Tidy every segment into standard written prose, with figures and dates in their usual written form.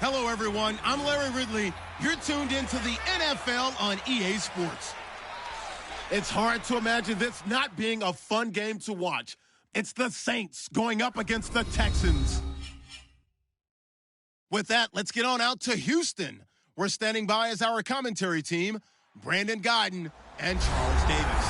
Hello, everyone. I'm Larry Ridley. You're tuned into the NFL on EA Sports. It's hard to imagine this not being a fun game to watch. It's the Saints going up against the Texans. With that, let's get on out to Houston. We're standing by as our commentary team, Brandon Gaudin and Charles Davis.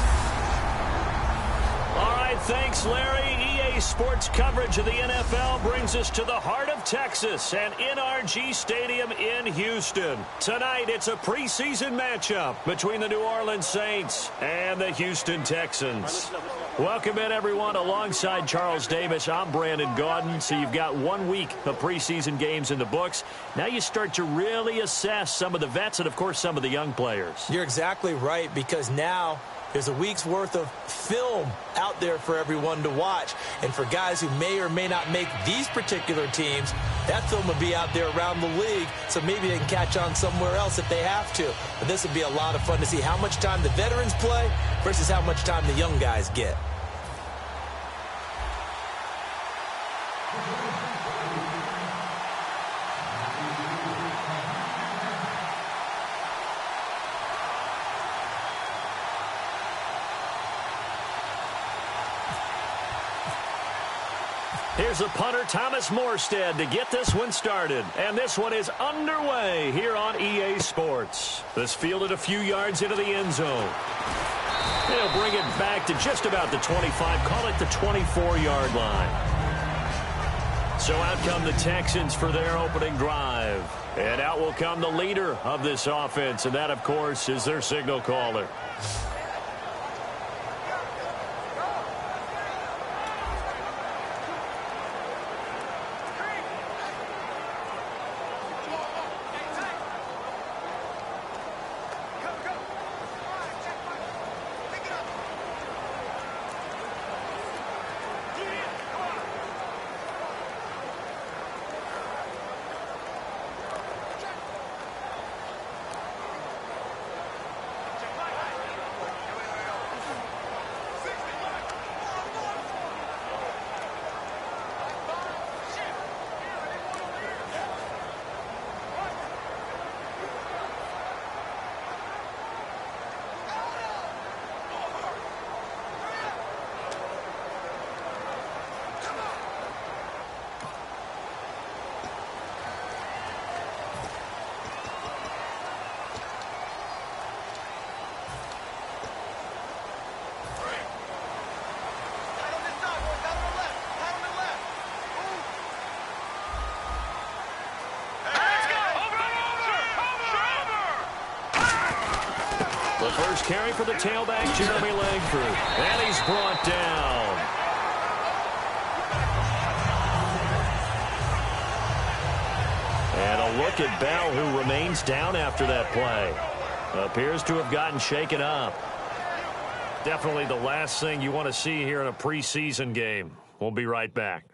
All right, thanks, Larry. EA Sports coverage of the NFL brings us to the heart of Texas and NRG Stadium in Houston. Tonight, it's a preseason matchup between the New Orleans Saints and the Houston Texans. Welcome in, everyone. Alongside Charles Davis, I'm Brandon Gaudin. So you've got 1 week of preseason games in the books. Now you start to really assess some of the vets and, of course, some of the young players. You're exactly right, because now there's a week's worth of film out there for everyone to watch. And for guys who may or may not make these particular teams, that film will be out there around the league, so maybe they can catch on somewhere else if they have to. But this would be a lot of fun to see how much time the veterans play versus how much time the young guys get. Here's the punter, Thomas Morstead, to get this one started. And this one is underway here on EA Sports. This fielded a few yards into the end zone. They'll bring it back to just about the 25, call it the 24-yard line. So out come the Texans for their opening drive. And out will come the leader of this offense, and that, of course, is their signal caller. The first carry for the tailback, Jeremy Langford. And he's brought down. And a look at Bell, who remains down after that play. Appears to have gotten shaken up. Definitely the last thing you want to see here in a preseason game. We'll be right back.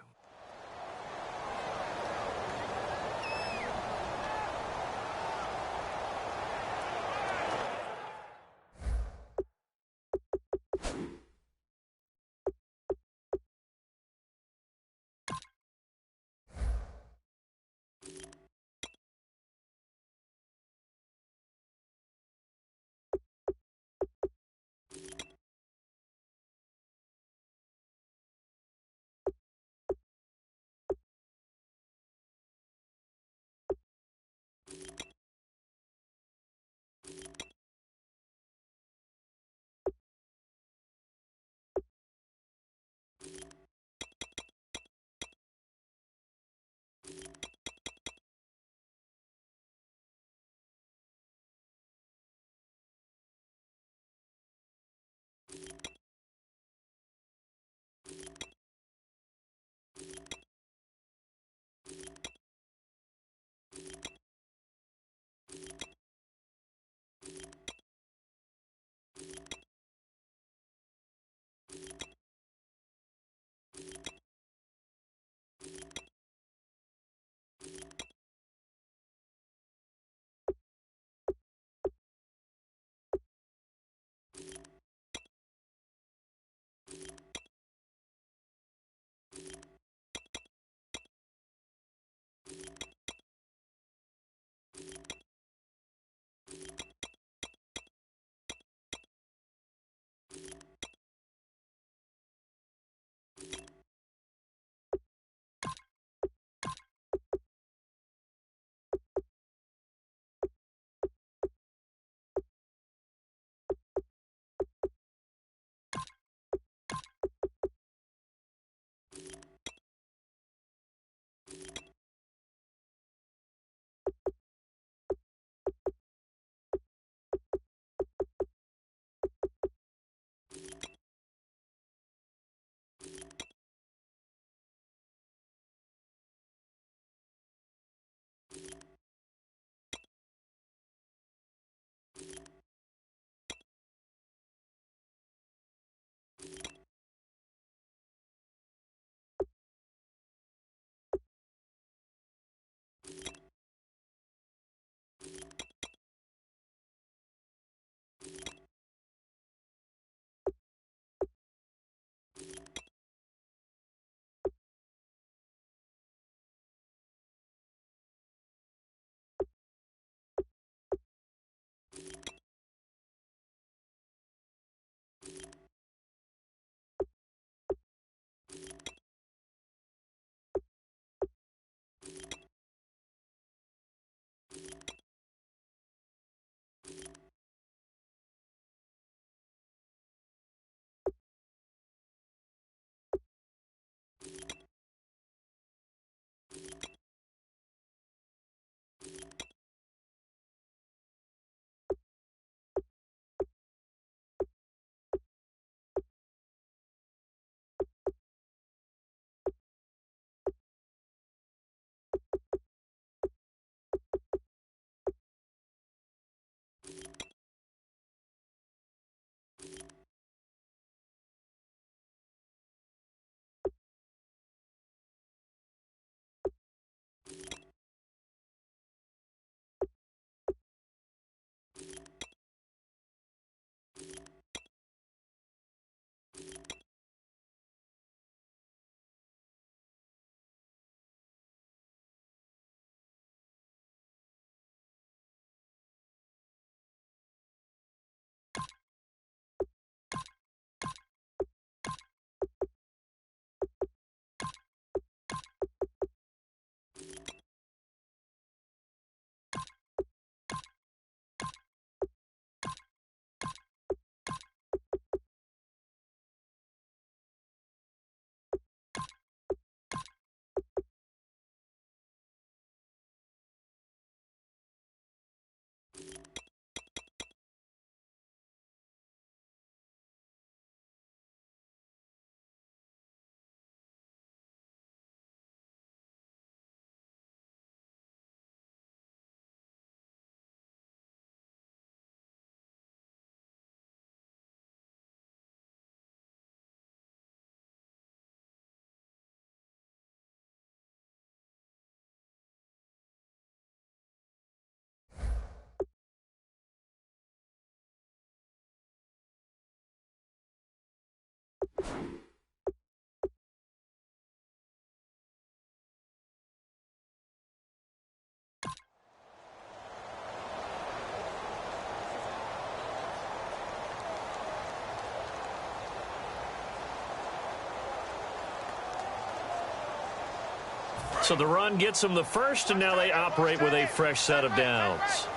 So the run gets them the first, and now they operate with a fresh set of downs.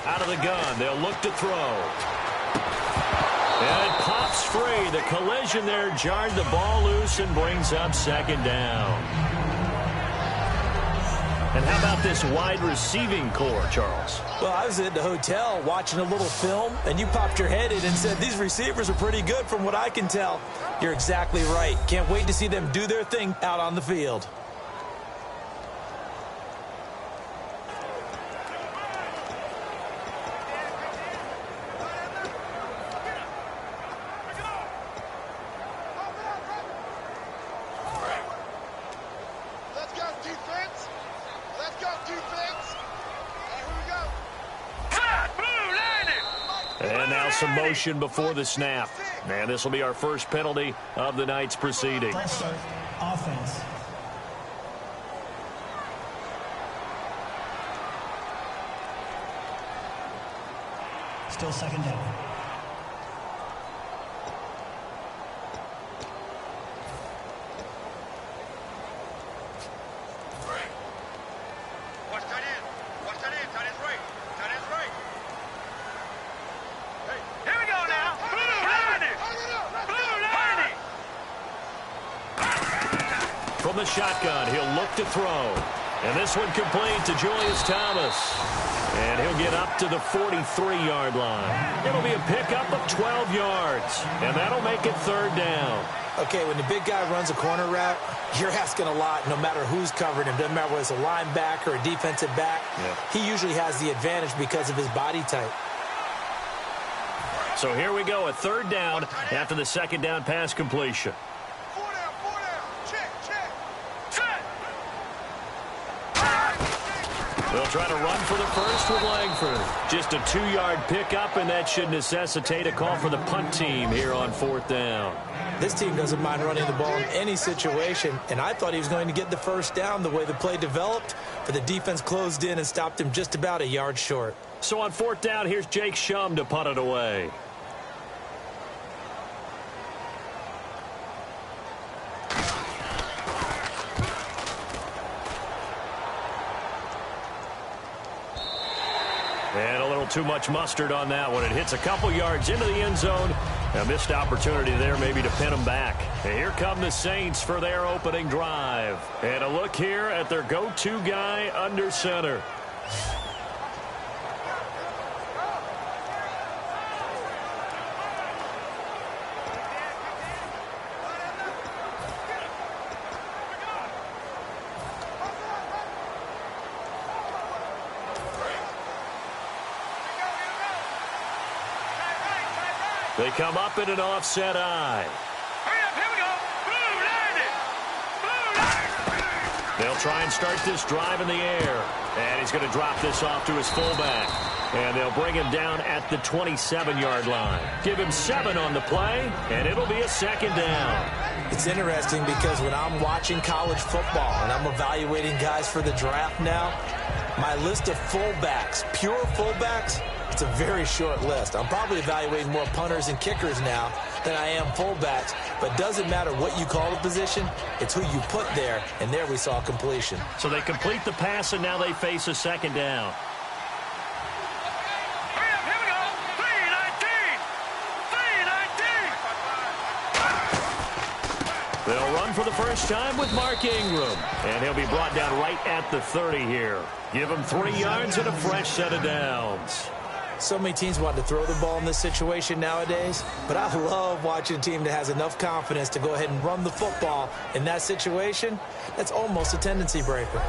Out of the gun, they'll look to throw. And it pops free. The collision there jarred the ball loose and brings up second down. And how about this wide receiving core, Charles? Well, I was at the hotel watching a little film, and you popped your head in and said, these receivers are pretty good from what I can tell. You're exactly right. Can't wait to see them do their thing out on the field. And now some motion before the snap. And this will be our first penalty of the night's proceedings. Fresh start, offense. Still second down. From the shotgun, he'll look to throw. And this one complete to Julius Thomas. And he'll get up to the 43-yard line. It'll be a pickup of 12 yards. And that'll make it third down. Okay, when the big guy runs a corner route, you're asking a lot no matter who's covering him. Doesn't matter whether it's a linebacker or a defensive back. Yeah. He usually has the advantage because of his body type. So here we go, a third down after the second down pass completion. They'll try to run for the first with Langford. Just a 2-yard pickup, and that should necessitate a call for the punt team here on fourth down. This team doesn't mind running the ball in any situation, and I thought he was going to get the first down the way the play developed, but the defense closed in and stopped him just about a yard short. So on fourth down, here's Jake Shum to punt it away. And a little too much mustard on that one. It hits a couple yards into the end zone. A missed opportunity there maybe to pin them back. And here come the Saints for their opening drive. And a look here at their go-to guy under center. They come up in an offset eye. Hurry up, here we go. Blue, They'll try and start this drive in the air. And he's going to drop this off to his fullback. And they'll bring him down at the 27-yard line. Give him 7 on the play, and it'll be a second down. It's interesting because when I'm watching college football and I'm evaluating guys for the draft now, my list of fullbacks, pure fullbacks, it's a very short list. I'm probably evaluating more punters and kickers now than I am fullbacks. But doesn't matter what you call the position, it's who you put there, and there we saw completion. So they complete the pass, and now they face a second down. hurry up, here we go. 319. They'll run for the first time with Mark Ingram. And he'll be brought down right at the 30 here. Give him 3 yards and a fresh set of downs. So many teams want to throw the ball in this situation nowadays, but I love watching a team that has enough confidence to go ahead and run the football in that situation. That's almost a tendency breaker.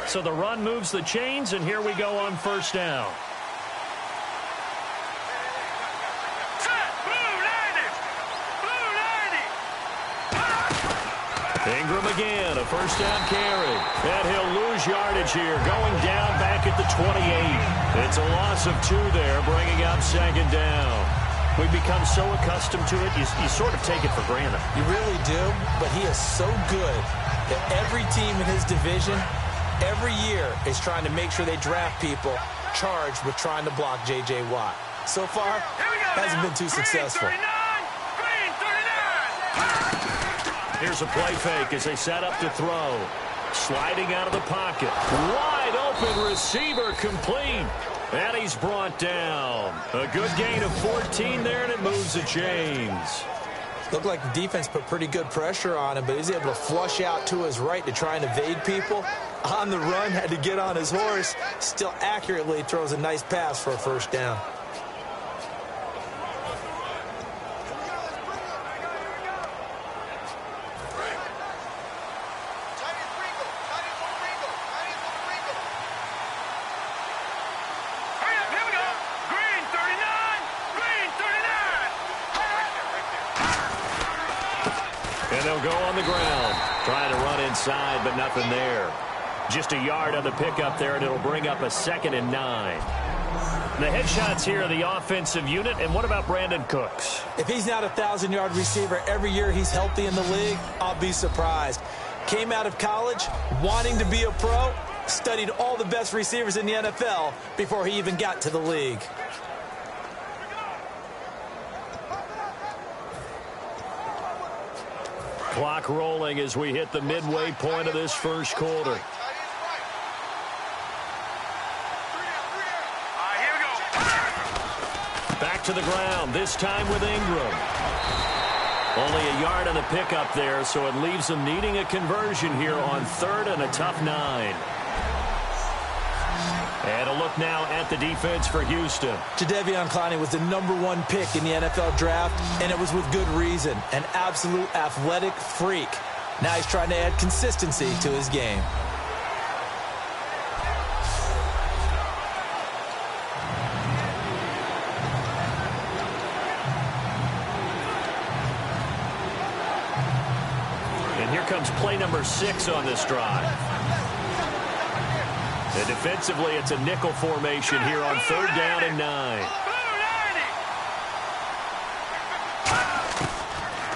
So the run moves the chains, and here we go on first down. Set. Ingram again, a first down carry. And he'll lose yardage here, going down back at the 28. It's a loss of 2 there, bringing up second down. We've become so accustomed to it, you sort of take it for granted. You really do, but he is so good that every team in his division, every year, is trying to make sure they draft people charged with trying to block J.J. Watt. So far, hasn't been too successful. Here's a play fake as they set up to throw. Sliding out of the pocket. Wide open receiver complete. And he's brought down. A good gain of 14 there, and it moves the chains. Looked like the defense put pretty good pressure on him, but he's able to flush out to his right to try and evade people. On the run, had to get on his horse. Still accurately throws a nice pass for a first down. They'll go on the ground. Trying to run inside, but nothing there. Just a yard on the pickup there, and it'll bring up a 2nd and 9. The headshots here are the offensive unit, and what about Brandon Cooks? If he's not a 1,000-yard receiver every year he's healthy in the league, I'll be surprised. Came out of college wanting to be a pro, studied all the best receivers in the NFL before he even got to the league. Clock rolling as we hit the midway point of this first quarter. Back to the ground, this time with Ingram. Only a yard on the pickup there, so it leaves them needing a conversion here on 3rd and a tough 9. And a look now at the defense for Houston. Jadeveon Clowney was the #1 pick in the NFL draft, and it was with good reason. An absolute athletic freak. Now he's trying to add consistency to his game. And here comes play number 6 on this drive. And defensively, it's a nickel formation here on 3rd down and 9.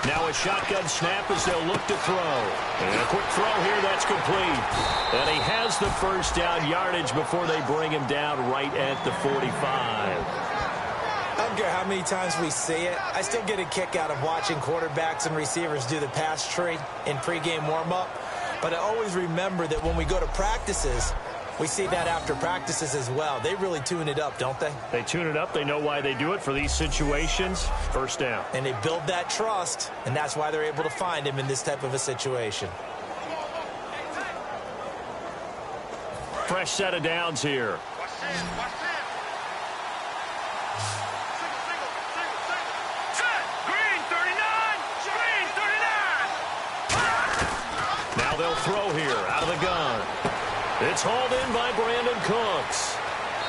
Now a shotgun snap as they'll look to throw. And a quick throw here, that's complete. And he has the first down yardage before they bring him down right at the 45. I don't care how many times we see it. I still get a kick out of watching quarterbacks and receivers do the pass tree in pregame warm-up. But I always remember that when we go to practices, we see that after practices as well. They really tune it up, don't they? They tune it up. They know why they do it for these situations. First down. And they build that trust, and that's why they're able to find him in this type of a situation. Fresh set of downs here. Now they'll throw here out of the gun. It's hauled in by Brandon Cooks.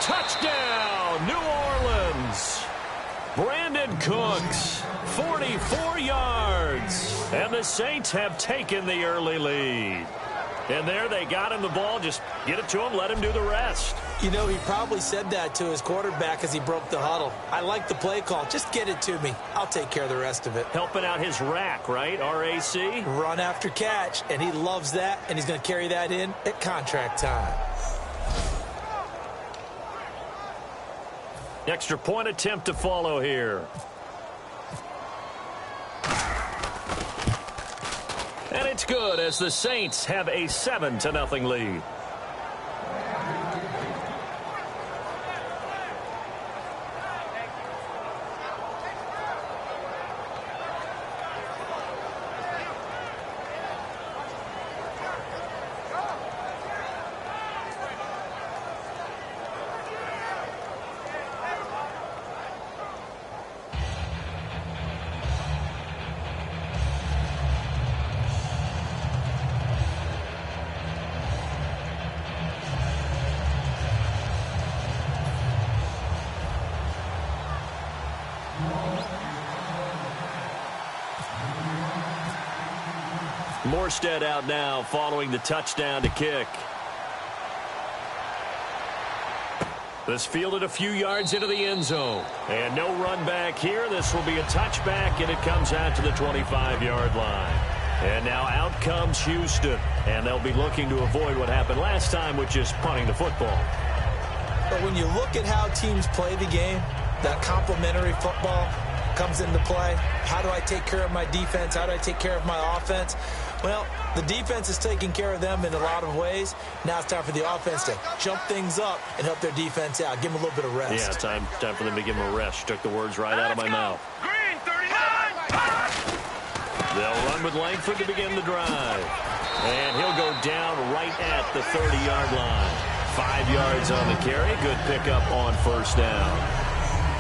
Touchdown, New Orleans. Brandon Cooks, 44 yards. And the Saints have taken the early lead. And there they got him the ball. Just get it to him, let him do the rest. You know, he probably said that to his quarterback as he broke the huddle. I like the play call. Just get it to me. I'll take care of the rest of it. Helping out his rack, right? RAC? Run after catch, and he loves that, and he's going to carry that in at contract time. Extra point attempt to follow here. And it's good as the Saints have a 7-0 lead. Morstead out now following the touchdown to kick. This fielded a few yards into the end zone. And no run back here. This will be a touchback, and it comes out to the 25-yard line. And now out comes Houston. And they'll be looking to avoid what happened last time, which is punting the football. But when you look at how teams play the game, that complementary football comes into play. How do I take care of my defense? How do I take care of my offense? Well, the defense is taking care of them in a lot of ways. Now it's time for the offense to jump things up and help their defense out. Give them a little bit of rest. Yeah, time for them to give them a rest. Took the words right out of my mouth. Green, 39. They'll run with Langford to begin the drive. And he'll go down right at the 30-yard line. 5 yards on the carry. Good pickup on first down.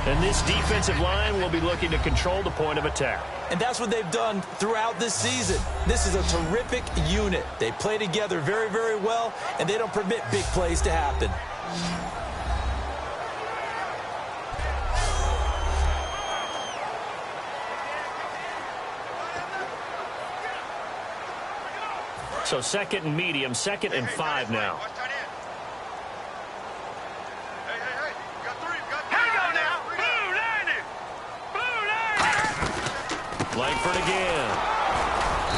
And this defensive line will be looking to control the point of attack. And that's what they've done throughout this season. This is a terrific unit. They play together very, very well, and they don't permit big plays to happen. So second and medium, 2nd and 5 now. Langford again.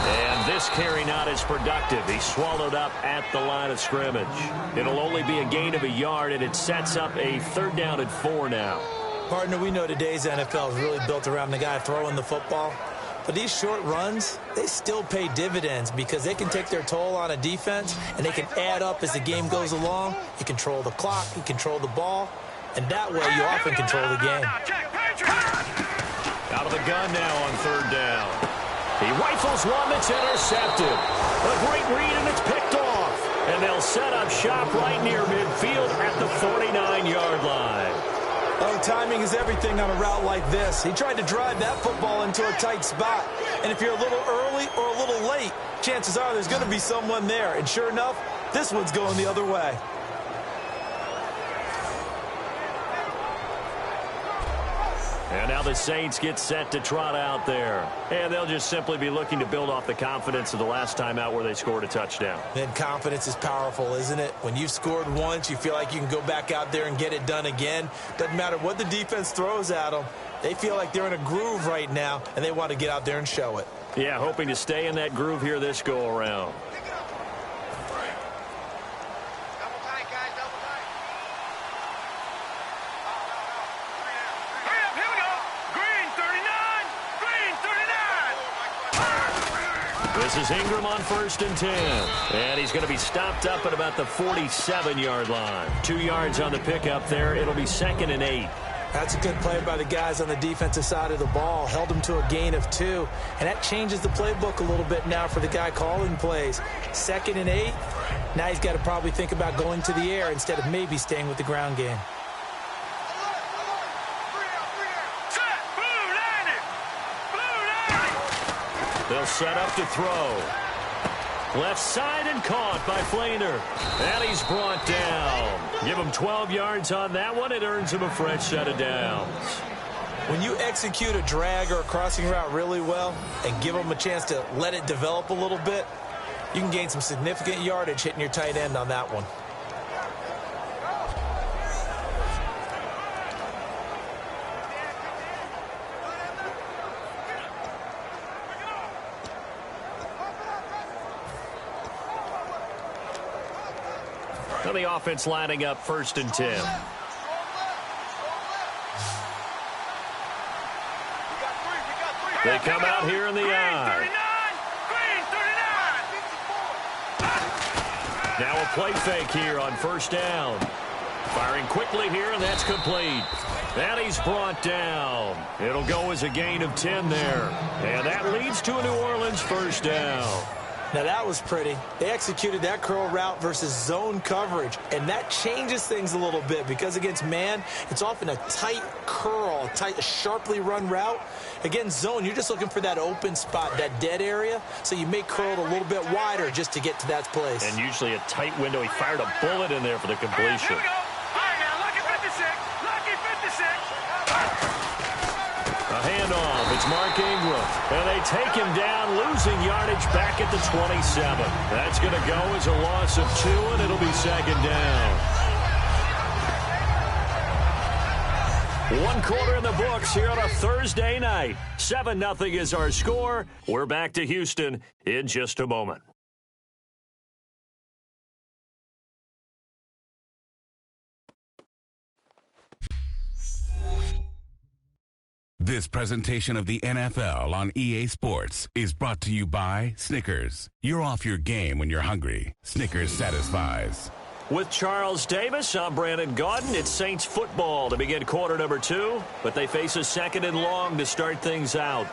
And this carry not as productive. He's swallowed up at the line of scrimmage. It'll only be a gain of a yard, and it sets up a 3rd down and 4 now. Partner, we know today's NFL is really built around the guy throwing the football. But these short runs, they still pay dividends because they can take their toll on a defense, and they can add up as the game goes along. You control the clock, you control the ball, and that way you often control the game. Out of the gun now on 3rd down. He rifles one that's intercepted. A great read, and it's picked off. And they'll set up shop right near midfield at the 49-yard line. Oh, timing is everything on a route like this. He tried to drive that football into a tight spot. And if you're a little early or a little late, chances are there's going to be someone there. And sure enough, this one's going the other way. And now the Saints get set to trot out there. And they'll just simply be looking to build off the confidence of the last time out where they scored a touchdown. And confidence is powerful, isn't it? When you've scored once, you feel like you can go back out there and get it done again. Doesn't matter what the defense throws at them. They feel like they're in a groove right now, and they want to get out there and show it. Yeah, hoping to stay in that groove here this go-around. This is Ingram on 1st and 10. And he's going to be stopped up at about the 47-yard line. 2 yards on the pickup there. It'll be 2nd and 8. That's a good play by the guys on the defensive side of the ball. Held them to a gain of 2. And that changes the playbook a little bit now for the guy calling plays. 2nd and 8. Now he's got to probably think about going to the air instead of maybe staying with the ground game. They'll set up to throw. Left side and caught by Flainer. And he's brought down. Give him 12 yards on that one. It earns him a fresh set of downs. When you execute a drag or a crossing route really well and give them a chance to let it develop a little bit, you can gain some significant yardage hitting your tight end on that one. Now the offense lining up 1st and 10. They come out here in the eye. Now a play fake here on 1st down. Firing quickly here, and that's complete. And he's brought down. It'll go as a gain of 10 there. And that leads to a New Orleans 1st down. Now that was pretty. They executed that curl route versus zone coverage, and that changes things a little bit because against man, it's often a tight curl, a sharply run route. Against zone, you're just looking for that open spot, that dead area, so you may curl it a little bit wider just to get to that place. And usually a tight window. He fired a bullet in there for the completion. A handoff. It's Mark Ingram, and they take him down, losing yardage back at the 27. That's going to go as a loss of 2, and it'll be second down. 1 quarter in the books here on a Thursday night. 7-0 is our score. We're back to Houston in just a moment. This presentation of the NFL on EA Sports is brought to you by Snickers. You're off your game when you're hungry. Snickers satisfies. With Charles Davis, I'm Brandon Gaudin. It's Saints football to begin quarter number 2, but they face a 2nd and long to start things out.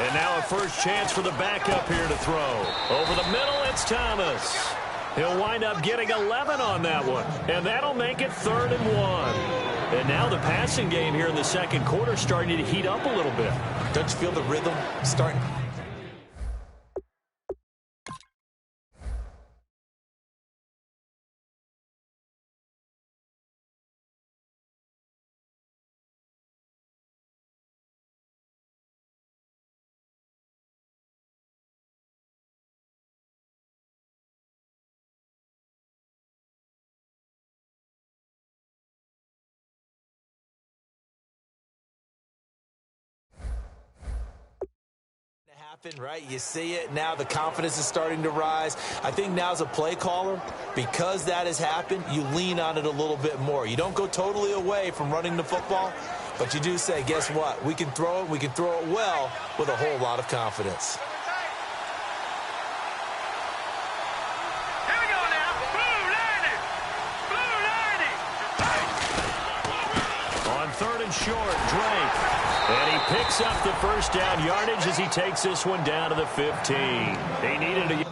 And now a first chance for the backup here to throw. Over the middle, it's Thomas. He'll wind up getting 11 on that one. And that'll make it 3rd and 1. And now the passing game here in the second quarter starting to heat up a little bit. Don't you feel the rhythm starting? Right? You see it now. The confidence is starting to rise. I think now as a play caller, because that has happened, you lean on it a little bit more. You don't go totally away from running the football, but you do say, guess what? We can throw it. We can throw it well with a whole lot of confidence. Here we go now. Blue 90. Blue 90. On 3rd and short, Drake. And he picks up the first down yardage as he takes this one down to the 15. He needed a...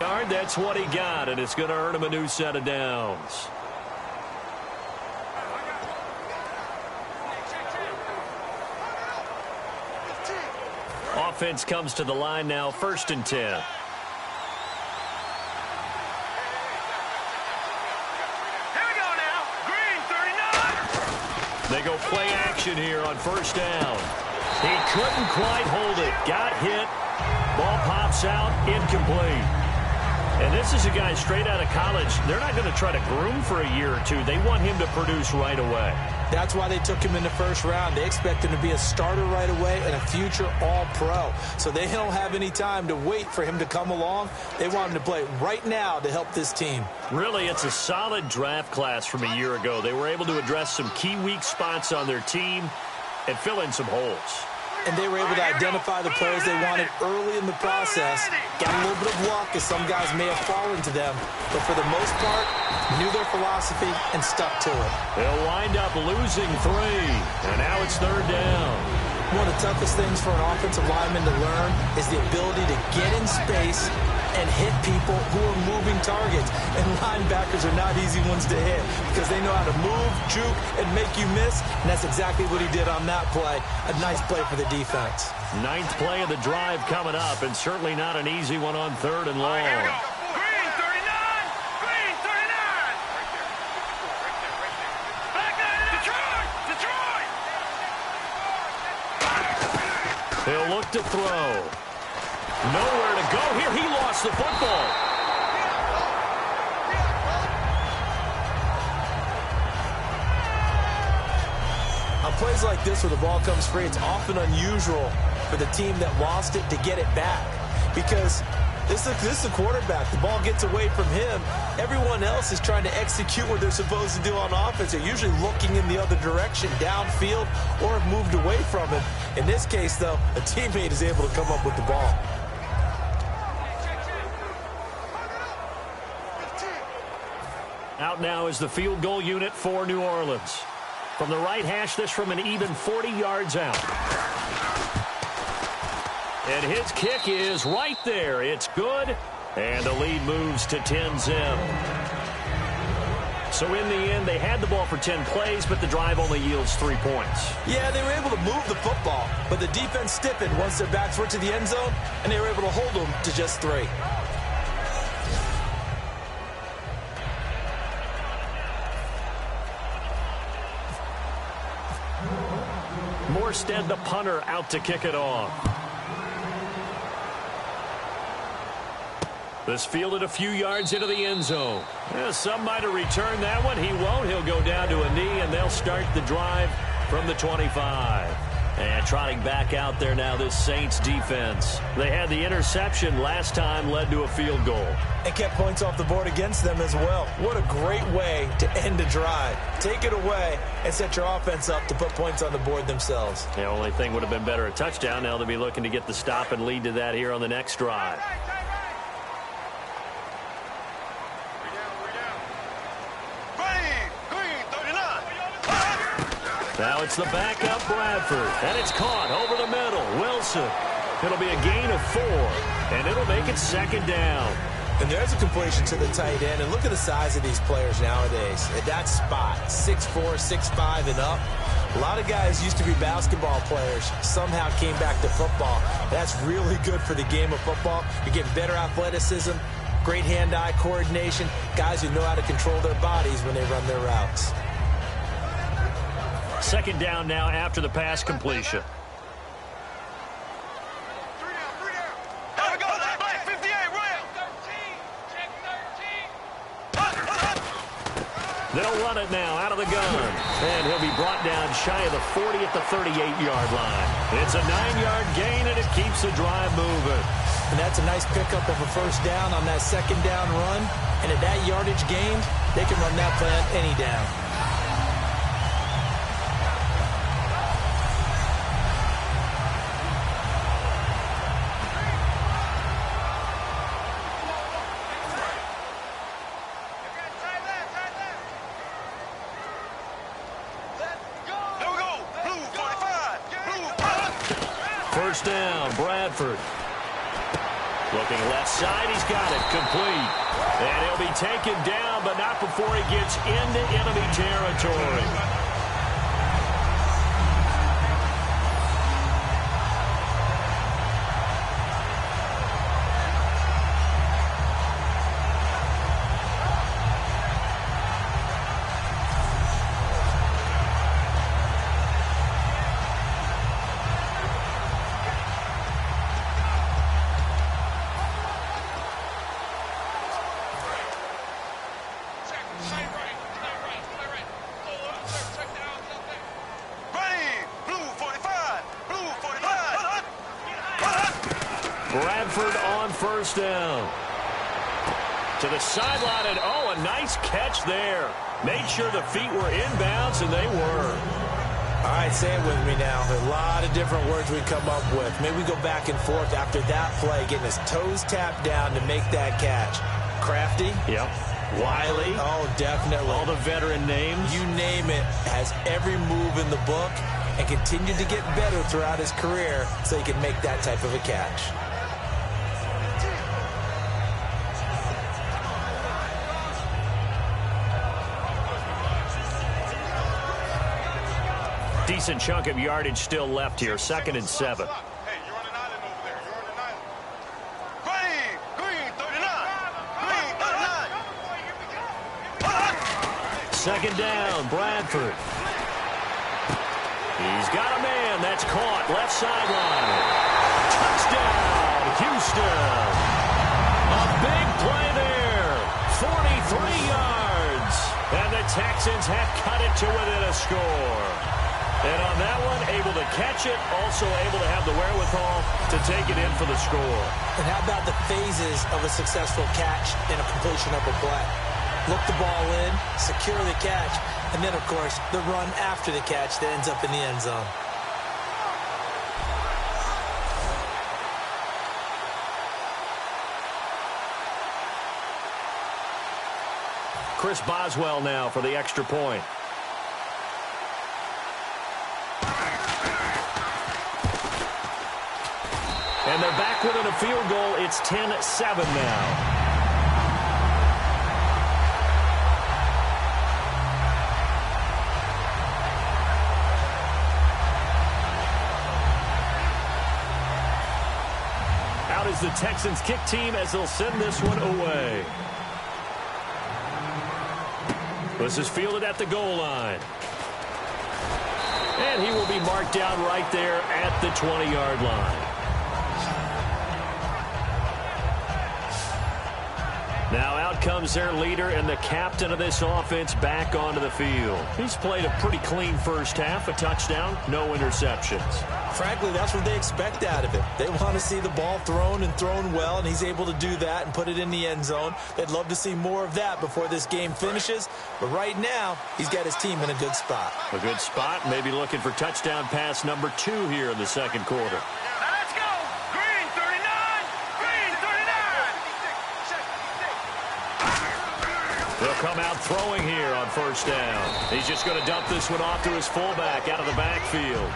That's what he got, and it's going to earn him a new set of downs. Offense comes to the line now, 1st and 10. Here we go now. Green, 39. They go play action here on 1st down. He couldn't quite hold it. Got hit. Ball pops out, incomplete. And this is a guy straight out of college. They're not going to try to groom for a year or two. They want him to produce right away. That's why they took him in the 1st round. They expect him to be a starter right away and a future all-pro. So they don't have any time to wait for him to come along. They want him to play right now to help this team. Really, it's a solid draft class from a year ago. They were able to address some key weak spots on their team and fill in some holes. And they were able to identify the players they wanted early in the process. Got a little bit of luck, as some guys may have fallen to them. But for the most part, knew their philosophy and stuck to it. They'll wind up losing 3. And now it's 3rd down. One of the toughest things for an offensive lineman to learn is the ability to get in space and hit people who are moving targets. And linebackers are not easy ones to hit because they know how to move, juke, and make you miss. And that's exactly what he did on that play. A nice play for the defense. 9th play of the drive coming up, and certainly not an easy one on 3rd and long. Here we go. Green, 39. Green, 39. Back at it. Detroit. Detroit. He'll look to throw. Nowhere to go here. He lost the football. On plays like this where the ball comes free, it's often unusual for the team that lost it to get it back. Because this is the quarterback. The ball gets away from him. Everyone else is trying to execute what they're supposed to do on offense. They're usually looking in the other direction, downfield, or have moved away from it. In this case, though, a teammate is able to come up with the ball. Out now is the field goal unit for New Orleans. From the right hash, this from an even 40 yards out. And his kick is right there. It's good. And the lead moves to 10-zip. So in the end, they had the ball for 10 plays, but the drive only yields 3 points. Yeah, they were able to move the football, but the defense stiffened once their backs were to the end zone, and they were able to hold them to just 3. Morstead, the punter, out to kick it off. This fielded a few yards into the end zone. Some might have returned that one. He won't. He'll go down to a knee, and they'll start the drive from the 25. And trotting back out there now, this Saints defense. They had the interception last time, led to a field goal. And kept points off the board against them as well. What a great way to end a drive. Take it away and set your offense up to put points on the board themselves. The only thing would have been better, a touchdown. Now they'll be looking to get the stop and lead to that here on the next drive. Now it's the backup Bradford, and it's caught over the middle. Wilson. It'll be a gain of 4, and it'll make it 2nd down. And there's a completion to the tight end, and look at the size of these players nowadays. At that spot, 6'4", 6'5", and up. A lot of guys used to be basketball players, somehow came back to football. That's really good for the game of football. You're getting better athleticism, great hand-eye coordination, guys who know how to control their bodies when they run their routes. 2nd down now after the pass completion. They'll run it now out of the gun. And he'll be brought down shy of the 40 at the 38-yard line. It's a 9-yard gain, and it keeps the drive moving. And that's a nice pickup of a 1st down on that 2nd down run. And at that yardage gained, they can run that play on any down. Looking left side, he's got it, complete. And he'll be taken down, but not before he gets into enemy territory. Bradford on first down. To the sideline, and oh, a nice catch there. Made sure the feet were inbounds, and they were. All right, say it with me now. A lot of different words we come up with. Maybe we go back and forth after that play, getting his toes tapped down to make that catch. Crafty? Yep. Wiley? Oh, definitely. All the veteran names? You name it. Has every move in the book and continued to get better throughout his career so he can make that type of a catch. Decent chunk of yardage still left here. 2nd and 7. Hey, you're on an island over there. You're on an island. Green, 39. Green, 39. 2nd down, Bradford. He's got a man. That's caught. Left sideline. Touchdown, Houston. A big play there. 43 yards. And the Texans have cut it to within a score. And on that one, able to catch it, also able to have the wherewithal to take it in for the score. And how about the phases of a successful catch and a completion of a play? Look the ball in, secure the catch, and then, of course, the run after the catch that ends up in the end zone. Chris Boswell now for the extra point. And they're back within a field goal. It's 10-7 now. Out is the Texans kick team as they'll send this one away. This is fielded at the goal line. And he will be marked down right there at the 20-yard line. Now out comes their leader and the captain of this offense back onto the field. He's played a pretty clean first half, a touchdown, no interceptions. Frankly, that's what they expect out of him. They want to see the ball thrown and thrown well, and he's able to do that and put it in the end zone. They'd love to see more of that before this game finishes, but right now, he's got his team in a good spot. A good spot, maybe looking for touchdown pass number 2 here in the second quarter. Let's go. Green, 39. Green, 39. They'll come out throwing here on first down. He's just going to dump this one off to his fullback out of the backfield.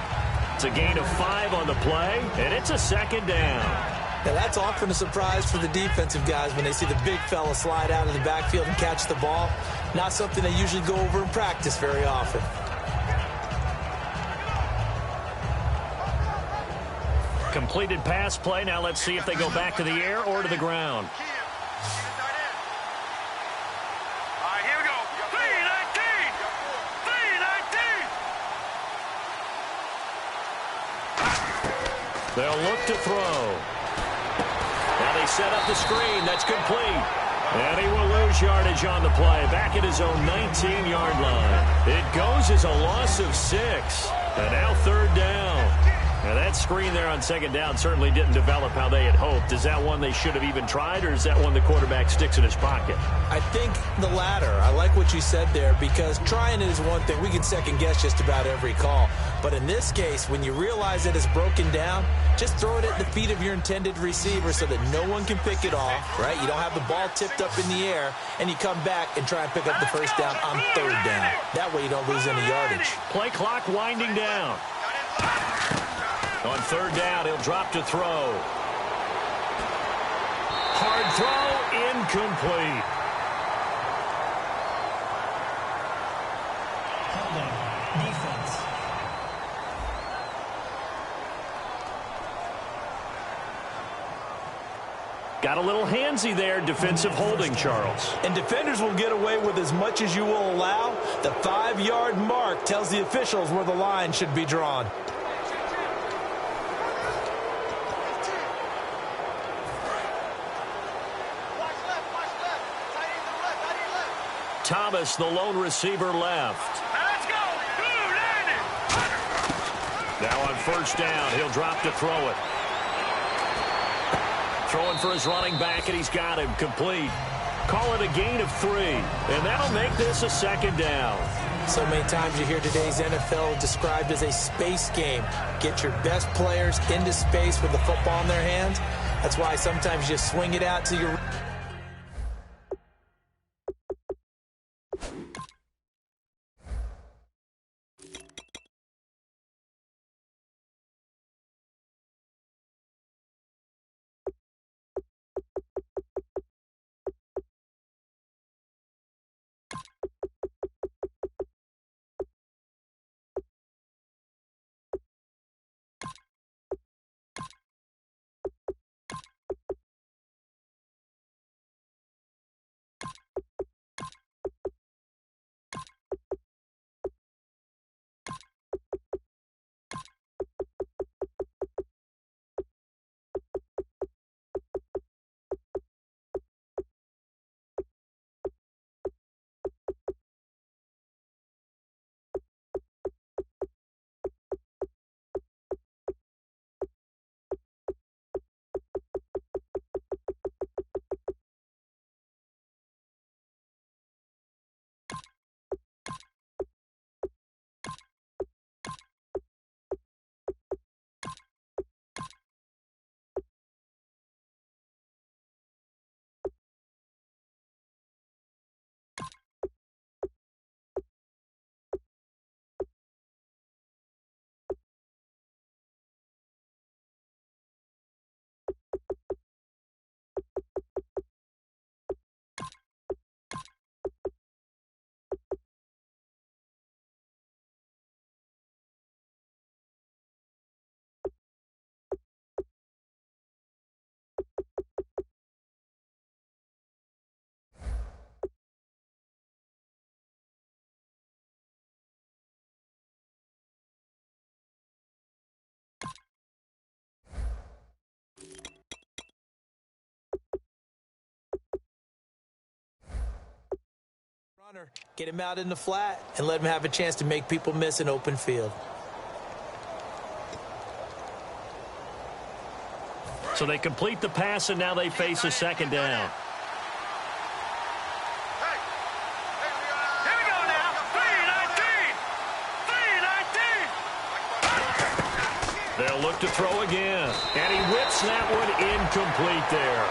It's a gain of 5 on the play, and it's a 2nd down. Now, that's often a surprise for the defensive guys when they see the big fella slide out of the backfield and catch the ball. Not something they usually go over in practice very often. Completed pass play. Now let's see if they go back to the air or to the ground. All right, here we go. 319. 319. They'll look to throw. Now they set up the screen. That's complete. And he will lose yardage on the play. Back at his own 19-yard line. It goes as a loss of 6. And now 3rd down. Now that screen there on 2nd down certainly didn't develop how they had hoped. Is that one they should have even tried, or is that one the quarterback sticks in his pocket? I think the latter. I like what you said there, because trying it is one thing. We can second guess just about every call. But in this case, when you realize that it's broken down, just throw it at the feet of your intended receiver so that no one can pick it off, right? You don't have the ball tipped up in the air, and you come back and try and pick up the first down on 3rd down. That way you don't lose any yardage. Play clock winding down. On 3rd down, he'll drop to throw. Hard throw, incomplete. Holding. Defense. Got a little handsy there, defensive holding, Charles. And defenders will get away with as much as you will allow. The 5-yard mark tells the officials where the line should be drawn. Thomas, the lone receiver, left. Let's go. Blue landing. Now on first down, he'll drop to throw it. Throwing for his running back, and he's got him complete. Call it a gain of 3, and that'll make this a second down. So many times you hear today's NFL described as a space game. Get your best players into space with the football in their hands. That's why sometimes you swing it out to your... Get him out in the flat and let him have a chance to make people miss an open field. So they complete the pass, and now they face a second down. Here we go now. 3-19. 3-19. They'll look to throw again, and he whips that one incomplete there.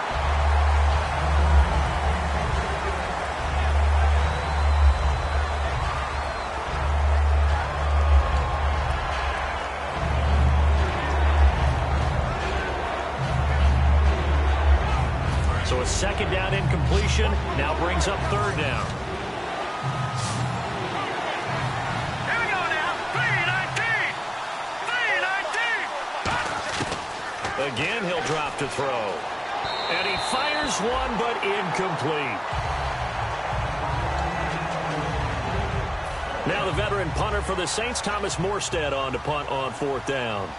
So a second down incompletion now brings up third down. Here we go now. 3-19. 3-19. Again, he'll drop to throw. And he fires one, but incomplete. Now the veteran punter for the Saints, Thomas Morstead, on to punt on fourth down.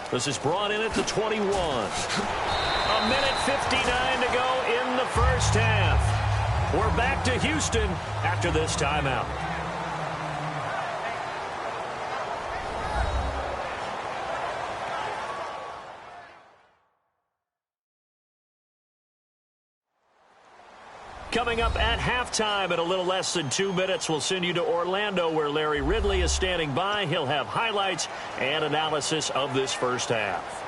This is brought in at the 21. A minute 59 to go in the first half. We're back to Houston after this timeout. Coming up at halftime in a little less than 2 minutes, we'll send you to Orlando, where Larry Ridley is standing by. He'll have highlights and analysis of this first half.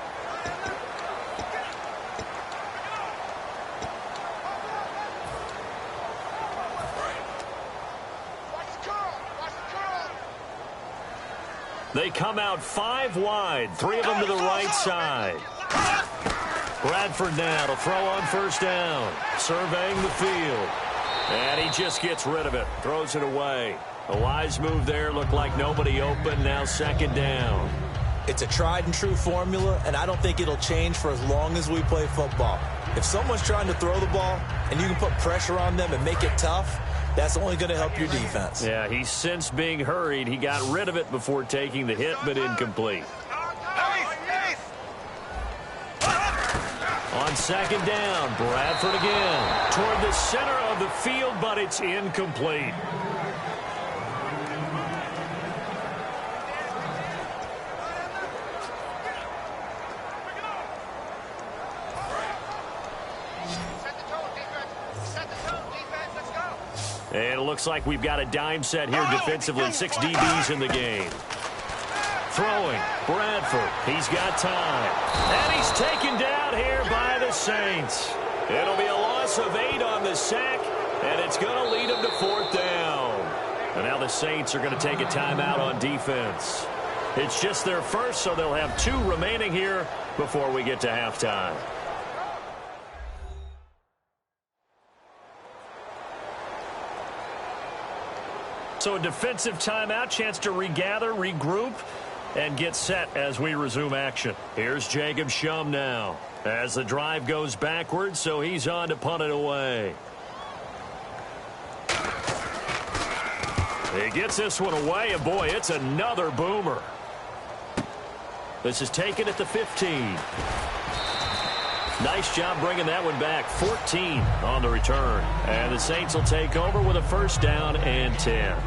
They come out 5 wide, 3 of them to the right side. Bradford now to throw on first down, surveying the field. And he just gets rid of it, throws it away. A wise move there, looked like nobody open, now second down. It's a tried and true formula, and I don't think it'll change for as long as we play football. If someone's trying to throw the ball and you can put pressure on them and make it tough, that's only going to help your defense. Yeah, he's since being hurried. He got rid of it before taking the hit, but incomplete. On second down, Bradford again toward the center of the field, but it's incomplete. And it looks like we've got a dime set here defensively. 6 DBs in the game. Throwing, Bradford. He's got time. And he's taken down here by the Saints. It'll be a loss of 8 on the sack, and it's going to lead them to 4th down. And now the Saints are going to take a timeout on defense. It's just their first, so they'll have 2 remaining here before we get to halftime. So a defensive timeout, chance to regather, regroup, and get set as we resume action. Here's Jacob Shum now as the drive goes backwards, so he's on to punt it away. He gets this one away, and boy, it's another boomer. This is taken at the 15. Nice job bringing that one back. 14 on the return. And the Saints will take over with a first down and 10.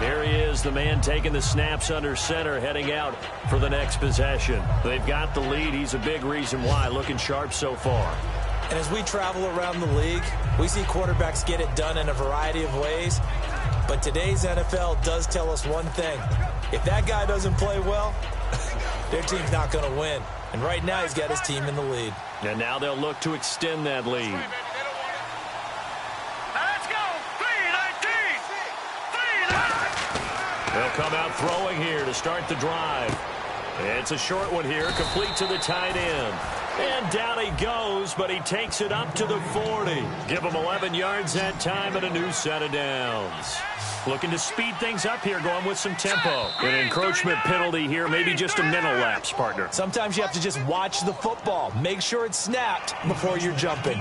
Here he is, the man taking the snaps under center, heading out for the next possession. They've got the lead. He's a big reason why. Looking sharp so far. And as we travel around the league, we see quarterbacks get it done in a variety of ways. But today's NFL does tell us one thing. If that guy doesn't play well, their team's not going to win. And right now he's got his team in the lead. And now they'll look to extend that lead. Let's go. 3-19. They'll come out throwing here to start the drive. It's a short one here, complete to the tight end. And down he goes, but he takes it up to the 40. Give him 11 yards that time and a new set of downs. Looking to speed things up here, going with some tempo. An encroachment penalty here, maybe just a mental lapse, partner. Sometimes you have to just watch the football. Make sure it's snapped before you're jumping.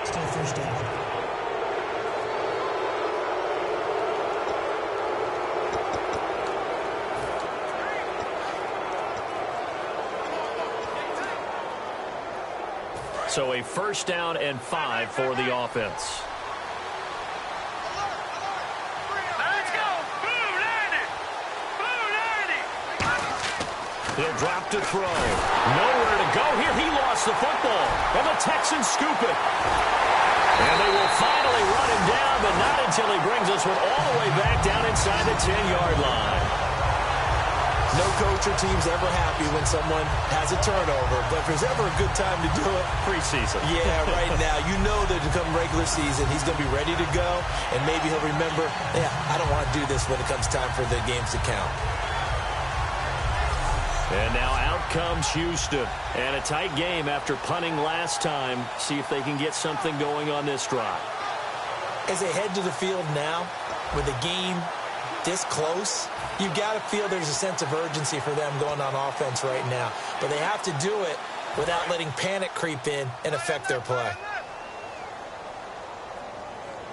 Still first down. So a first down and 5 for the offense. Let's go. Blue 90. Blue 90. He'll drop to throw. Nowhere to go here. He lost the football. And the Texans scoop it. And they will finally run him down, but not until he brings this one all the way back down inside the 10-yard line. No coach or team's ever happy when someone has a turnover, but if there's ever a good time to do it, preseason. Yeah, right now. You know that to come regular season, he's going to be ready to go, and maybe he'll remember, yeah, I don't want to do this when it comes time for the games to count. And now out comes Houston. And a tight game after punting last time. See if they can get something going on this drive. As they head to the field now, with the game this close, you've got to feel there's a sense of urgency for them going on offense right now. But they have to do it without letting panic creep in and affect their play.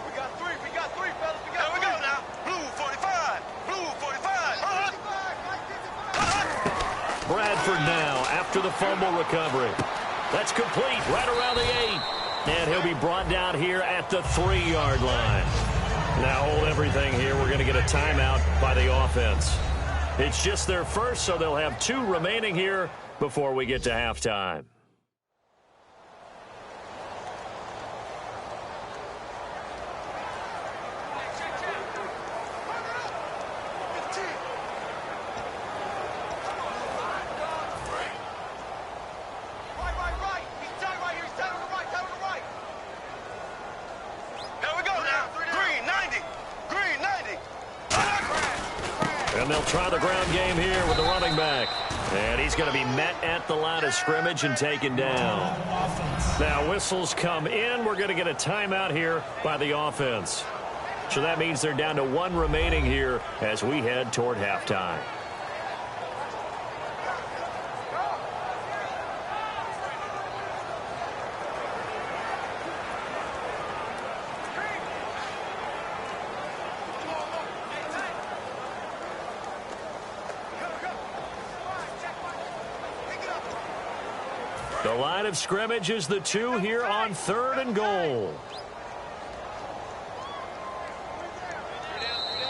We got three, fellas. Here we go now. Blue 45. Blue 45. Bradford now after the fumble recovery. That's complete right around the 8. And he'll be brought down here at the 3-yard line. Now hold everything here. We're going to get a timeout by the offense. It's just their first, so they'll have 2 remaining here before we get to halftime. Right. He's tight right here. He's tight on the right. they'll try the ground game here with the running back. And he's going to be met at the line of scrimmage and taken down. Now, whistles come in. We're going to get a timeout here by the offense. So that means they're down to 1 remaining here as we head toward halftime. The line of scrimmage is the 2 here on 3rd and goal.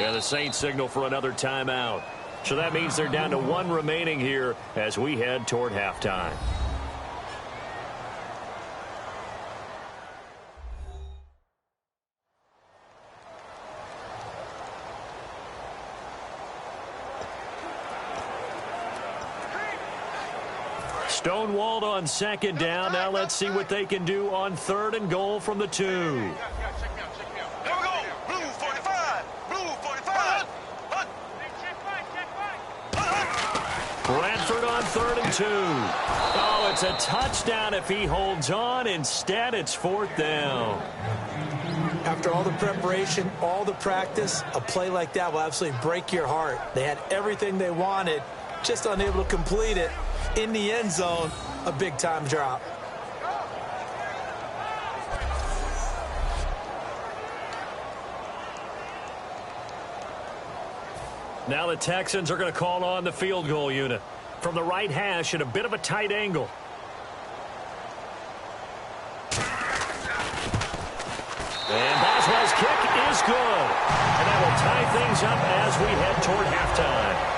And the Saints signal for another timeout. So that means they're down to 1 remaining here as we head toward halftime. Stonewalled on 2nd down. Now let's see what they can do on 3rd and goal from the 2. Here we go. Blue 45. Blue 45. Bradford on 3rd and 2. Oh, it's a touchdown if he holds on. Instead, it's 4th down. After all the preparation, all the practice, a play like that will absolutely break your heart. They had everything they wanted, just unable to complete it. In the end zone, a big-time drop. Now the Texans are going to call on the field goal unit from the right hash at a bit of a tight angle. And Boswell's kick is good. And that will tie things up as we head toward halftime.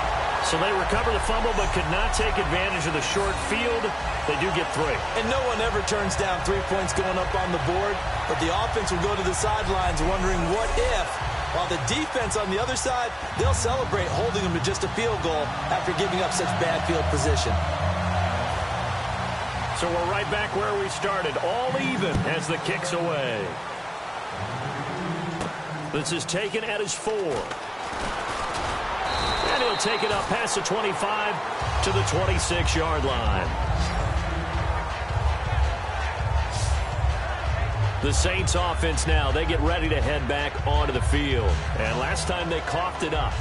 So they recover the fumble but could not take advantage of the short field. They do get 3. And no one ever turns down 3 points going up on the board, but the offense will go to the sidelines wondering what if, while the defense on the other side, they'll celebrate holding them to just a field goal after giving up such bad field position. So we're right back where we started, all even as the kick's away. This is taken at his 4. And he'll take it up past the 25 to the 26-yard line. The Saints offense now, they get ready to head back onto the field. And last time they coughed it up,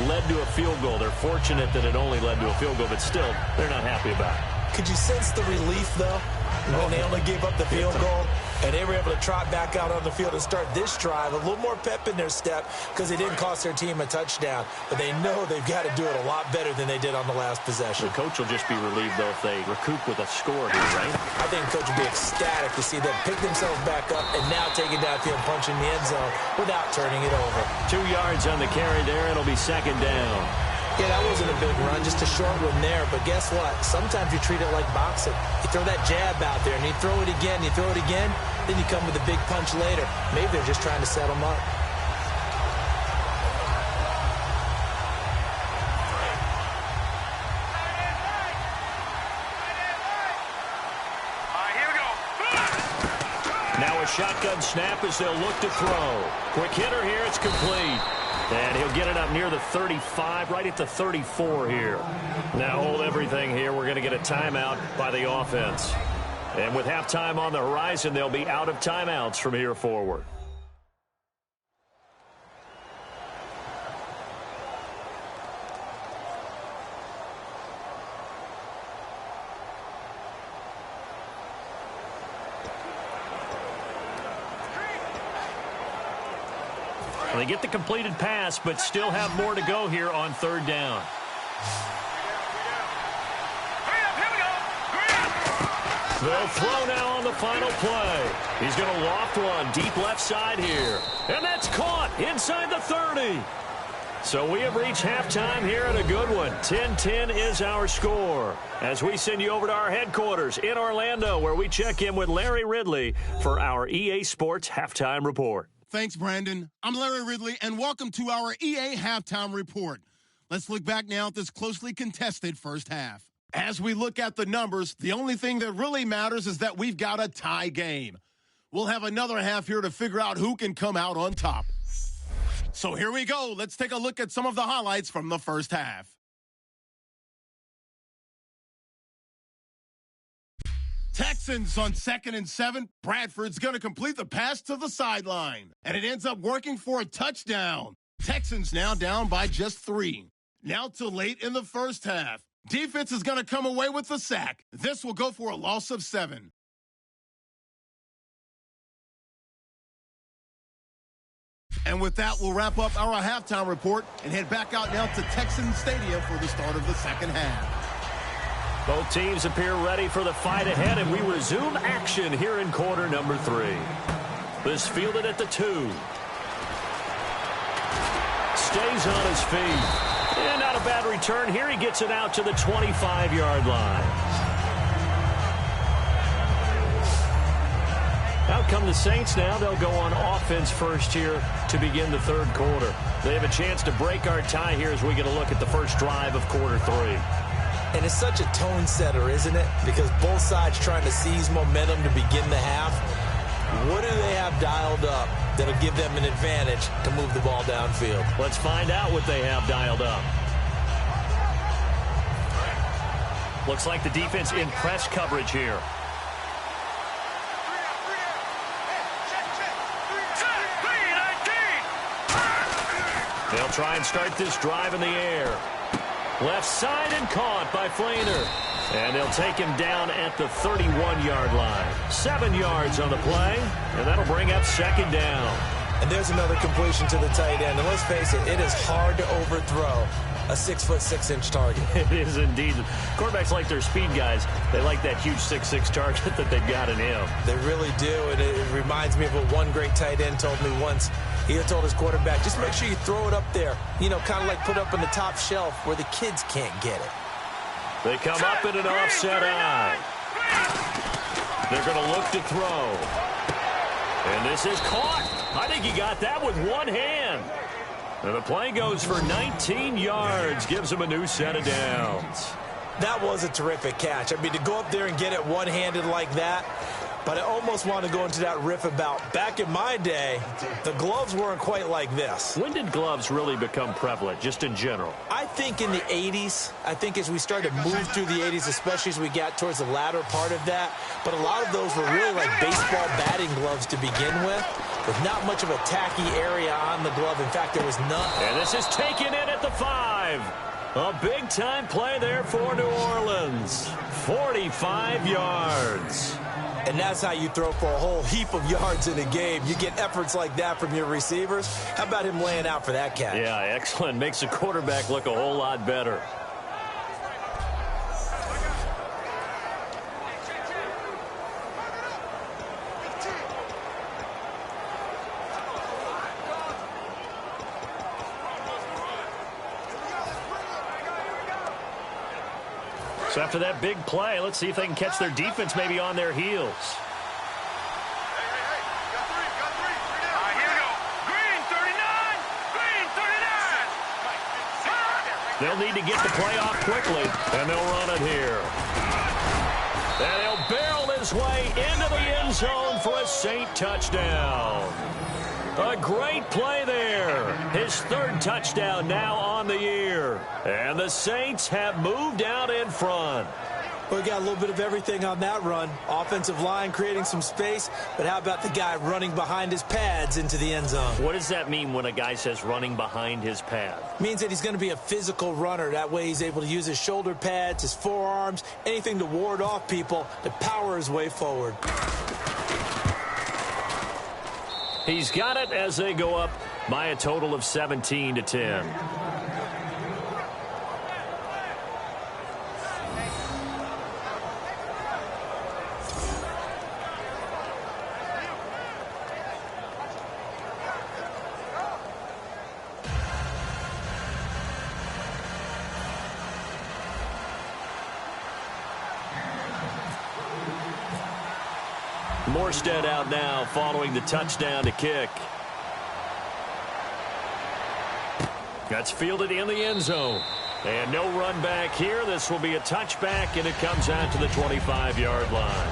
led to a field goal. They're fortunate that it only led to a field goal, but still, they're not happy about it. Could you sense the relief, though, when they only gave up the field goal? And they were able to trot back out on the field and start this drive. A little more pep in their step because they didn't cost their team a touchdown. But they know they've got to do it a lot better than they did on the last possession. The coach will just be relieved, though, if they recoup with a score here, right? I think the coach will be ecstatic to see them pick themselves back up and now take it downfield, punching the end zone without turning it over. 2 yards on the carry there. It'll be 2nd down. Yeah, that wasn't a big run, just a short one there. But guess what? Sometimes you treat it like boxing. You throw that jab out there, and you throw it again, then you come with a big punch later. Maybe they're just trying to set them up. Here we go. Now a shotgun snap as they'll look to throw. Quick hitter here, it's complete. And he'll get it up near the 35, right at the 34 here. Now hold everything here. We're going to get a timeout by the offense. And with halftime on the horizon, they'll be out of timeouts from here forward. They get the completed pass, but still have more to go here on 3rd down. They'll throw now on the final play. He's going to loft one deep left side here. And that's caught inside the 30. So we have reached halftime here at a good one. 10-10 is our score. As we send you over to our headquarters in Orlando, where we check in with Larry Ridley for our EA Sports Halftime Report. Thanks, Brandon. I'm Larry Ridley, and welcome to our EA Halftime Report. Let's look back now at this closely contested first half. As we look at the numbers, the only thing that really matters is that we've got a tie game. We'll have another half here to figure out who can come out on top. So here we go. Let's take a look at some of the highlights from the first half. Texans on 2nd and 7. Bradford's going to complete the pass to the sideline, and it ends up working for a touchdown. Texans now down by just 3. Now to late in the first half. Defense is going to come away with the sack. This will go for a loss of 7. And with that, we'll wrap up our halftime report and head back out now to Texans Stadium for the start of the second half. Both teams appear ready for the fight ahead, and we resume action here in quarter number 3. This fielded at the 2. Stays on his feet. And not a bad return here. He gets it out to the 25-yard line. Out come the Saints now. They'll go on offense first here to begin the third quarter. They have a chance to break our tie here as we get a look at the first drive of quarter 3. And it's such a tone setter, isn't it? Because both sides trying to seize momentum to begin the half. What do they have dialed up that'll give them an advantage to move the ball downfield? Let's find out what they have dialed up. Looks like the defense in press coverage here. They'll try and start this drive in the air. Left side and caught by Flainer. And they'll take him down at the 31-yard line. 7 yards on the play, and that'll bring up second down. And there's another completion to the tight end. And let's face it, it is hard to overthrow a 6'6" target. It is indeed. Quarterbacks like their speed guys. They like that huge 6'6" target that they've got in him. They really do, and it reminds me of what one great tight end told me once. He had told his quarterback, just make sure you throw it up there, you know, kind of like put up on the top shelf where the kids can't get it. They come up in an offset eye. They're going to look to throw. And this is caught. I think he got that with one hand. And the play goes for 19 yards, gives him a new set of downs. That was a terrific catch. I mean, to go up there and get it one-handed like that, but I almost want to go into that riff about back in my day, the gloves weren't quite like this. When did gloves really become prevalent, just in general? I think in the 80s. I think as we started to move through the 80s, especially as we got towards the latter part of that. But a lot of those were really like baseball batting gloves to begin with not much of a tacky area on the glove. In fact, there was none. And this is taken in at the 5. A big-time play there for New Orleans. 45 yards. And that's how you throw for a whole heap of yards in a game. You get efforts like that from your receivers. How about him laying out for that catch? Yeah, excellent. Makes the quarterback look a whole lot better. So after that big play, let's see if they can catch their defense maybe on their heels. Here we go. Green 39. Green 39. They'll need to get the play off quickly, and they'll run it here. And he'll barrel his way into the end zone for a Saint touchdown. A great play there. His third touchdown now on the year. And the Saints have moved out in front. We got a little bit of everything on that run. Offensive line creating some space, but how about the guy running behind his pads into the end zone? What does that mean when a guy says running behind his pad? Means that he's going to be a physical runner. That way he's able to use his shoulder pads, his forearms, anything to ward off people to power his way forward. He's got it as they go up by a total of 17-10. Morstead out now following the touchdown to kick. That's fielded in the end zone. And no run back here. This will be a touchback, and it comes out to the 25-yard line.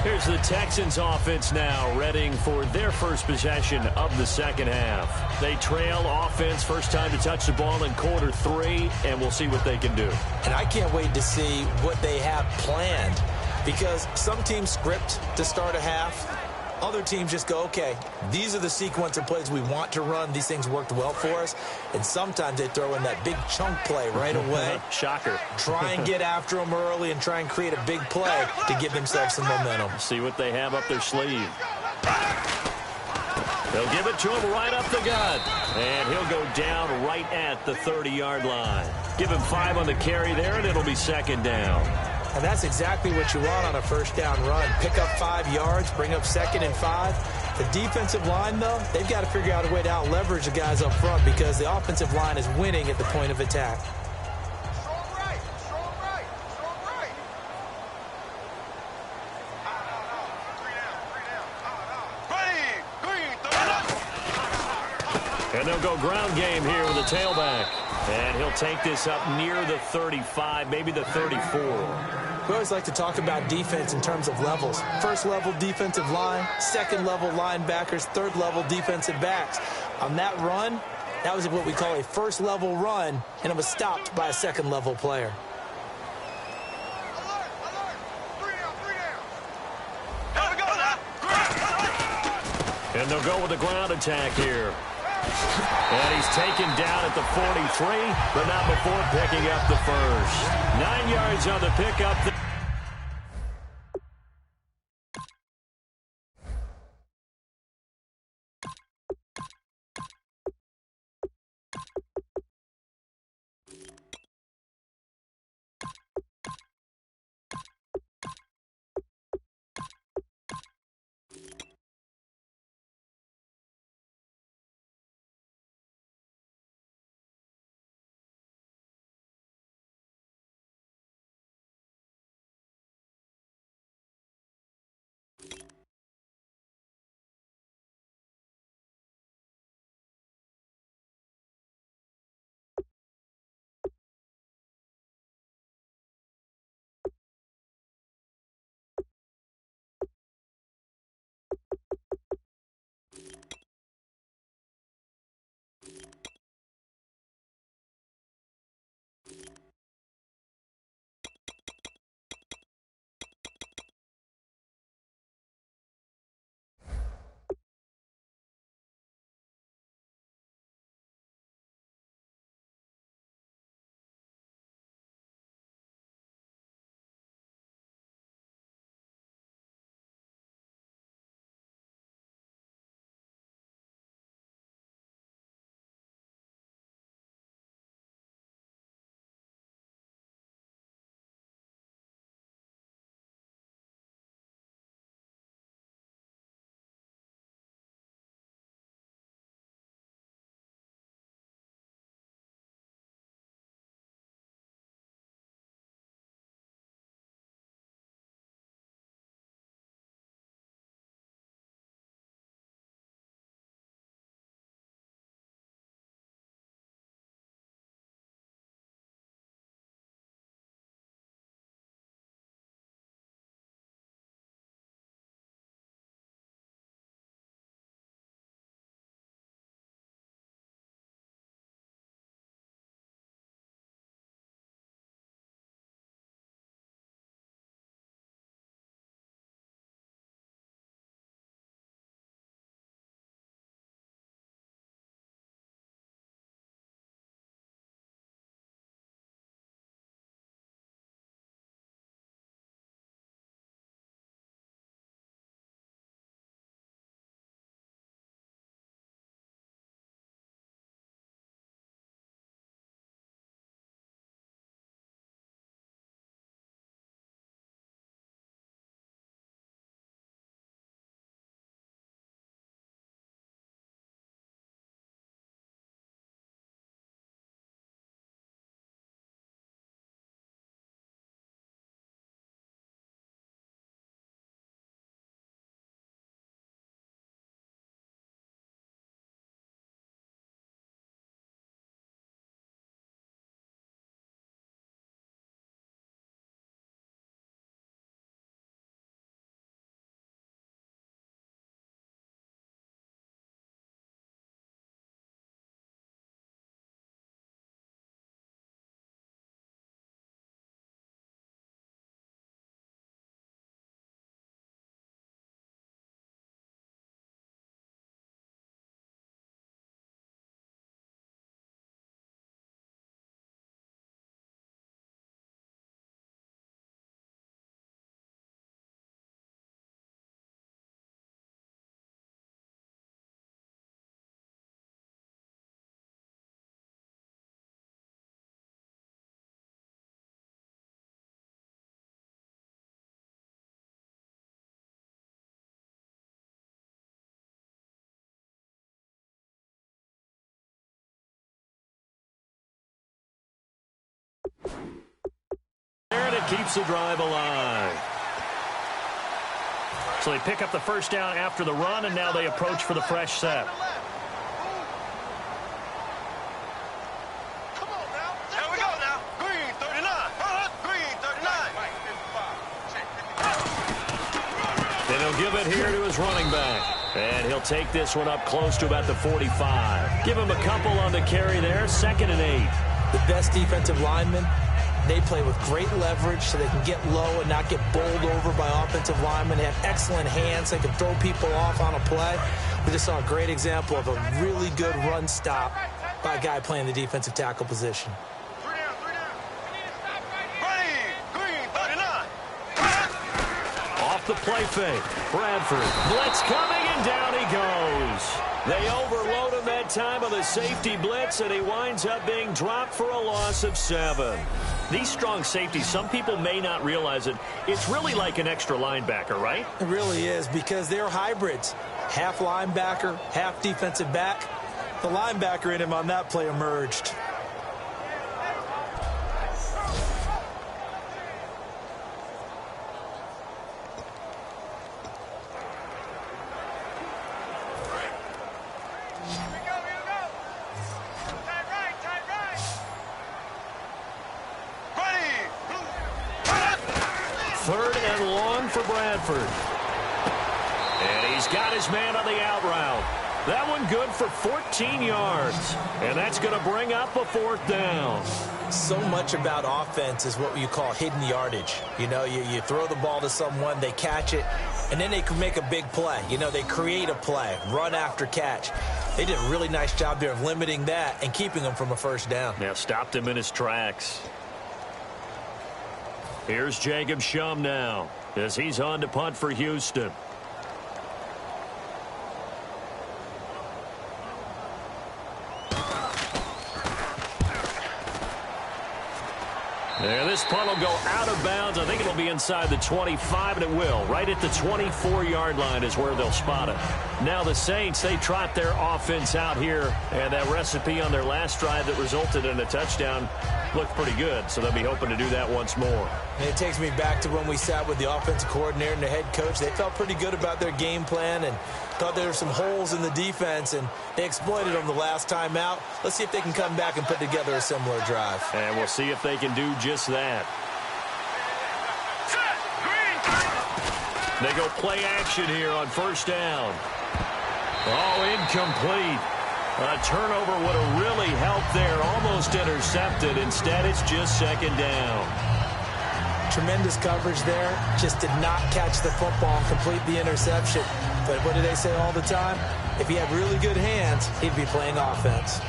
Here's the Texans offense now, readying for their first possession of the second half. They trail offense, first time to touch the ball in quarter 3, and we'll see what they can do. And I can't wait to see what they have planned, because some teams script to start a half. Other teams just go, okay, these are the sequence of plays we want to run. These things worked well for us. And sometimes they throw in that big chunk play right away. Shocker. Try and get after them early and try and create a big play to give themselves some momentum. See what they have up their sleeve. They'll give it to him right up the gut. And he'll go down right at the 30-yard line. Give him 5 on the carry there, and it'll be second down. And that's exactly what you want on a first down run. Pick up 5 yards, bring up 2nd and 5. The defensive line, though, they've got to figure out a way to out-leverage the guys up front because the offensive line is winning at the point of attack. And they'll go ground game here with a tailback. And he'll take this up near the 35, maybe the 34. We always like to talk about defense in terms of levels. First level defensive line, second level linebackers, third level defensive backs. On that run, that was what we call a first level run, and it was stopped by a second level player. And they'll go with the ground attack here. And he's taken down at the 43, but not before picking up the first. 9 yards on the pickup. And it keeps the drive alive. So they pick up the first down after the run, and now they approach for the fresh set. Come on now. Here we go now. Green 39. Green 39. And he'll give it here to his running back. And he'll take this one up close to about the 45. Give him a couple on the carry there. 2nd and 8. The best defensive linemen, they play with great leverage so they can get low and not get bowled over by offensive linemen. They have excellent hands. They can throw people off on a play. We just saw a great example of a really good run stop by a guy playing the defensive tackle position. Green 39. Off the play fake. Bradford. Blitz coming, and down he goes. They overload him that time with a safety blitz, and he winds up being dropped for a loss of 7. These strong safeties, some people may not realize it. It's really like an extra linebacker, right? It really is, because they're hybrids. Half linebacker, half defensive back. The linebacker in him on that play emerged. For Bradford. And he's got his man on the out route. That one good for 14 yards. And that's going to bring up a 4th down. So much about offense is what you call hidden yardage. You know, you throw the ball to someone, they catch it, and then they can make a big play. You know, they create a play, run after catch. They did a really nice job there of limiting that and keeping him from a first down. Now stopped him in his tracks. Here's Jacob Shum now, as he's on to punt for Houston. And this punt will go out of bounds. I think it'll be inside the 25, and it will. Right at the 24-yard line is where they'll spot it. Now the Saints, they trot their offense out here, and that recipe on their last drive that resulted in a touchdown looked pretty good, so they'll be hoping to do that once more. And it takes me back to when we sat with the offensive coordinator and the head coach. They felt pretty good about their game plan and thought there were some holes in the defense, and they exploited them the last time out. Let's see if they can come back and put together a similar drive. And we'll see if they can do just that. They go play action here on first down. Oh, incomplete. A turnover would have really helped there. Almost intercepted. Instead, it's just 2nd down. Tremendous coverage there. Just did not catch the football and complete the interception. But what do they say all the time? If he had really good hands, he'd be playing offense.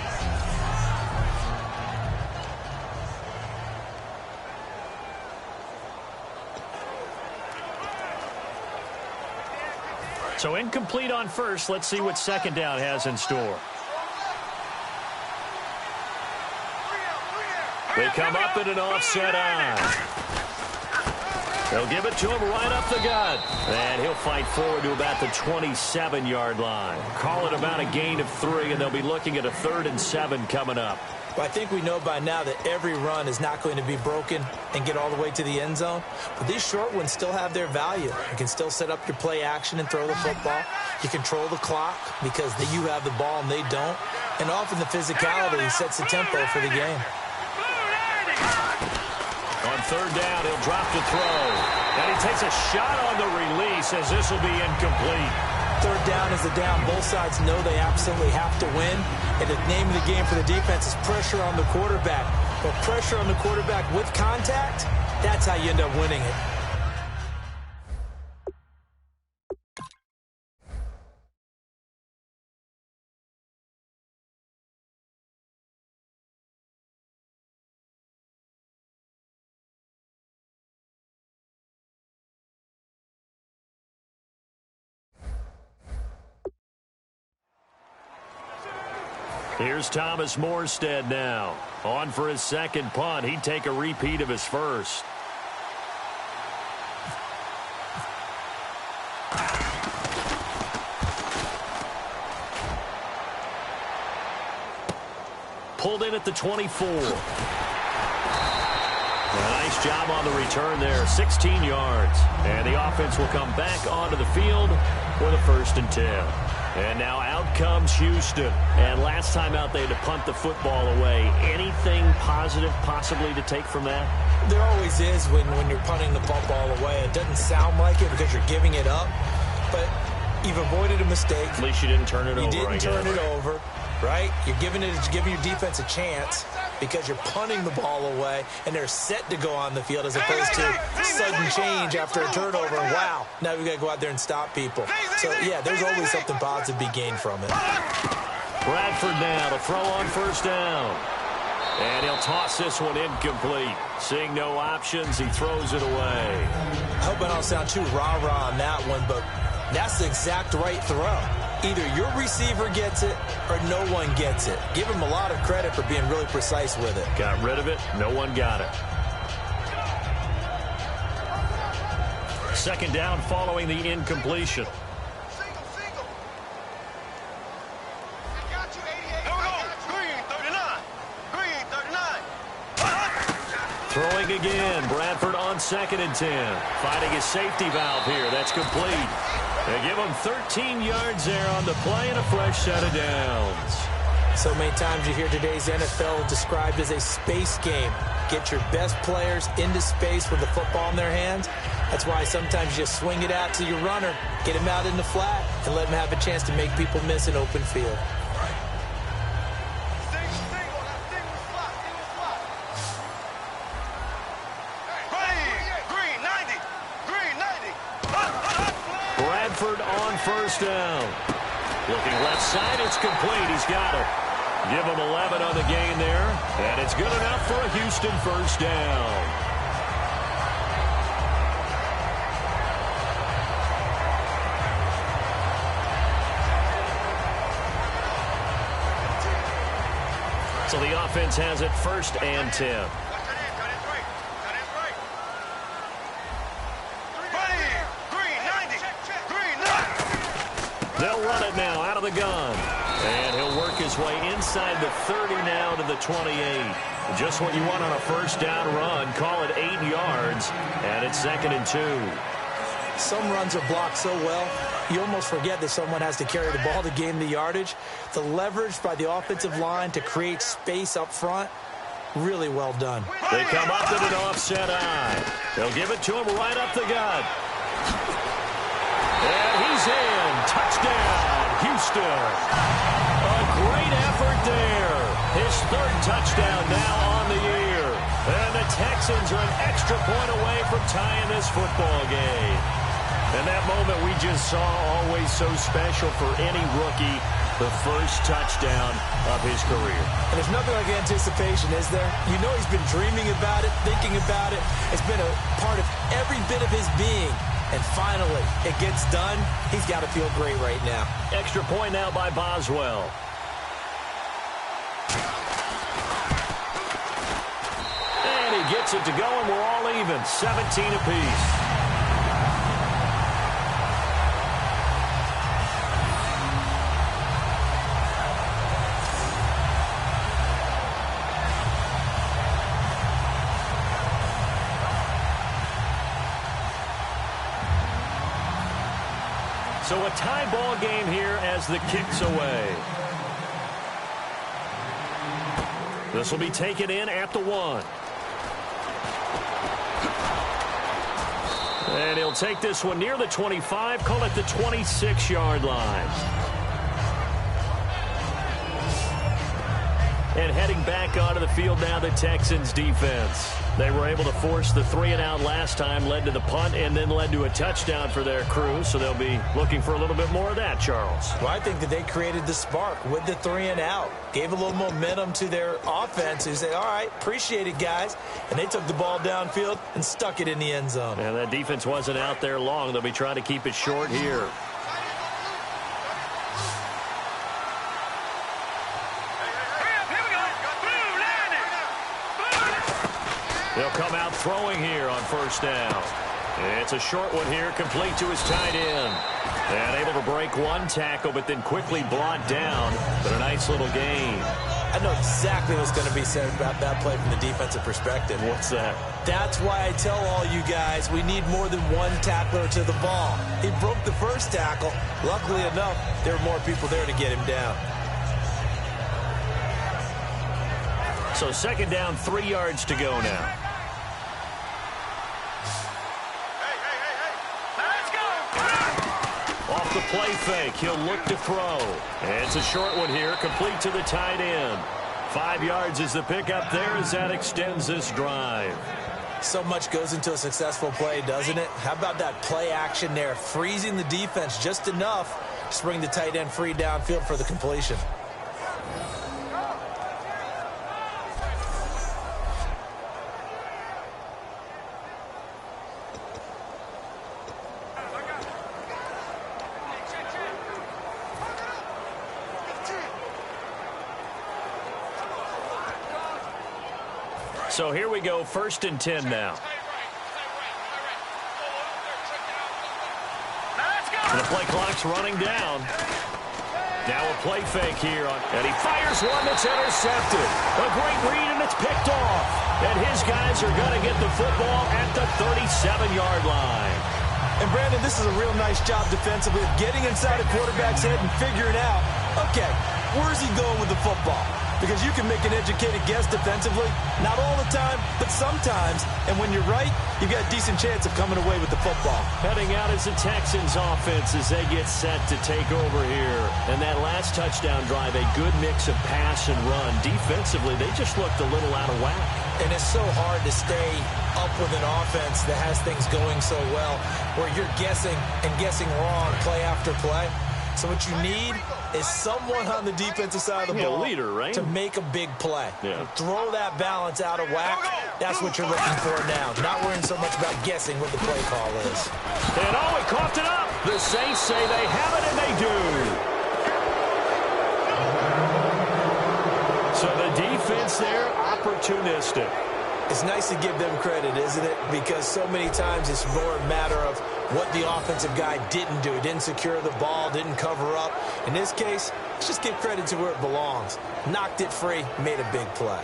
So incomplete on first. Let's see what 2nd down has in store. They come up in an offset eye. They'll give it to him right up the gut. And he'll fight forward to about the 27-yard line. Call it about a gain of 3, and they'll be looking at a 3rd and 7 coming up. Well, I think we know by now that every run is not going to be broken and get all the way to the end zone. But these short ones still have their value. You can still set up your play action and throw the football. You control the clock because you have the ball and they don't. And often the physicality sets the tempo for the game. On 3rd down, he'll drop to throw. And he takes a shot on the release as this will be incomplete. 3rd down is the down. Both sides know they absolutely have to win. And the name of the game for the defense is pressure on the quarterback. But pressure on the quarterback with contact, that's how you end up winning it. Here's Thomas Morstead now. On for his 2nd punt. He'd take a repeat of his first. Pulled in at the 24. A nice Nice job on the return there, 16 yards. And the offense will come back onto the field for the 1st and 10. And now out comes Houston. And last time out, they had to punt the football away. Anything positive possibly to take from that? There always is when you're punting the football away. It doesn't sound like it because you're giving it up, but you've avoided a mistake. At least you didn't turn it over. You didn't turn it over, right? You're giving your defense a chance because you're punting the ball away, and they're set to go on the field as opposed to sudden change after a turnover. And wow, now we got to go out there and stop people. So, yeah, there's always something positive to be gained from it. Bradford now to throw on 1st down. And he'll toss this one incomplete. Seeing no options, he throws it away. I hope I don't sound too rah-rah on that one, but that's the exact right throw. Either your receiver gets it or no one gets it. Give him a lot of credit for being really precise with it. Got rid of it. No one got it. 2nd down following the incompletion. Throwing again. Bradford on 2nd and 10. Finding his safety valve here. That's complete. They give him 13 yards there on the play and a fresh set of downs. So many times you hear today's NFL described as a space game. Get your best players into space with the football in their hands. That's why sometimes you just swing it out to your runner, get him out in the flat, and let him have a chance to make people miss an open field. Bradford on 1st down. Looking left side, it's complete. He's got it. Give him 11 on the gain there, and it's good enough for a Houston 1st down. So the offense has it 1st and 10. They'll run it now out of the gun. And he'll work his way inside the 30 now to the 28. Just what you want on a 1st down run. Call it 8 yards. And it's 2nd and 2. Some runs are blocked so well, you almost forget that someone has to carry the ball to gain the yardage. The leverage by the offensive line to create space up front, really well done. They come up with an offset eye. They'll give it to him right up the gut. And he's in. Touchdown, Houston. A great effort there. His 3rd touchdown now on the year. And the Texans are an extra point away from tying this football game. And that moment we just saw, always so special for any rookie, the 1st touchdown of his career. And there's nothing like anticipation, is there? You know he's been dreaming about it, thinking about it. It's been a part of every bit of his being. And finally, it gets done. He's got to feel great right now. Extra point now by Boswell. And he gets it to go, and we're all even. 17 apiece. So a tie ball game here as the kick's away. This will be taken in at the 1. And he'll take this one near the 25, call it the 26-yard line. And heading back onto the field now, the Texans defense. They were able to force the 3-and-out last time, led to the punt, and then led to a touchdown for their crew. So they'll be looking for a little bit more of that, Charles. Well, I think that they created the spark with the 3-and-out. Gave a little momentum to their offense who said, all right, appreciate it, guys. And they took the ball downfield and stuck it in the end zone. And that defense wasn't out there long. They'll be trying to keep it short here. They'll come out throwing here on 1st down. It's a short one here, complete to his tight end. And able to break one tackle, but then quickly brought down. But a nice little gain. I know exactly what's going to be said about that play from the defensive perspective. What's that? That's why I tell all you guys we need more than one tackler to the ball. He broke the first tackle. Luckily enough, there were more people there to get him down. So second down, 3 yards to go now. Off the play fake, he'll look to throw. And it's a short one here, complete to the tight end. 5 yards is the pickup there as that extends this drive. So much goes into a successful play, doesn't it? How about that play action there, freezing the defense just enough to bring the tight end free downfield for the completion. So here we go, 1st and 10 now. And the play clock's running down. Now a play fake here, and he fires one that's intercepted. A great read, and it's picked off. And his guys are going to get the football at the 37-yard line. And, Brandon, this is a real nice job defensively of getting inside a quarterback's head and figuring out, okay, where's he going with the football? Because you can make an educated guess defensively, not all the time, but sometimes. And when you're right, you've got a decent chance of coming away with the football. Heading out is the Texans offense as they get set to take over here. And that last touchdown drive, a good mix of pass and run. Defensively, they just looked a little out of whack. And it's so hard to stay up with an offense that has things going so well, where you're guessing and guessing wrong play after play. So what you need is someone on the defensive side of the ball leader, right? to make a big play. Yeah. Throw that balance out of whack. That's what you're looking for now. Not worrying so much about guessing what the play call is. And oh, he coughed it up. The Saints say they have it, and they do. So the defense there, opportunistic. It's nice to give them credit, isn't it? Because so many times it's more a matter of what the offensive guy didn't do. Didn't secure the ball, didn't cover up. In this case, let's just give credit to where it belongs. Knocked it free, made a big play.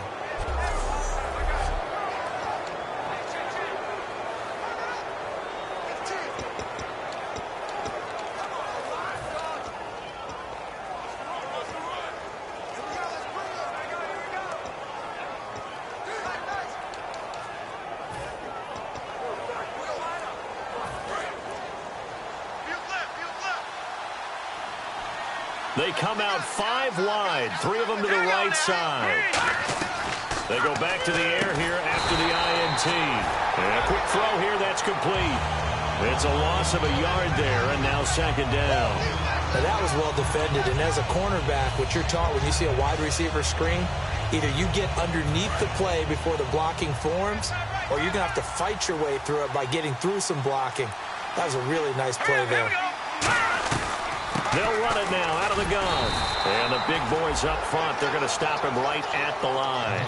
They come out 5 wide, 3 of them to the right side. They go back to the air here after the INT. And a quick throw here, that's complete. It's a loss of a yard there, and now second down. Now that was well defended, and as a cornerback, what you're taught when you see a wide receiver screen, either you get underneath the play before the blocking forms, or you're going to have to fight your way through it by getting through some blocking. That was a really nice play there. They'll run it now out of the gun. And the big boys up front, they're going to stop him right at the line.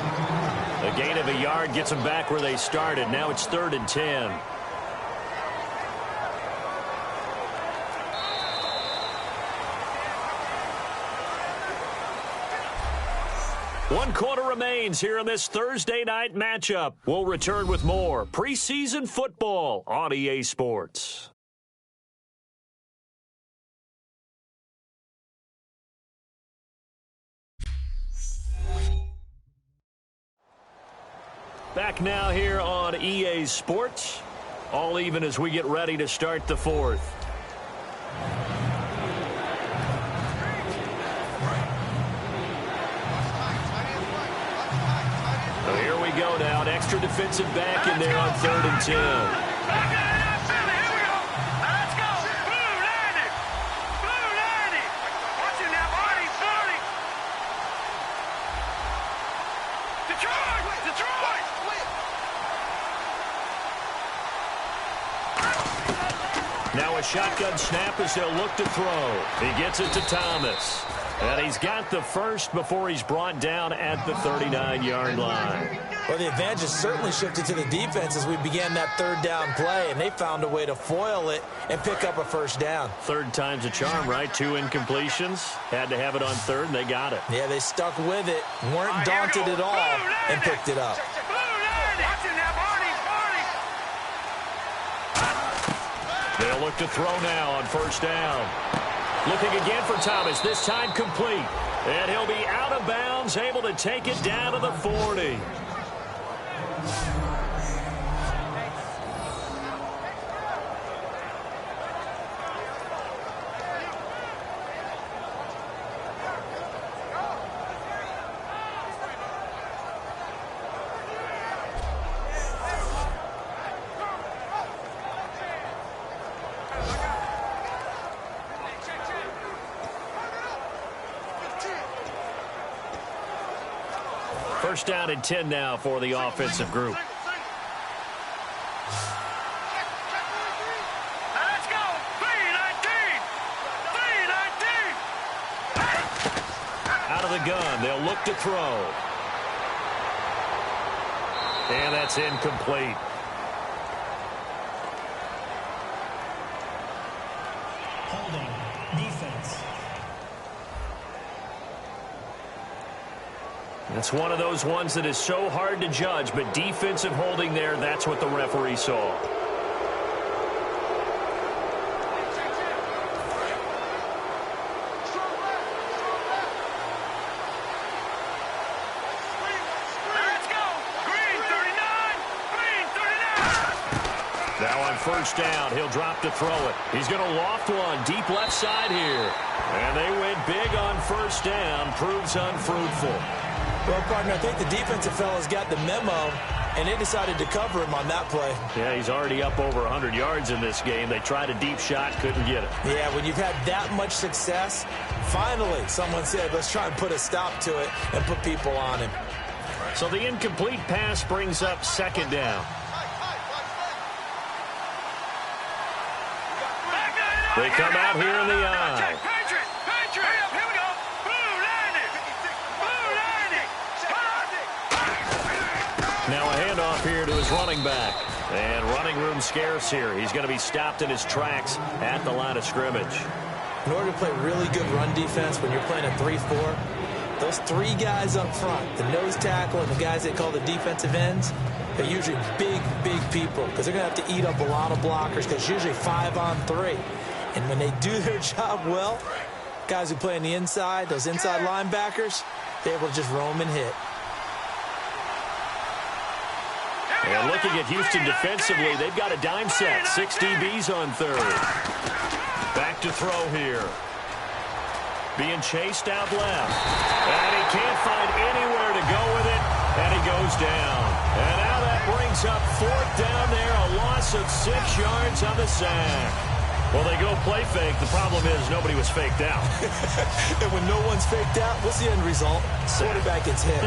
A gain of a yard gets them back where they started. Now it's 3rd and 10. One quarter remains here in this Thursday night matchup. We'll return with more preseason football on EA Sports. Back now here on EA Sports. All even as we get ready to start the 4th. So here we go now. An extra defensive back in there on 3rd and 10. Now a shotgun snap as they'll look to throw. He gets it to Thomas. And he's got the first before he's brought down at the 39-yard line. Well, the advantage has certainly shifted to the defense as we began that third down play, and they found a way to foil it and pick up a first down. Third time's a charm, right? 2 incompletions. Had to have it on third, and they got it. Yeah, they stuck with it, weren't daunted at all, and picked it up. They'll look to throw now on first down. Looking again for Thomas, this time complete. And he'll be out of bounds, able to take it down to the 40. First down and 10 now for the offensive group. Let's go. 319. Out of the gun, they'll look to throw. And that's incomplete. Holding. Defense. It's one of those ones that is so hard to judge, but defensive holding there, that's what the referee saw. Let's go. Green 39. Green 39. Now on first down, he'll drop to throw it. He's going to loft one deep left side here. And they went big on first down, proves unfruitful. Well, partner, I think the defensive fellas got the memo, and they decided to cover him on that play. Yeah, he's already up over 100 yards in this game. They tried a deep shot, couldn't get it. Yeah, when you've had that much success, finally someone said, let's try and put a stop to it and put people on him. So the incomplete pass brings up second down. They come out here in the eye. Patriot. Here we go. Blue landing. Now a handoff here to his running back. And running room scarce here. He's going to be stopped in his tracks at the line of scrimmage. In order to play really good run defense when you're playing a 3-4, those 3 guys up front, the nose tackle and the guys they call the defensive ends, they're usually big people because they're going to have to eat up a lot of blockers because usually 5 on 3. And when they do their job well, guys who play on the inside, those inside linebackers, they're able to just roam and hit. And looking at Houston defensively, they've got a dime set. 6 DBs on third. Back to throw here. Being chased out left. And he can't find anywhere to go with it. And he goes down. And now that brings up fourth down there. A loss of 6 yards on the sack. Well, they go play fake. The problem is nobody was faked out. And when no one's faked out, what's the end result? Quarterback gets hit.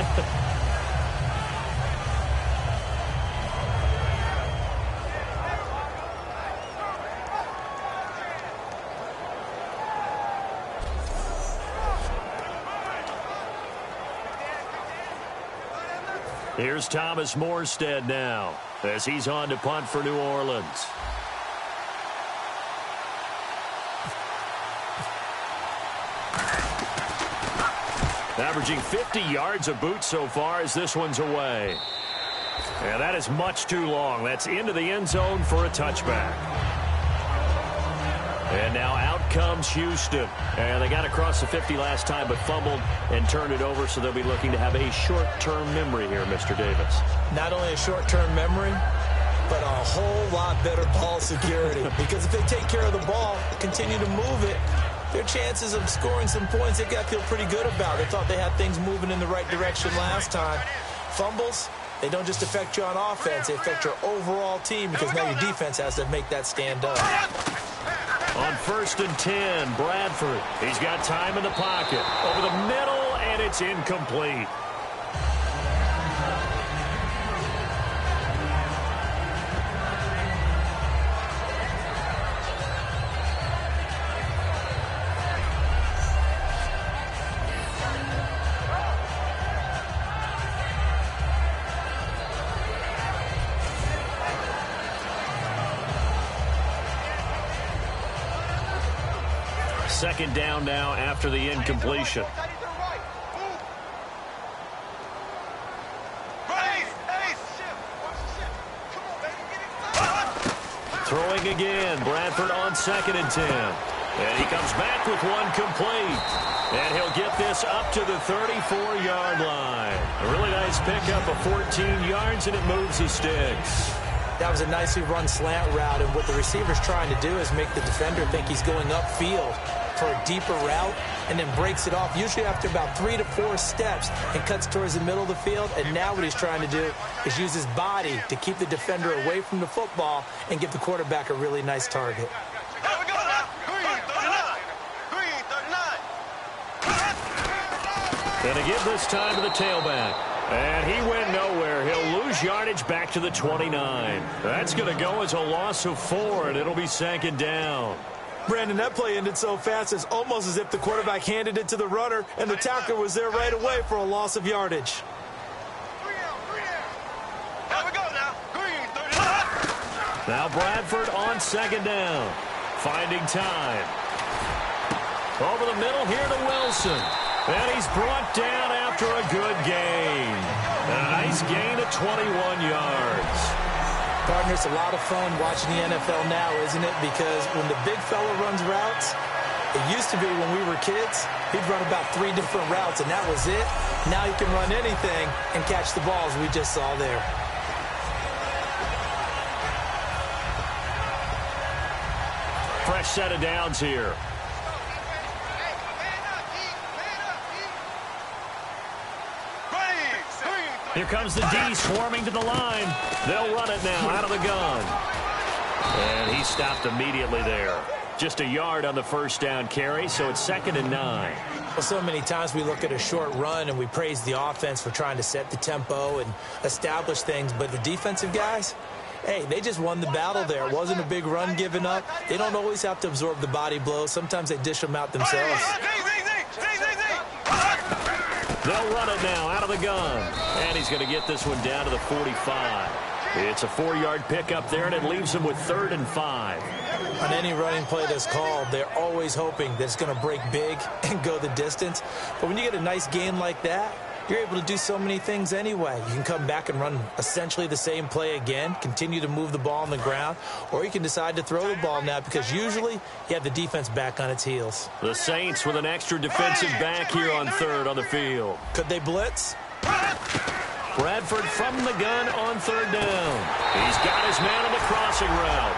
Here's Thomas Morstead now as he's on to punt for New Orleans. Averaging 50 yards a boot so far as this one's away. And that is much too long. That's into the end zone for a touchback. And now out comes Houston. And they got across the 50 last time but fumbled and turned it over, so they'll be looking to have a short-term memory here, Mr. Davis. Not only a short-term memory, but a whole lot better ball security. Because if they take care of the ball, continue to move it, their chances of scoring some points, they got to feel pretty good about. They thought they had things moving in the right direction last time. Fumbles, they don't just affect you on offense, they affect your overall team because now your defense has to make that stand up. On 1st and 10, Bradford. He's got time in the pocket. Over the middle, and it's incomplete. Second down now after the incompletion. Throwing again. Bradford on 2nd and 10. And he comes back with one complete. And he'll get this up to the 34-yard line. A really nice pickup of 14 yards, and it moves the sticks. That was a nicely run slant route, and what the receiver's trying to do is make the defender think he's going upfield for a deeper route and then breaks it off, usually after about 3 to 4 steps, and cuts towards the middle of the field. And now what he's trying to do is use his body to keep the defender away from the football and give the quarterback a really nice target. And to give this time to the tailback. And he went nowhere. He'll lose yardage back to the 29. That's going to go as a loss of 4, and it'll be 2nd down. Brandon, that play ended so fast, it's almost as if the quarterback handed it to the runner, and the tackler was there right away for a loss of yardage. Now Bradford on 2nd down. Finding time. Over the middle here to Wilson. And he's brought down after a good gain. And a nice gain of 21 yards. Partner, it's a lot of fun watching the NFL now, isn't it? Because when the big fella runs routes, it used to be when we were kids, he'd run about 3 different routes, and that was it. Now he can run anything and catch the balls we just saw there. Fresh set of downs here. Here comes the D swarming to the line. They'll run it now out of the gun. And he stopped immediately there. Just a yard on the first down carry, so it's 2nd and 9. Well, so many times we look at a short run and we praise the offense for trying to set the tempo and establish things, but the defensive guys, hey, they just won the battle there. It wasn't a big run given up. They don't always have to absorb the body blows. Sometimes they dish them out themselves. They'll run it now out of the gun. And he's going to get this one down to the 45. It's a 4-yard pickup there, and it leaves him with 3rd and 5. On any running play that's called, they're always hoping that it's going to break big and go the distance. But when you get a nice gain like that, you're able to do so many things anyway. You can come back and run essentially the same play again, continue to move the ball on the ground, or you can decide to throw the ball now because usually you have the defense back on its heels. The Saints with an extra defensive back here on 3rd on the field. Could they blitz? Bradford from the gun on 3rd down. He's got his man on the crossing route.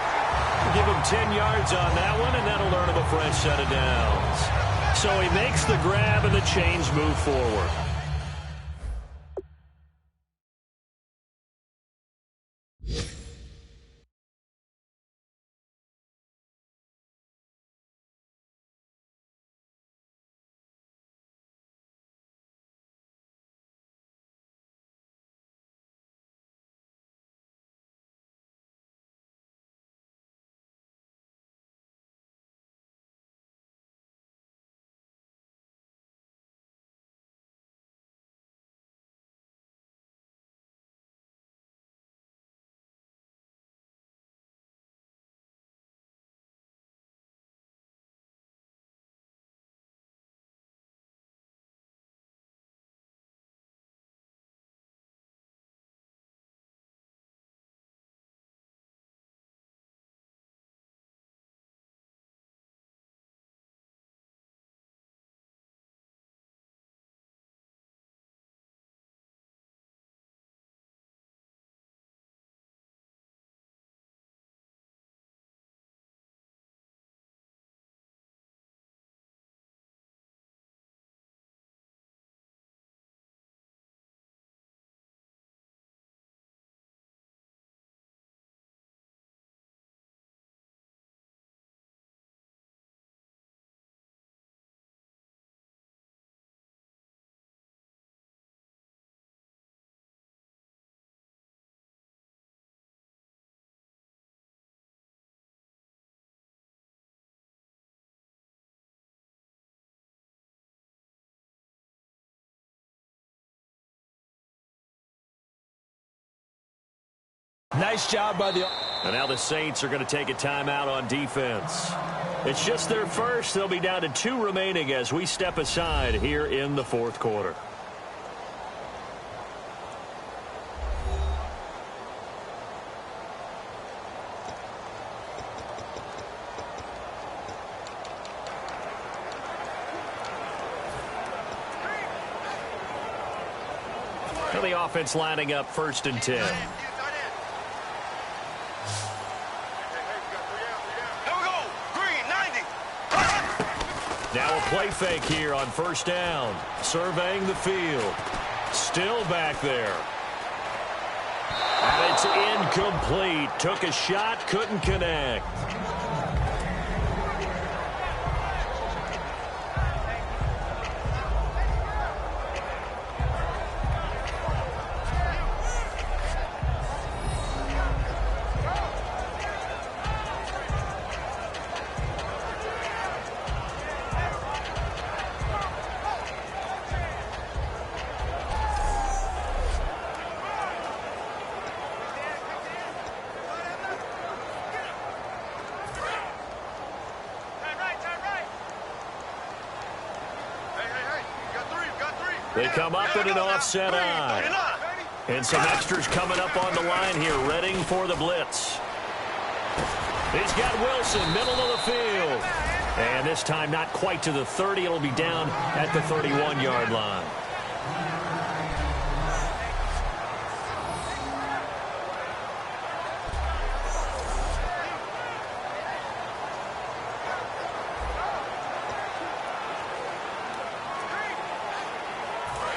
Give him 10 yards on that one, and that'll earn him a fresh set of downs. So he makes the grab, and the chains move forward. Nice job by the... And now the Saints are going to take a timeout on defense. It's just their first. They'll be down to 2 remaining as we step aside here in the fourth quarter. The offense lining up 1st and 10. Now a play fake here on 1st down. Surveying the field. Still back there. And it's incomplete. Took a shot, couldn't connect. They come up in an offset eye. And some extras coming up on the line here, readying for the blitz. He's got Wilson, middle of the field. And this time not quite to the 30. It'll be down at the 31-yard line.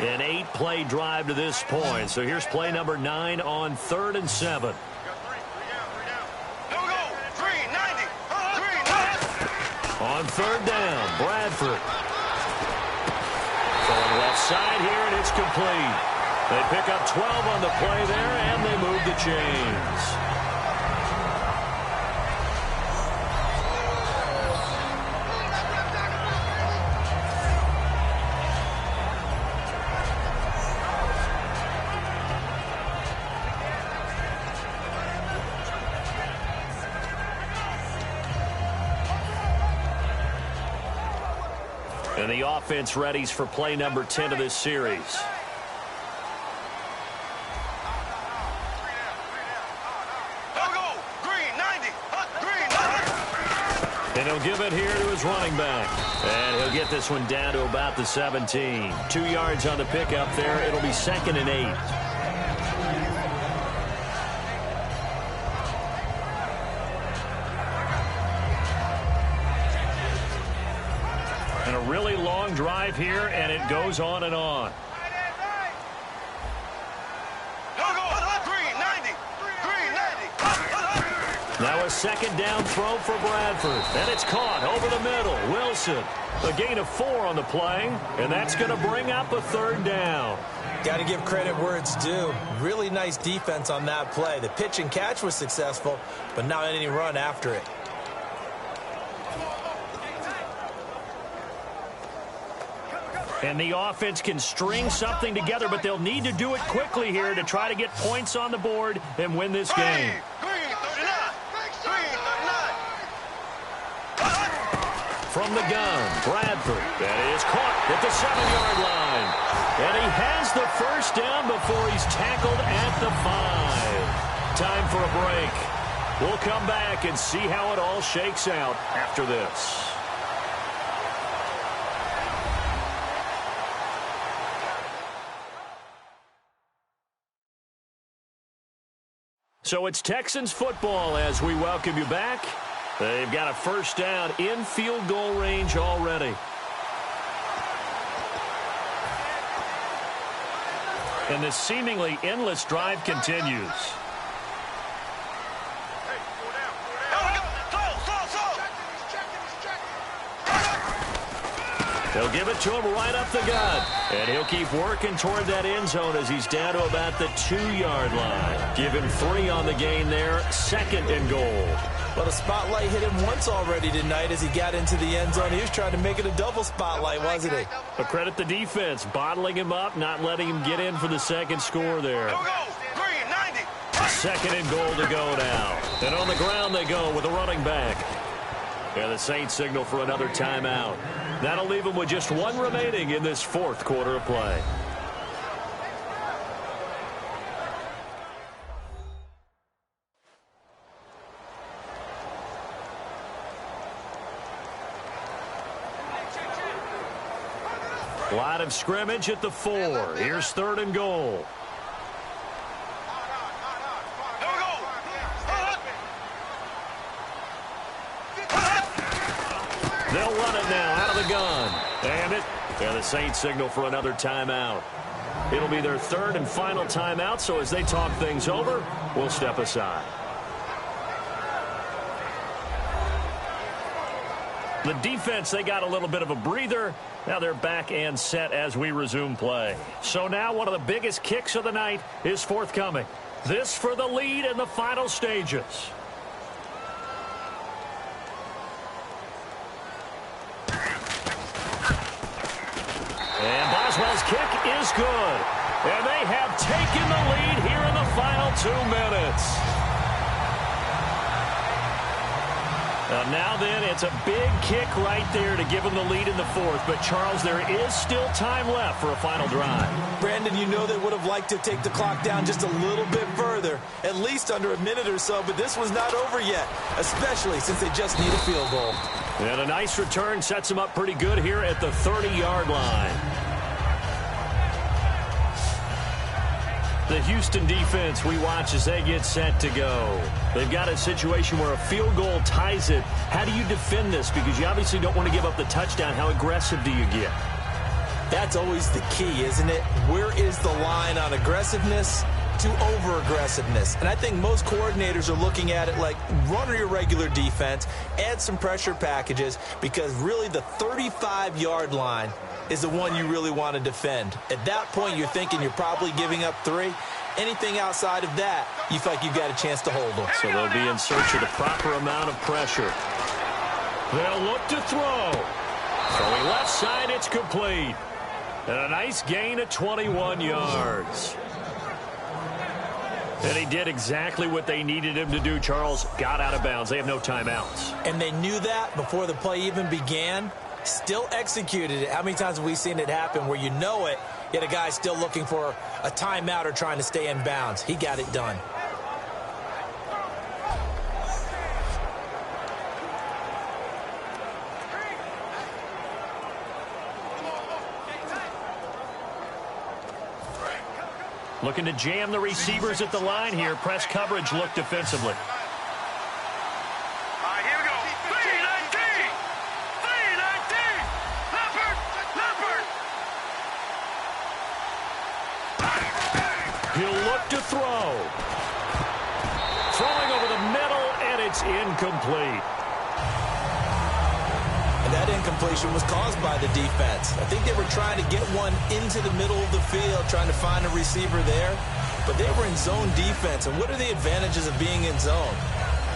An 8-play drive to this point. So here's play number 9 on 3rd and 7. On 3rd down, Bradford. Going left side here, and it's complete. They pick up 12 on the play there, and they move the chains. And the offense readies for play number 10 of this series. And he'll give it here to his running back. And he'll get this one down to about the 17. 2 yards on the pickup there. It'll be 2nd and 8. And a really long drive here, and it goes on and on. Now a 2nd down throw for Bradford. And it's caught over the middle. Wilson, a gain of 4 on the play, and that's going to bring up a 3rd down. Got to give credit where it's due. Really nice defense on that play. The pitch and catch was successful, but not any run after it. And the offense can string something together, but they'll need to do it quickly here to try to get points on the board and win this game. From the gun, Bradford. That is caught at the 7-yard line. And he has the 1st down before he's tackled at the 5. Time for a break. We'll come back and see how it all shakes out after this. So it's Texans football as we welcome you back. They've got a 1st down in field goal range already. And this seemingly endless drive continues. They'll give it to him right up the gut. And he'll keep working toward that end zone as he's down to about the 2-yard line. Give him 3 on the gain there. 2nd and goal. Well, the spotlight hit him once already tonight as he got into the end zone. He was trying to make it a double spotlight, wasn't he? But credit the defense, bottling him up, not letting him get in for the 2nd score there. 2nd and goal to go now. And on the ground they go with a running back. And the Saints signal for another timeout. That'll leave them with just one remaining in this fourth quarter of play. Line of scrimmage at the 4. Here's 3rd and goal. They'll run it now out of the gun. And the Saints signal for another timeout. It'll be their 3rd and final timeout, so as they talk things over, we'll step aside. The defense, they got a little bit of a breather. Now they're back and set as we resume play. So now one of the biggest kicks of the night is forthcoming. This for the lead in the final stages. And Boswell's kick is good. And they have taken the lead here in the final 2 minutes. Now then, it's a big kick right there to give them the lead in the 4th. But, Charles, there is still time left for a final drive. Brandon, you know they would have liked to take the clock down just a little bit further, at least under a minute or so. But this was not over yet, especially since they just need a field goal. And a nice return sets them up pretty good here at the 30-yard line. The Houston defense we watch as they get set to go. They've got a situation where a field goal ties it. How do you defend this? Because you obviously don't want to give up the touchdown. How aggressive do you get? That's always the key, isn't it? Where is the line on aggressiveness to over-aggressiveness? And I think most coordinators are looking at it like run your regular defense, add some pressure packages, because really the 35-yard line is the one you really want to defend. At that point, you're thinking you're probably giving up 3. Anything outside of that, you feel like you've got a chance to hold them. So they'll be in search of the proper amount of pressure. They'll look to throw. Throwing left side, it's complete. And a nice gain of 21 yards. And he did exactly what they needed him to do, Charles. Got out of bounds. They have no timeouts. And they knew that before the play even began. Still executed it. How many times have we seen it happen where you know it, yet a guy still looking for a timeout or trying to stay in bounds? He got it done. Looking to jam the receivers at the line here. Press coverage look defensively. He'll look to throw. Throwing over the middle, and it's incomplete. And that incompletion was caused by the defense. I think they were trying to get one into the middle of the field, trying to find a receiver there. But they were in zone defense. And what are the advantages of being in zone?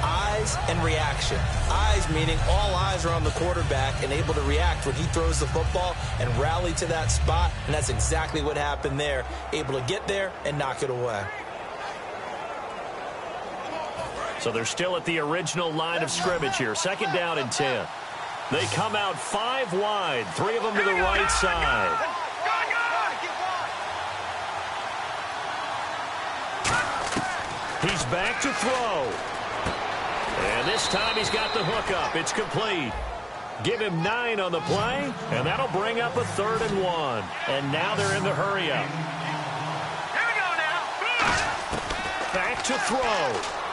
Eyes and reaction. Eyes meaning all eyes are on the quarterback and able to react when he throws the football and rally to that spot. And that's exactly what happened there. Able to get there and knock it away. So they're still at the original line of scrimmage here. 2nd down and 10. They come out 5 wide. 3 of them to the right side. He's back to throw. And this time he's got the hook up. It's complete. Give him 9 on the play, and that'll bring up a 3rd and 1. And now they're in the hurry up. Here we go now. Back to throw.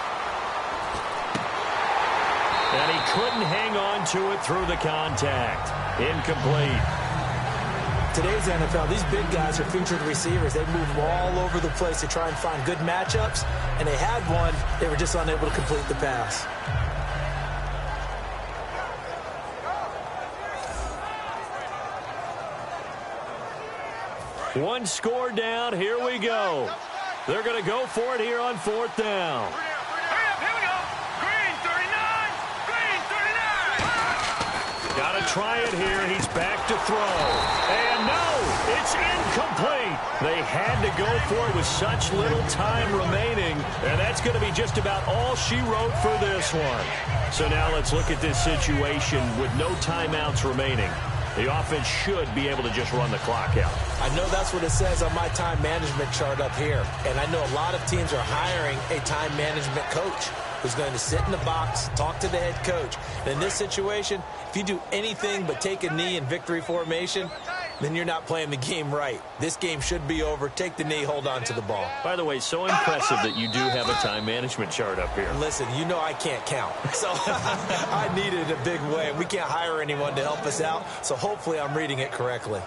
And he couldn't hang on to it through the contact. Incomplete. Today's NFL, these big guys are featured receivers. They move all over the place to try and find good matchups, and they had one. They were just unable to complete the pass. One score down. Here we go. They're going to go for it here on 4th down. Got to try it here. He's back to throw. And no, it's incomplete. They had to go for it with such little time remaining, and that's going to be just about all she wrote for this one. So now let's look at this situation with no timeouts remaining. The offense should be able to just run the clock out. I know that's what it says on my time management chart up here. And I know a lot of teams are hiring a time management coach who's going to sit in the box, talk to the head coach. And in this situation, if you do anything but take a knee in victory formation, then you're not playing the game right. This game should be over. Take the knee, hold on to the ball. By the way, so impressive that you do have a time management chart up here. Listen, you know I can't count. So I need it in a big way. We can't hire anyone to help us out, so hopefully I'm reading it correctly.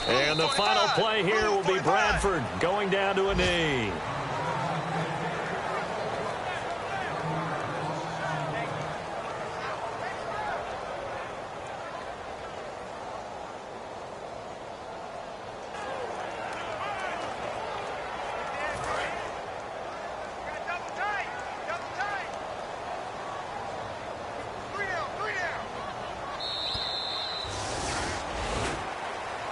And the final play here will be Bradford going down to a knee.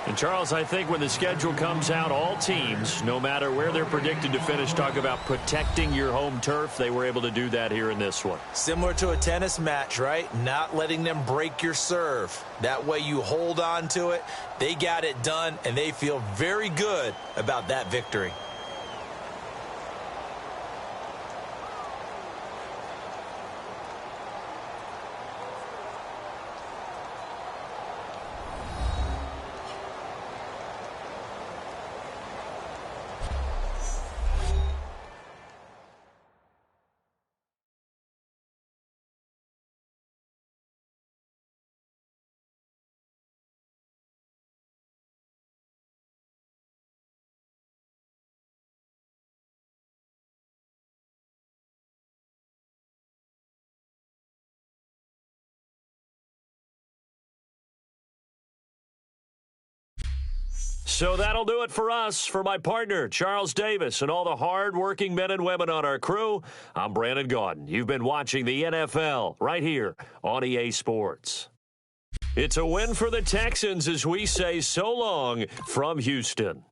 And Charles, I think when the schedule comes out, all teams, no matter where they're predicted to finish, talk about protecting your home turf. They were able to do that here in this one. Similar to a tennis match, right? Not letting them break your serve. That way you hold on to it. They got it done, and they feel very good about that victory. So that'll do it for us. For my partner, Charles Davis, and all the hard-working men and women on our crew, I'm Brandon Gaudin. You've been watching the NFL right here on EA Sports. It's a win for the Texans as we say so long from Houston.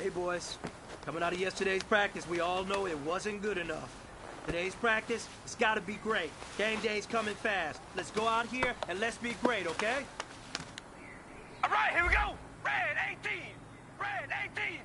Okay, boys. Coming out of yesterday's practice, we all know it wasn't good enough. Today's practice, it's gotta be great. Game day's coming fast. Let's go out here and let's be great, okay? All right, here we go. Red 18. Red 18.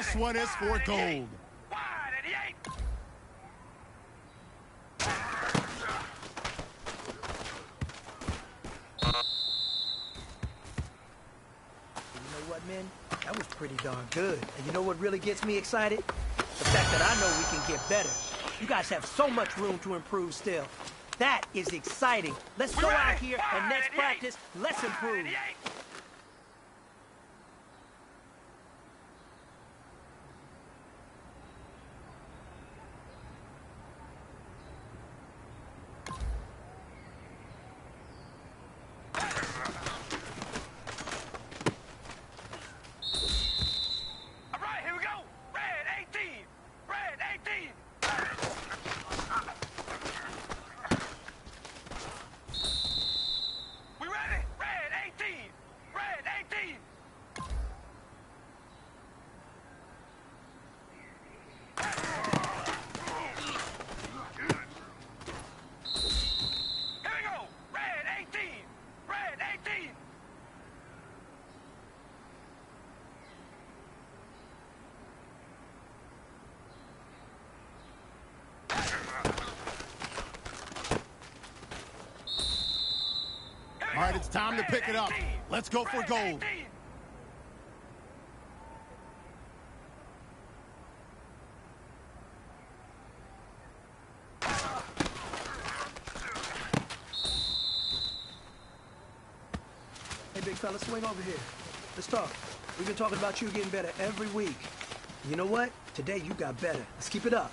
This one is for gold. Wide 88. You know what, man? That was pretty darn good. And you know what really gets me excited? The fact that I know we can get better. You guys have so much room to improve still. That is exciting. Let's go out here and next practice, let's improve. All right, here we go. Red 18. Red 18. We ready? Red 18. Red 18. Here we go. Red 18. Red 18. All right, it's time to pick it up. Let's go for gold. Hey, big fella, swing over here. Let's talk. We've been talking about you getting better every week. You know what? Today you got better. Let's keep it up.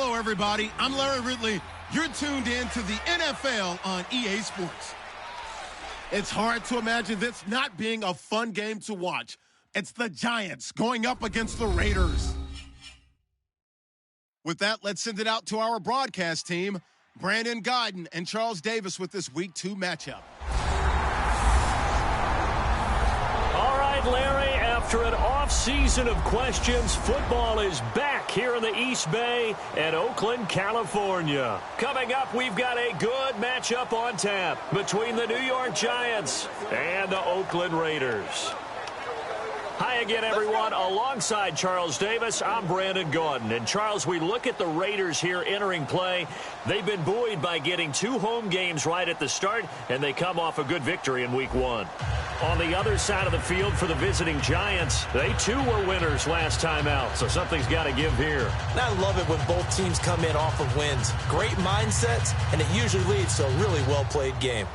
Hello, everybody. I'm Larry Ridley. You're tuned in to the NFL on EA Sports. It's hard to imagine this not being a fun game to watch. It's the Giants going up against the Raiders. With that, let's send it out to our broadcast team, Brandon Godden and Charles Davis with this Week 2 matchup. All right, Larry, after an off-season of questions, football is back here in the East Bay and Oakland, California. Coming up, we've got a good matchup on tap between the New York Giants and the Oakland Raiders. Hi again, everyone. Alongside Charles Davis, I'm Brandon Gaudin. And, Charles, we look at the Raiders here entering play. They've been buoyed by getting 2 home games right at the start, and they come off a good victory in Week 1. On the other side of the field for the visiting Giants, they, too, were winners last time out, so something's got to give here. And I love it when both teams come in off of wins. Great mindsets, and it usually leads to a really well-played game.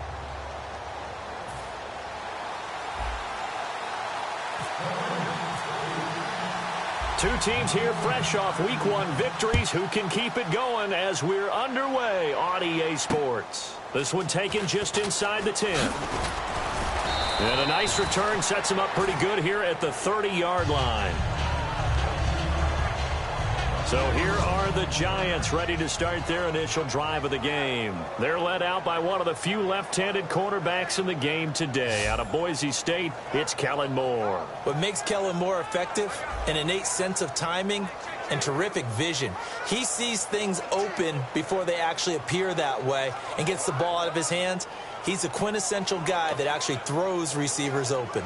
Two teams here fresh off Week 1 victories. Who can keep it going as we're underway on EA Sports? This one taken just inside the 10. And a nice return sets him up pretty good here at the 30-yard line. So here are the Giants ready to start their initial drive of the game. They're led out by one of the few left-handed cornerbacks in the game today. Out of Boise State, it's Kellen Moore. What makes Kellen Moore effective? An innate sense of timing and terrific vision. He sees things open before they actually appear that way and gets the ball out of his hands. He's a quintessential guy that actually throws receivers open.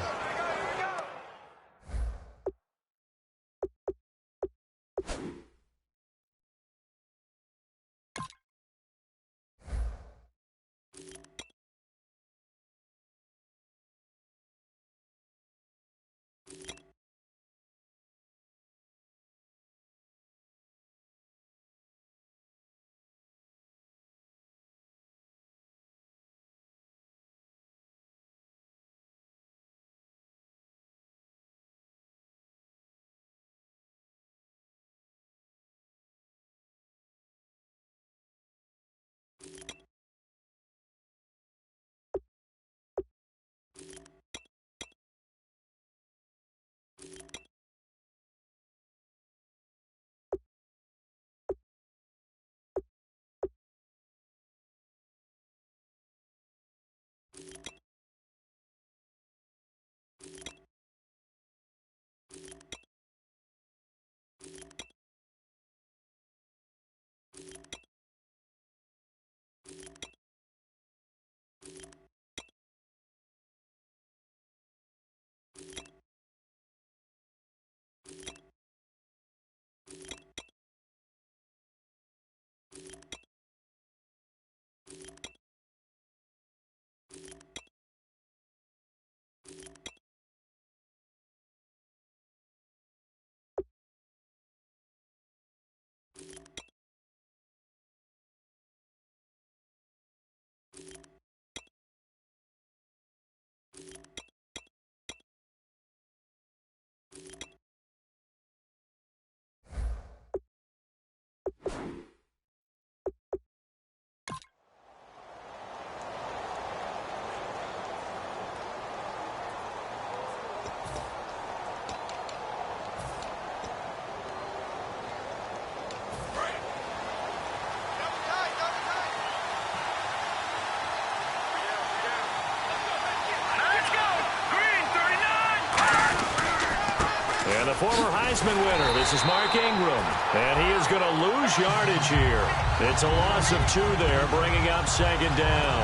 And the former Heisman winner, this is Mark Ingram. And he is going to lose yardage here. It's a loss of 2 there, bringing up 2nd down.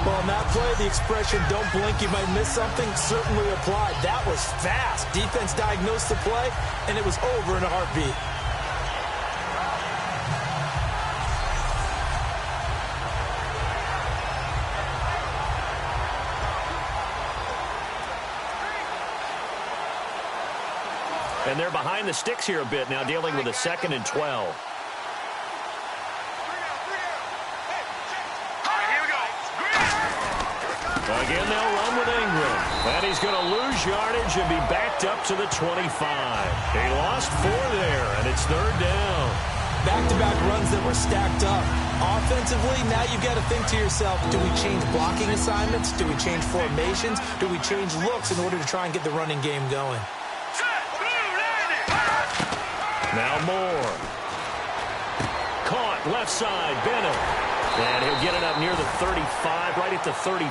Well, on that play, the expression, don't blink, you might miss something, certainly applied. That was fast. Defense diagnosed the play, and it was over in a heartbeat. And they're behind the sticks here a bit now, dealing with a 2nd and 12. Again, they'll run with Ingram. And he's going to lose yardage and be backed up to the 25. He lost 4 there, and it's 3rd down. back-to-back runs that were stacked up. Offensively, now you've got to think to yourself, do we change blocking assignments? Do we change formations? Do we change looks in order to try and get the running game going? Now Moore. Caught left side, Bennett. And he'll get it up near the 35, right at the 34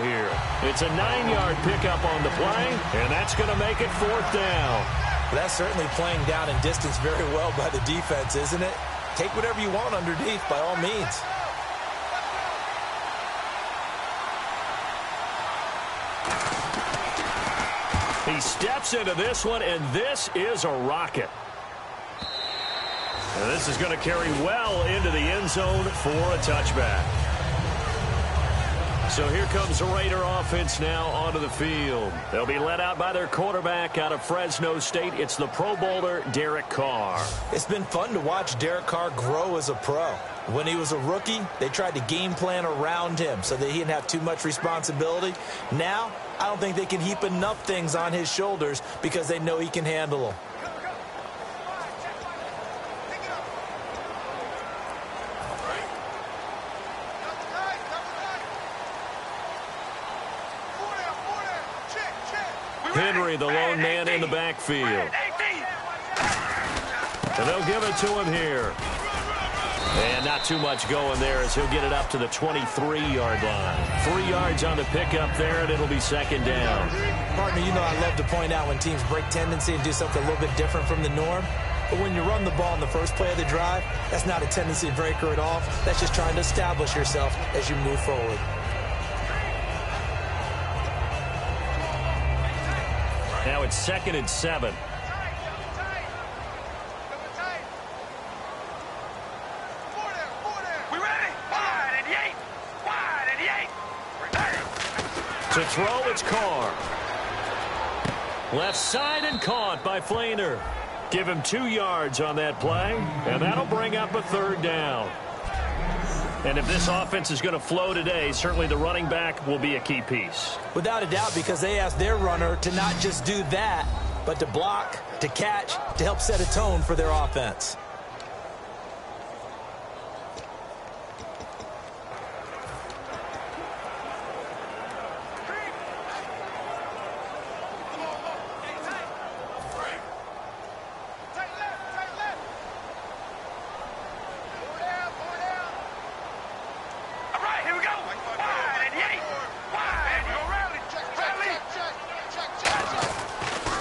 here. It's a 9-yard pickup on the play, and that's going to make it 4th down. That's certainly playing down in distance very well by the defense, isn't it? Take whatever you want underneath, by all means. He steps into this one, and this is a rocket. And this is going to carry well into the end zone for a touchback. So here comes the Raider offense now onto the field. They'll be led out by their quarterback out of Fresno State. It's the Pro Bowler, Derek Carr. It's been fun to watch Derek Carr grow as a pro. When he was a rookie, they tried to game plan around him so that he didn't have too much responsibility. Now, I don't think they can heap enough things on his shoulders because they know he can handle them. Henry, the lone man in the backfield. And they'll give it to him here. And not too much going there as he'll get it up to the 23-yard line. 3 yards on the pickup there, and it'll be 2nd down. Partner, you know I love to point out when teams break tendency and do something a little bit different from the norm. But when you run the ball in the first play of the drive, that's not a tendency breaker at all. That's just trying to establish yourself as you move forward. Now it's 2nd and 7. To throw, it's Carr. Left side and caught by Flainer. Give him 2 yards on that play, and that'll bring up a 3rd down. And if this offense is going to flow today, certainly the running back will be a key piece. Without a doubt, because they asked their runner to not just do that, but to block, to catch, to help set a tone for their offense.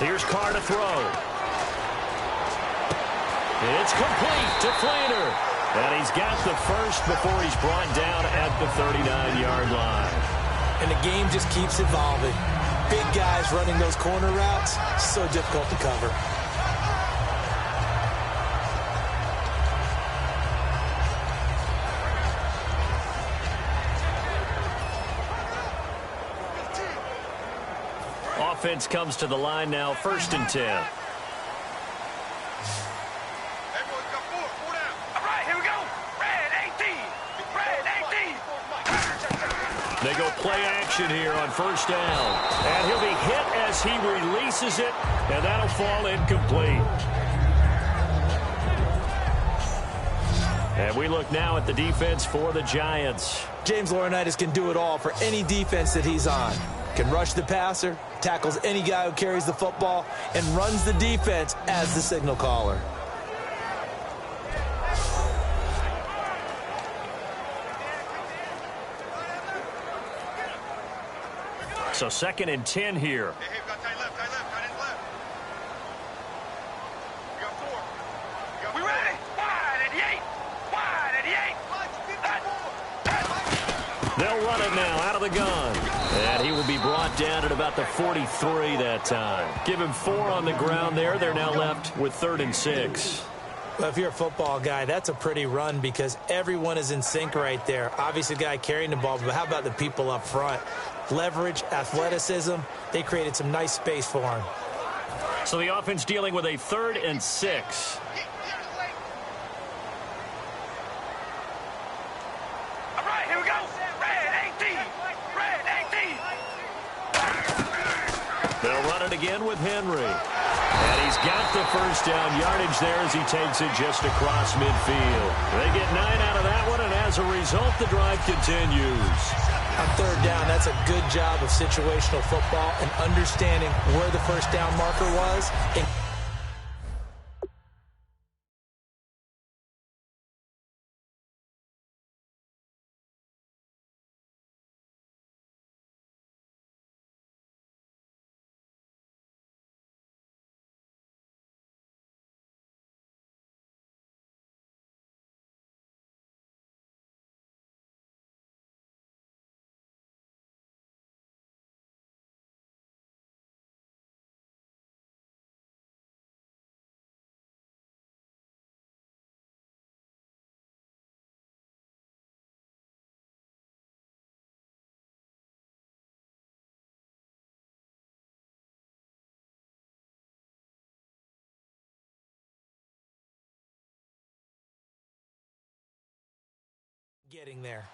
Here's Carr to throw. It's complete to Flainer. And he's got the first before he's brought down at the 39-yard line. And the game just keeps evolving. Big guys running those corner routes, so difficult to cover. Offense comes to the line now, 1st and 10. They go play action here on 1st down. And he'll be hit as he releases it, and that'll fall incomplete. And we look now at the defense for the Giants. James Laurinaitis can do it all for any defense that he's on. Can rush the passer, tackles any guy who carries the football, and runs the defense as the signal caller. So 2nd and 10 here. Hey, we got tight left. We got 4. We ready? Wide at the 8. They'll run it now out of the gun. And he will be brought down at about the 43 that time. Give him 4 on the ground there. They're now left with 3rd and 6. Well, if you're a football guy, that's a pretty run because everyone is in sync right there. Obviously, the guy carrying the ball, but how about the people up front? Leverage, athleticism, they created some nice space for him. So the offense dealing with a 3rd and 6. All right, here we go. Red 18. They'll run it again with Henry. And he's got the first down yardage there as he takes it just across midfield. They get 9 out of that one, and as a result, the drive continues. On third down, that's a good job of situational football and understanding where the first down marker was. Getting there.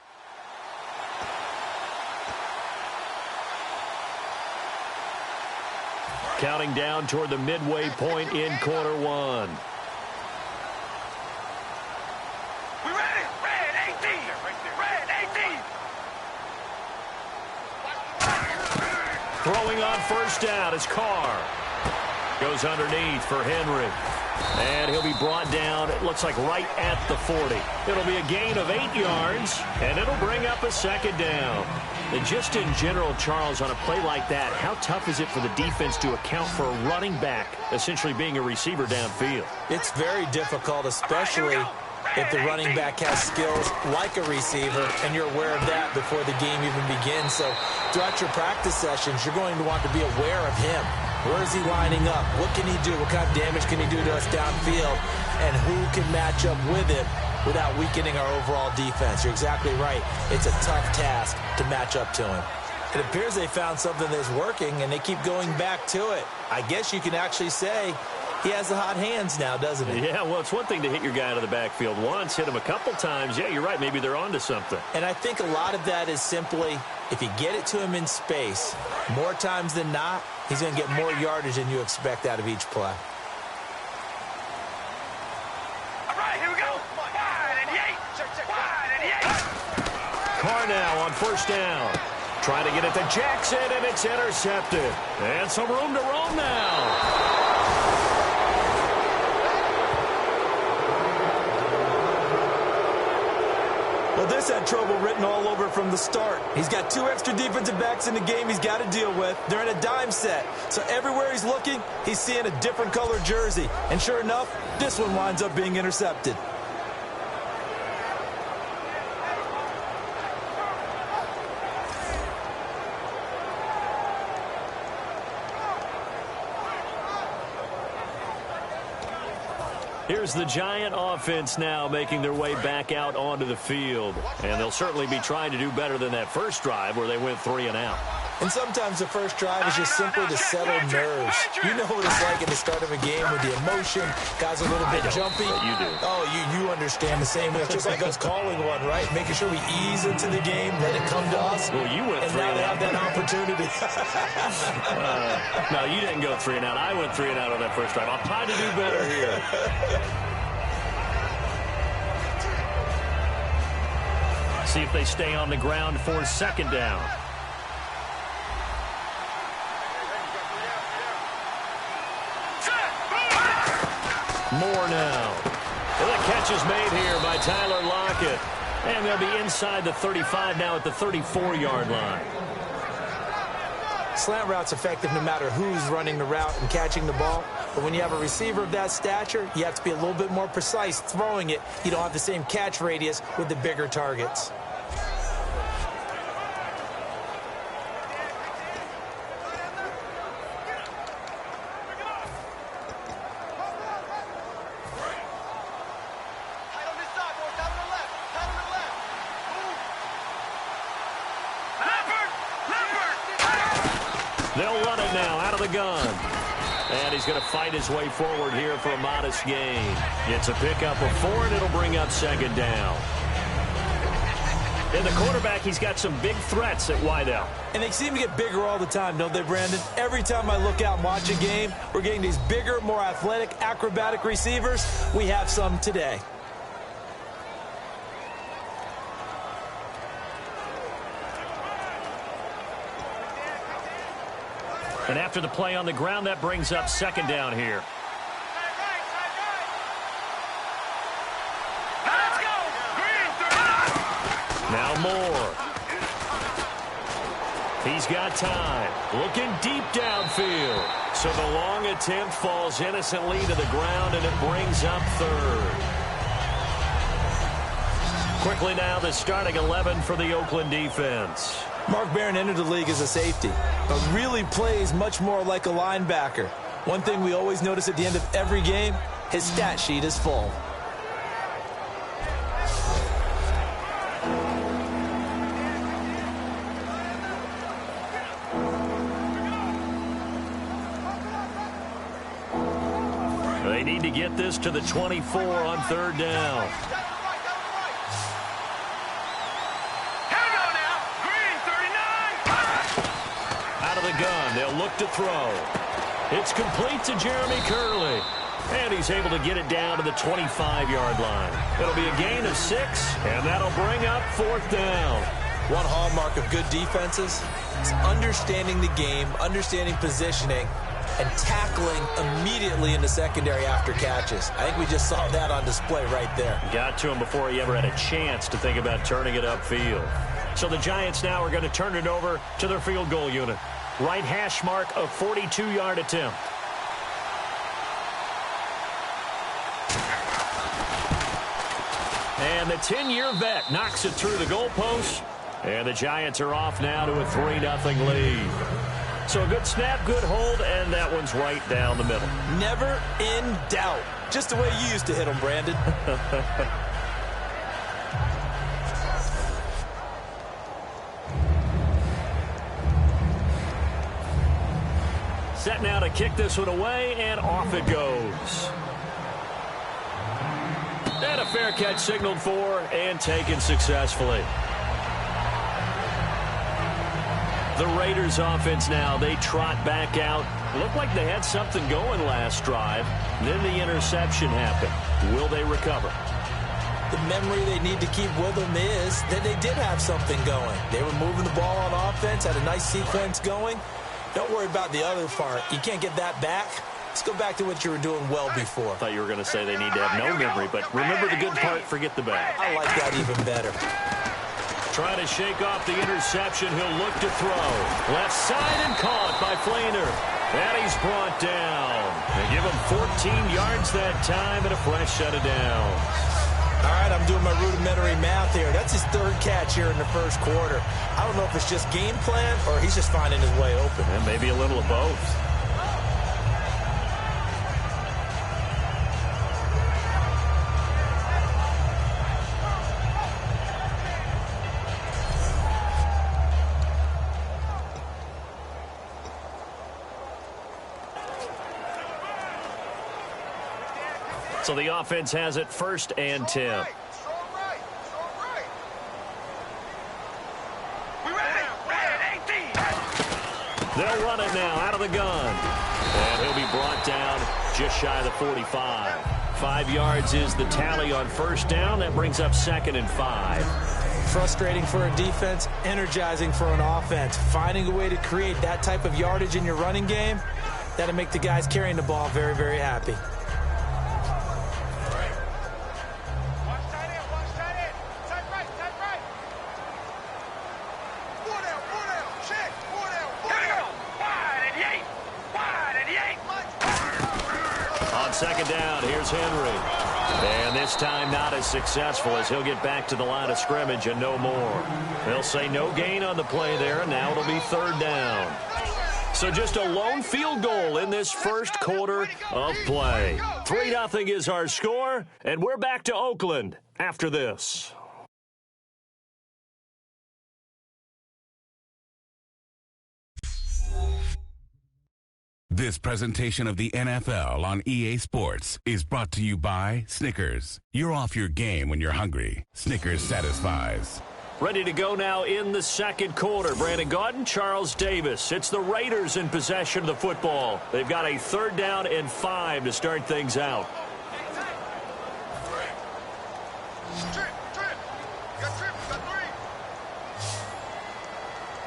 Counting down toward the midway point in quarter one. We ready? Red 18. Red 18. Throwing on first down is Carr. Goes underneath for Henry. And he'll be brought down, it looks like right at the 40. It'll be a gain of 8 yards, and it'll bring up a second down. And just in general, Charles, on a play like that, how tough is it for the defense to account for a running back essentially being a receiver downfield? It's very difficult, especially if the running back has skills like a receiver, and you're aware of that before the game even begins. So throughout your practice sessions, you're going to want to be aware of him. Where is he lining up? What can he do? What kind of damage can he do to us downfield? And who can match up with him without weakening our overall defense? You're exactly right. It's a tough task to match up to him. It appears they found something that's working, and they keep going back to it. I guess you can actually say he has the hot hands now, doesn't he? Yeah, well, it's one thing to hit your guy out of the backfield once, hit him a couple times. Yeah, you're right. Maybe they're onto something. And I think a lot of that is simply, if you get it to him in space, more times than not, he's going to get more yardage than you expect out of each play. All right, here we go. Wide and 8. Wide and 8. Carr now on first down. Trying to get it to Jackson, and it's intercepted. And some room to roam now. Well, this had trouble written all over from the start. He's got 2 extra defensive backs in the game he's got to deal with. They're in a dime set. So everywhere he's looking, he's seeing a different color jersey. And sure enough, this one winds up being intercepted. Here's the Giant offense now making their way back out onto the field. And they'll certainly be trying to do better than that first drive where they went 3 and out. And sometimes the first drive is just simply to settle nerves. You know what it's like at the start of a game with the emotion. Guys are a little bit jumpy. You do. Oh, you understand the same way. It's just like us calling one, right? Making sure we ease into the game, let it come to us. Well, you went 3 and and now out. they have that opportunity. No, you didn't go 3 and out. I went 3 and out on that first drive. I'm trying to do better here. See if they stay on the ground for second down. More now. And the catch is made here by Tyler Lockett. And they'll be inside the 35 now at the 34-yard line. Slant route's effective no matter who's running the route and catching the ball. But when you have a receiver of that stature, you have to be a little bit more precise throwing it. You don't have the same catch radius with the bigger targets. They'll run it now out of the gun. And he's going to fight his way forward here for a modest gain. It's a pickup of 4, and it'll bring up second down. And the quarterback, he's got some big threats at wideout. And they seem to get bigger all the time, don't they, Brandon? Every time I look out and watch a game, we're getting these bigger, more athletic, acrobatic receivers. We have some today. And after the play on the ground, that brings up second down here. Now Moore. He's got time. Looking deep downfield. So the long attempt falls innocently to the ground, and it brings up third. Quickly now, the starting 11 for the Oakland defense. Mark Barron entered the league as a safety, but really plays much more like a linebacker. One thing we always notice at the end of every game, his stat sheet is full. They need to get this to the 24 on third down. Out of the gun, they'll look to throw. It's complete to Jeremy Curley. And he's able to get it down to the 25-yard line. It'll be a gain of 6, and that'll bring up fourth down. One hallmark of good defenses is understanding the game, understanding positioning, and tackling immediately in the secondary after catches. I think we just saw that on display right there. Got to him before he ever had a chance to think about turning it upfield. So the Giants now are going to turn it over to their field goal unit. Right hash mark, a 42-yard attempt. And the 10-year vet knocks it through the goalpost. And the Giants are off now to a 3-0 lead. So a good snap, good hold, and that one's right down the middle. Never in doubt. Just the way you used to hit them, Brandon. Set now to kick this one away, and off it goes. And a fair catch signaled for and taken successfully. The Raiders offense now, they trot back out. Looked like they had something going last drive. Then the interception happened. Will they recover? The memory they need to keep with them is that they did have something going. They were moving the ball on offense, had a nice sequence going. Don't worry about the other part. You can't get that back. Let's go back to what you were doing well before. I thought you were going to say they need to have no memory, but remember the good part, forget the bad. I like that even better. Trying to shake off the interception. He'll look to throw. Left side and caught by Flainer. And he's brought down. They give him 14 yards that time and a fresh set of downs. All right, I'm doing my rudimentary math here. That's his third catch here in the first quarter. I don't know if it's just game plan or he's just finding his way open. And maybe a little of both. So the offense has it 1st and 10. They'll run it now out of the gun. And he'll be brought down just shy of the 45. 5 yards is the tally on 1st down. That brings up 2nd and 5. Frustrating for a defense, energizing for an offense. Finding a way to create that type of yardage in your running game, that'll make the guys carrying the ball very, very happy. Second down, here's Henry. And this time not as successful as he'll get back to the line of scrimmage and no more. They'll say no gain on the play there, and now it'll be 3rd down. So just a lone field goal in this first quarter of play. 3-0 is our score, and we're back to Oakland after this. This presentation of the NFL on EA Sports is brought to you by Snickers. You're off your game when you're hungry. Snickers satisfies. Ready to go now in the second quarter. Brandon Gaudin, Charles Davis. It's the Raiders in possession of the football. They've got a 3rd down and 5 to start things out. Trip. Got 3.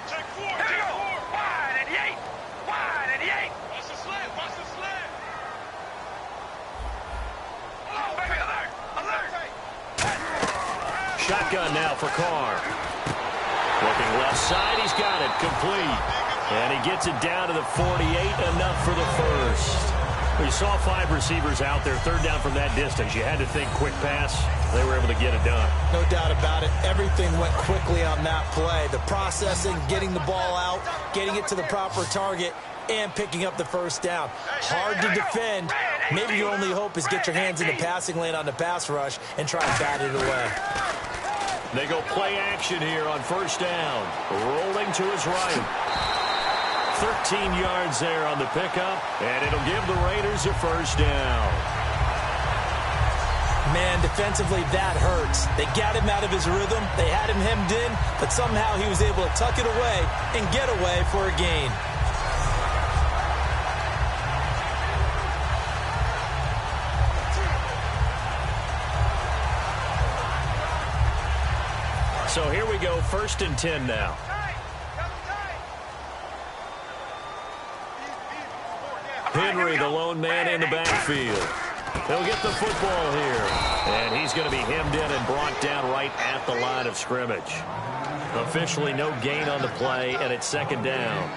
Check 4. Here we go. Wide at the 8. Watch the slant. Oh, baby, alert. Shotgun now for Carr. Looking left side, he's got it, complete. And he gets it down to the 48, enough for the first. You saw 5 receivers out there, 3rd down from that distance. You had to think quick pass. They were able to get it done. No doubt about it. Everything went quickly on that play. The processing, getting the ball out, getting it to the proper target, and picking up the first down. Hard to defend. Maybe your only hope is get your hands in the passing lane on the pass rush and try and bat it away. They go play action here on 1st down. Rolling to his right. 13 yards there on the pickup, and it'll give the Raiders a 1st down. Man, defensively, that hurts. They got him out of his rhythm. They had him hemmed in, but somehow he was able to tuck it away and get away for a gain. So here we go, 1st and 10 now. Henry, the lone man in the backfield. He'll get the football here. And he's going to be hemmed in and brought down right at the line of scrimmage. Officially no gain on the play, and it's 2nd down.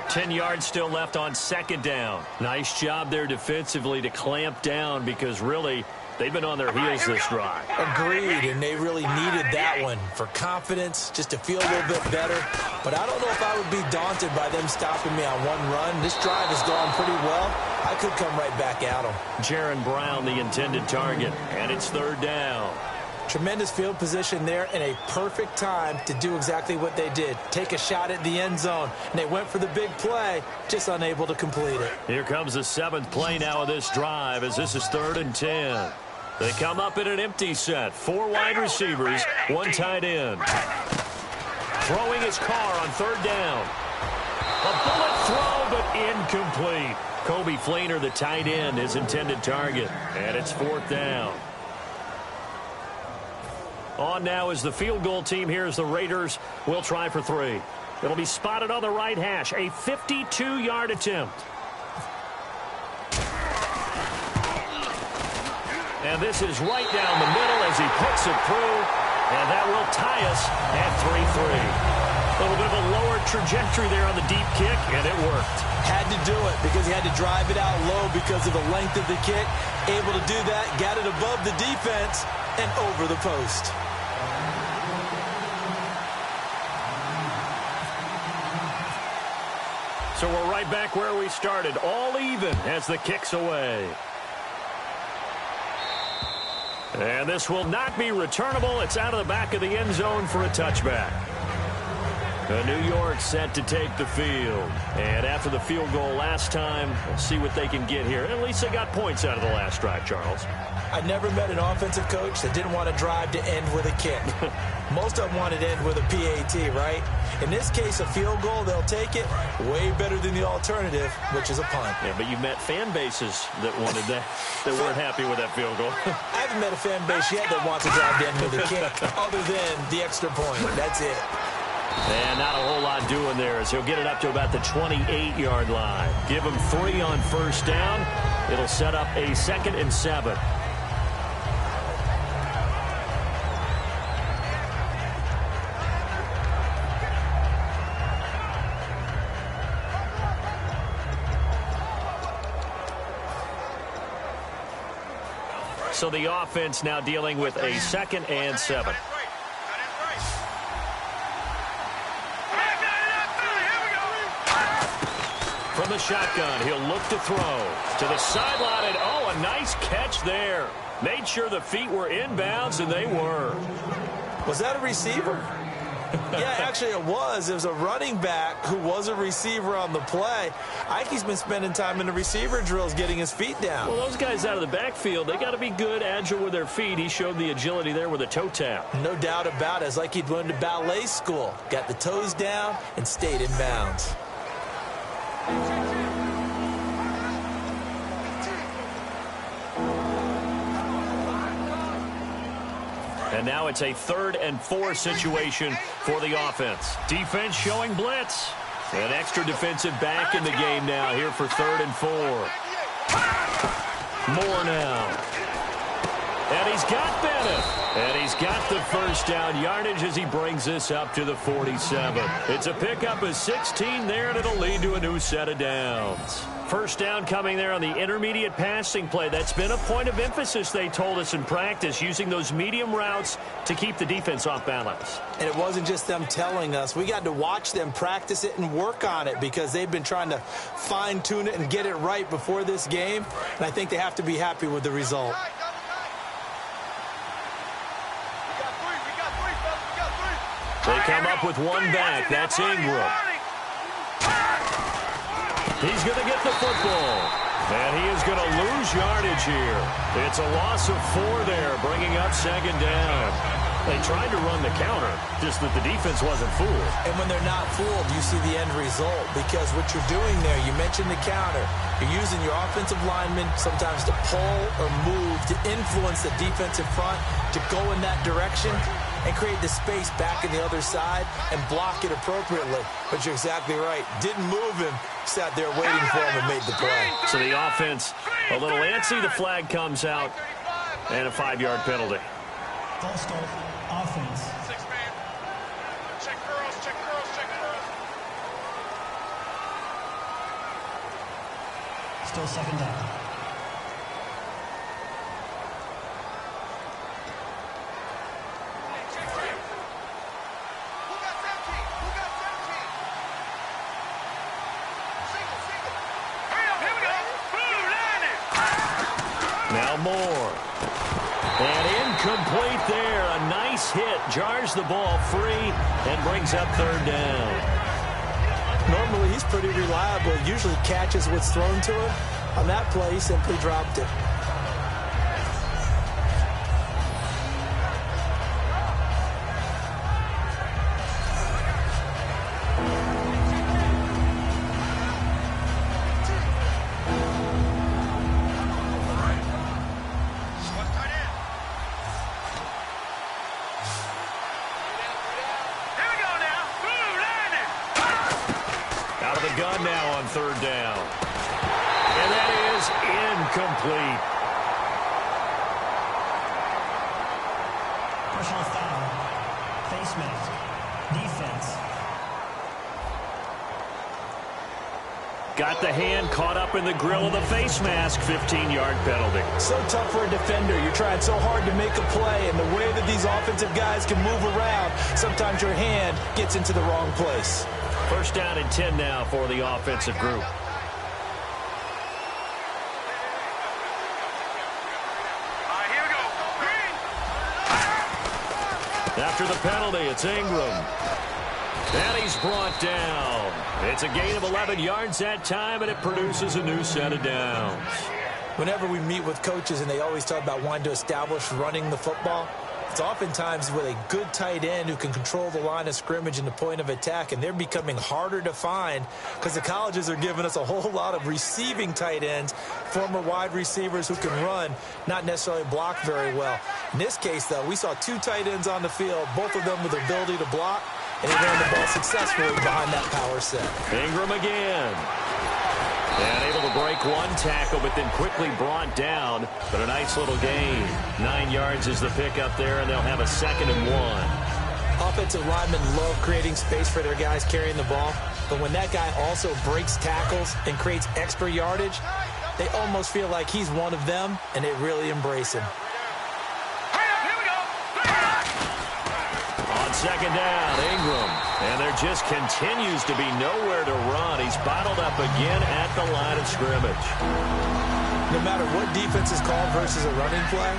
10 yards still left on 2nd down. Nice job there defensively to clamp down, because really they've been on their heels this drive. Agreed, and they really needed that one for confidence, just to feel a little bit better. But I don't know if I would be daunted by them stopping me on one run. This drive has gone pretty well. I could come right back at them. Jaron Brown, the intended target, and it's 3rd down. Tremendous field position there and a perfect time to do exactly what they did. Take a shot at the end zone. And they went for the big play, just unable to complete it. Here comes the 7th play now of this drive, as this is 3rd and 10. They come up in an empty set. 4 wide receivers, 1 tight end. Throwing his Carr on 3rd down. A bullet throw, but incomplete. Kobe Fleener, the tight end, his intended target. And it's 4th down. On now is the field goal team. Here's the Raiders. Will try for 3. It'll be spotted on the right hash. A 52-yard attempt. And this is right down the middle as he puts it through. And that will tie us at 3-3. A little bit of a lower trajectory there on the deep kick, and it worked. Had to do it because he had to drive it out low because of the length of the kick. Able to do that, got it above the defense and over the post. So we're right back where we started, all even as the kick's away. And this will not be returnable. It's out of the back of the end zone for a touchback. New York set to take the field. And after the field goal last time, we'll see what they can get here. At least they got points out of the last drive, Charles. I never met an offensive coach that didn't want to drive to end with a kick. Most of them wanted to end with a PAT, right? In this case, a field goal, they'll take it. Way better than the alternative, which is a punt. Yeah, but you met fan bases that wanted that, that weren't happy with that field goal. I haven't met a fan base yet that wants to drive to end with a kick, other than the extra point. That's it. And not a whole lot doing there, as he'll get it up to about the 28-yard line. Give him 3 on 1st down. It'll set up a 2nd and 7. So the offense now dealing with a 2nd and 7. From the shotgun, he'll look to throw to the sideline, and oh, a nice catch there. Made sure the feet were inbounds, and they were. Was that a receiver? Yeah, actually it was. It was a running back who was a receiver on the play. Ike's been spending time in the receiver drills getting his feet down. Well, those guys out of the backfield, they got to be good, agile with their feet. He showed the agility there with a toe tap. No doubt about it. It's like he'd went to ballet school. Got the toes down and stayed in bounds. And now it's a 3rd and 4 situation for the offense. Defense showing blitz. An extra defensive back in the game now here for 3rd and 4. More now. And he's got Bennett. And he's got the first down yardage as he brings this up to the 47. It's a pickup of 16 there, and it'll lead to a new set of downs. First down coming there on the intermediate passing play. That's been a point of emphasis, they told us in practice, using those medium routes to keep the defense off balance. And it wasn't just them telling us. We got to watch them practice it and work on it because they've been trying to fine-tune it and get it right before this game. And I think they have to be happy with the result. They come up with one back. That's Ingram. He's going to get the football. And he is going to lose yardage here. It's a loss of 4 there, bringing up 2nd down. They tried to run the counter, just that the defense wasn't fooled. And when they're not fooled, you see the end result. Because what you're doing there, you mentioned the counter. You're using your offensive linemen sometimes to pull or move, to influence the defensive front, to go in that direction and create the space back in the other side and block it appropriately. But you're exactly right. Didn't move him. Sat there waiting for him and made the play. So the offense a little antsy. The flag comes out and a 5-yard penalty. False start, offense. 6-man. Check girls, check girls, check girls. Still 2nd down. Now Moore. And incomplete there. A nice hit. Jars the ball free and brings up 3rd down. Normally, he's pretty reliable. Usually catches what's thrown to him. On that play, he simply dropped it. Gun now on 3rd down. And that is incomplete. Personal foul. Face mask. Defense. Got the hand caught up in the grill of the face mask. 15-yard penalty. So tough for a defender. You're trying so hard to make a play, and the way that these offensive guys can move around, sometimes your hand gets into the wrong place. First down and 10 now for the offensive group. Here we go. After the penalty, it's Ingram. And he's brought down. It's a gain of 11 yards that time, and it produces a new set of downs. Whenever we meet with coaches and they always talk about wanting to establish running the football, it's oftentimes with a good tight end who can control the line of scrimmage and the point of attack, and they're becoming harder to find because the colleges are giving us a whole lot of receiving tight ends, former wide receivers who can run, not necessarily block very well. In this case, though, we saw 2 tight ends on the field, both of them with the ability to block, and he ran the ball successfully behind that power set. Ingram again. And able to break one tackle, but then quickly brought down. But a nice little gain. 9 yards is the pickup there, and they'll have a 2nd and 1. Offensive linemen love creating space for their guys carrying the ball. But when that guy also breaks tackles and creates extra yardage, they almost feel like he's one of them, and they really embrace him. On 2nd down, Ingram. And there just continues to be nowhere to run. He's bottled up again at the line of scrimmage. No matter what defense is called versus a running play,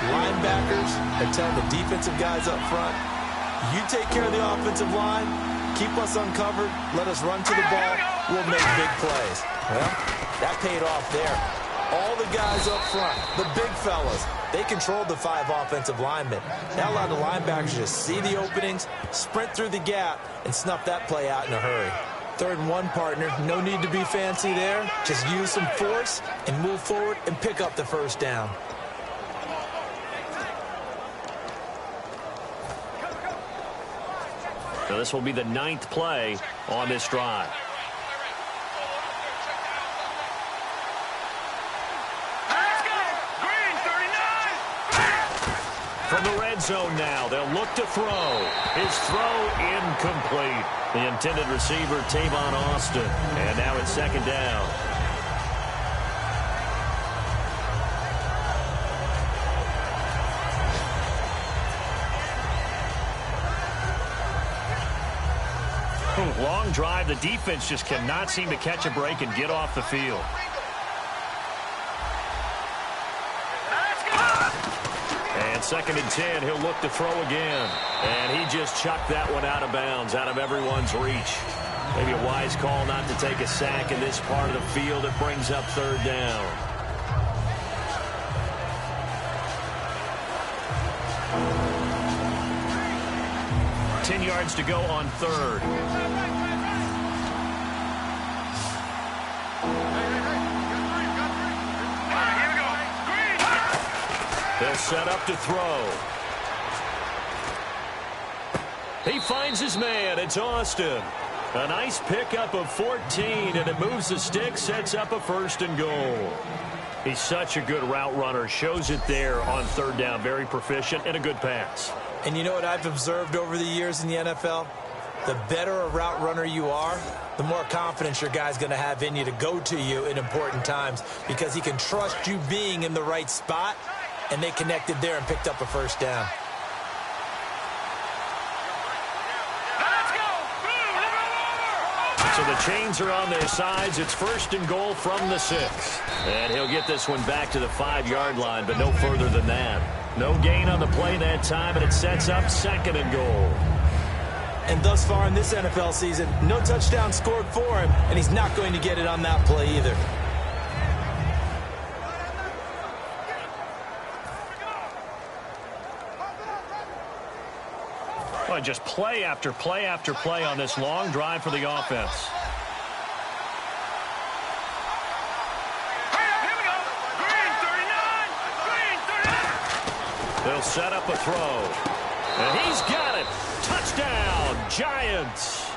linebackers are telling the defensive guys up front, You take care of the offensive line, keep us uncovered, let us run to the ball, we'll make big plays. Well, that paid off there. All the guys up front, the big fellas, they controlled the 5 offensive linemen. That allowed the linebackers to see the openings, sprint through the gap, and snuff that play out in a hurry. 3rd and 1, partner. No need to be fancy there. Just use some force and move forward and pick up the first down. So this will be the 9th play on this drive. From the red zone now, they'll look to throw. His throw incomplete. The intended receiver, Tavon Austin. And now it's 2nd down. Long drive. The defense just cannot seem to catch a break and get off the field. And 2nd and 10, he'll look to throw again. And he just chucked that one out of bounds, out of everyone's reach. Maybe a wise call not to take a sack in this part of the field. It brings up 3rd down. Ten yards to go on 3rd. They'll set up to throw. He finds his man. It's Austin. A nice pickup of 14, and it moves the stick, sets up a 1st and goal. He's such a good route runner. Shows it there on 3rd down. Very proficient and a good pass. And you know what I've observed over the years in the NFL? The better a route runner you are, the more confidence your guy's going to have in you to go to you in important times because he can trust you being in the right spot, and they connected there and picked up a 1st down. So the chains are on their sides. It's 1st and goal from the 6. And he'll get this one back to the 5-yard line, but no further than that. No gain on the play that time, and it sets up 2nd and goal. And thus far in this NFL season, no touchdown scored for him, and he's not going to get it on that play either. Well, just play after play after play on this long drive for the offense. They'll set up a throw. And he's got it. Touchdown, Giants.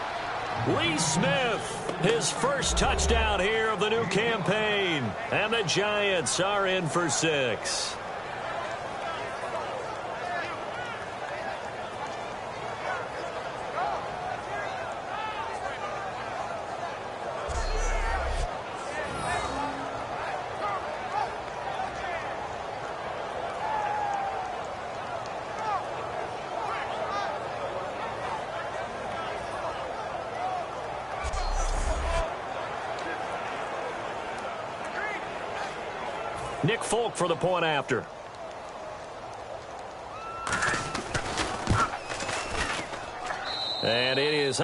Lee Smith, his first touchdown here of the new campaign. And the Giants are in for 6. Nick Folk for the point after. And it is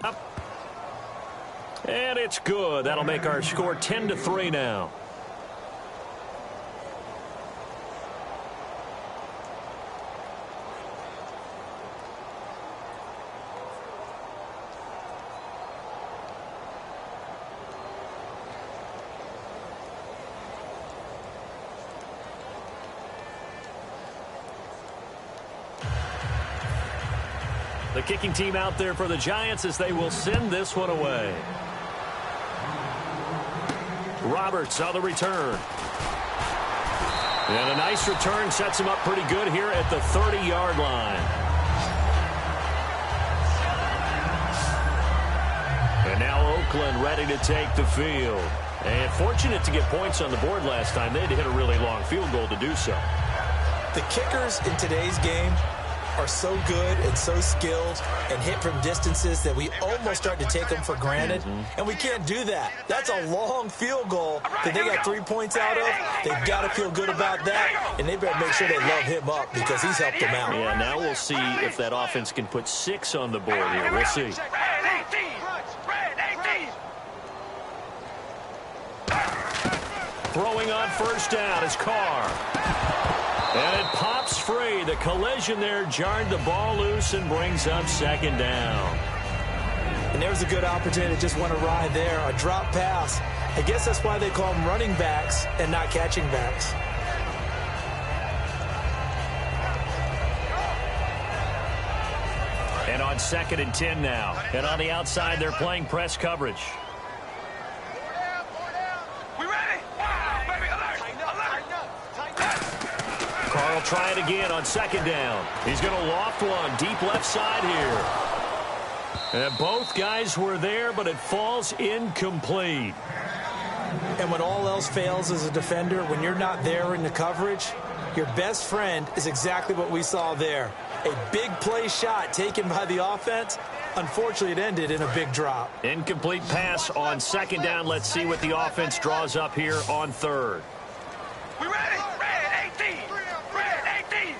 And it's good. That'll make our score 10-3 now. The kicking team out there for the Giants as they will send this one away. Roberts on the return. And a nice return sets him up pretty good here at the 30-yard line. And now Oakland ready to take the field. And fortunate to get points on the board last time. They had to hit a really long field goal to do so. The kickers in today's game are so good and so skilled and hit from distances that we almost start to take them for granted. And we can't do that. That's a long field goal that they got 3 points out of. They've got to feel good about that, and they better make sure they love him up because he's helped them out. Yeah, now we'll see if that offense can put 6 on the board here. We'll see. Throwing on first down is Carr. And it pops free. The collision there jarred the ball loose and brings up second down. And there's a good opportunity to just want to ride there. A drop pass. I guess that's why they call them running backs and not catching backs. And on 2nd and 10 now. And on the outside, they're playing press coverage. Carr will try it again on 2nd down. He's going to loft one deep left side here. And both guys were there, but it falls incomplete. And when all else fails as a defender, when you're not there in the coverage, your best friend is exactly what we saw there. A big play shot taken by the offense. Unfortunately, it ended in a big drop. Incomplete pass on 2nd down. Let's see what the offense draws up here on 3rd. We ready? Red 18. Red 18.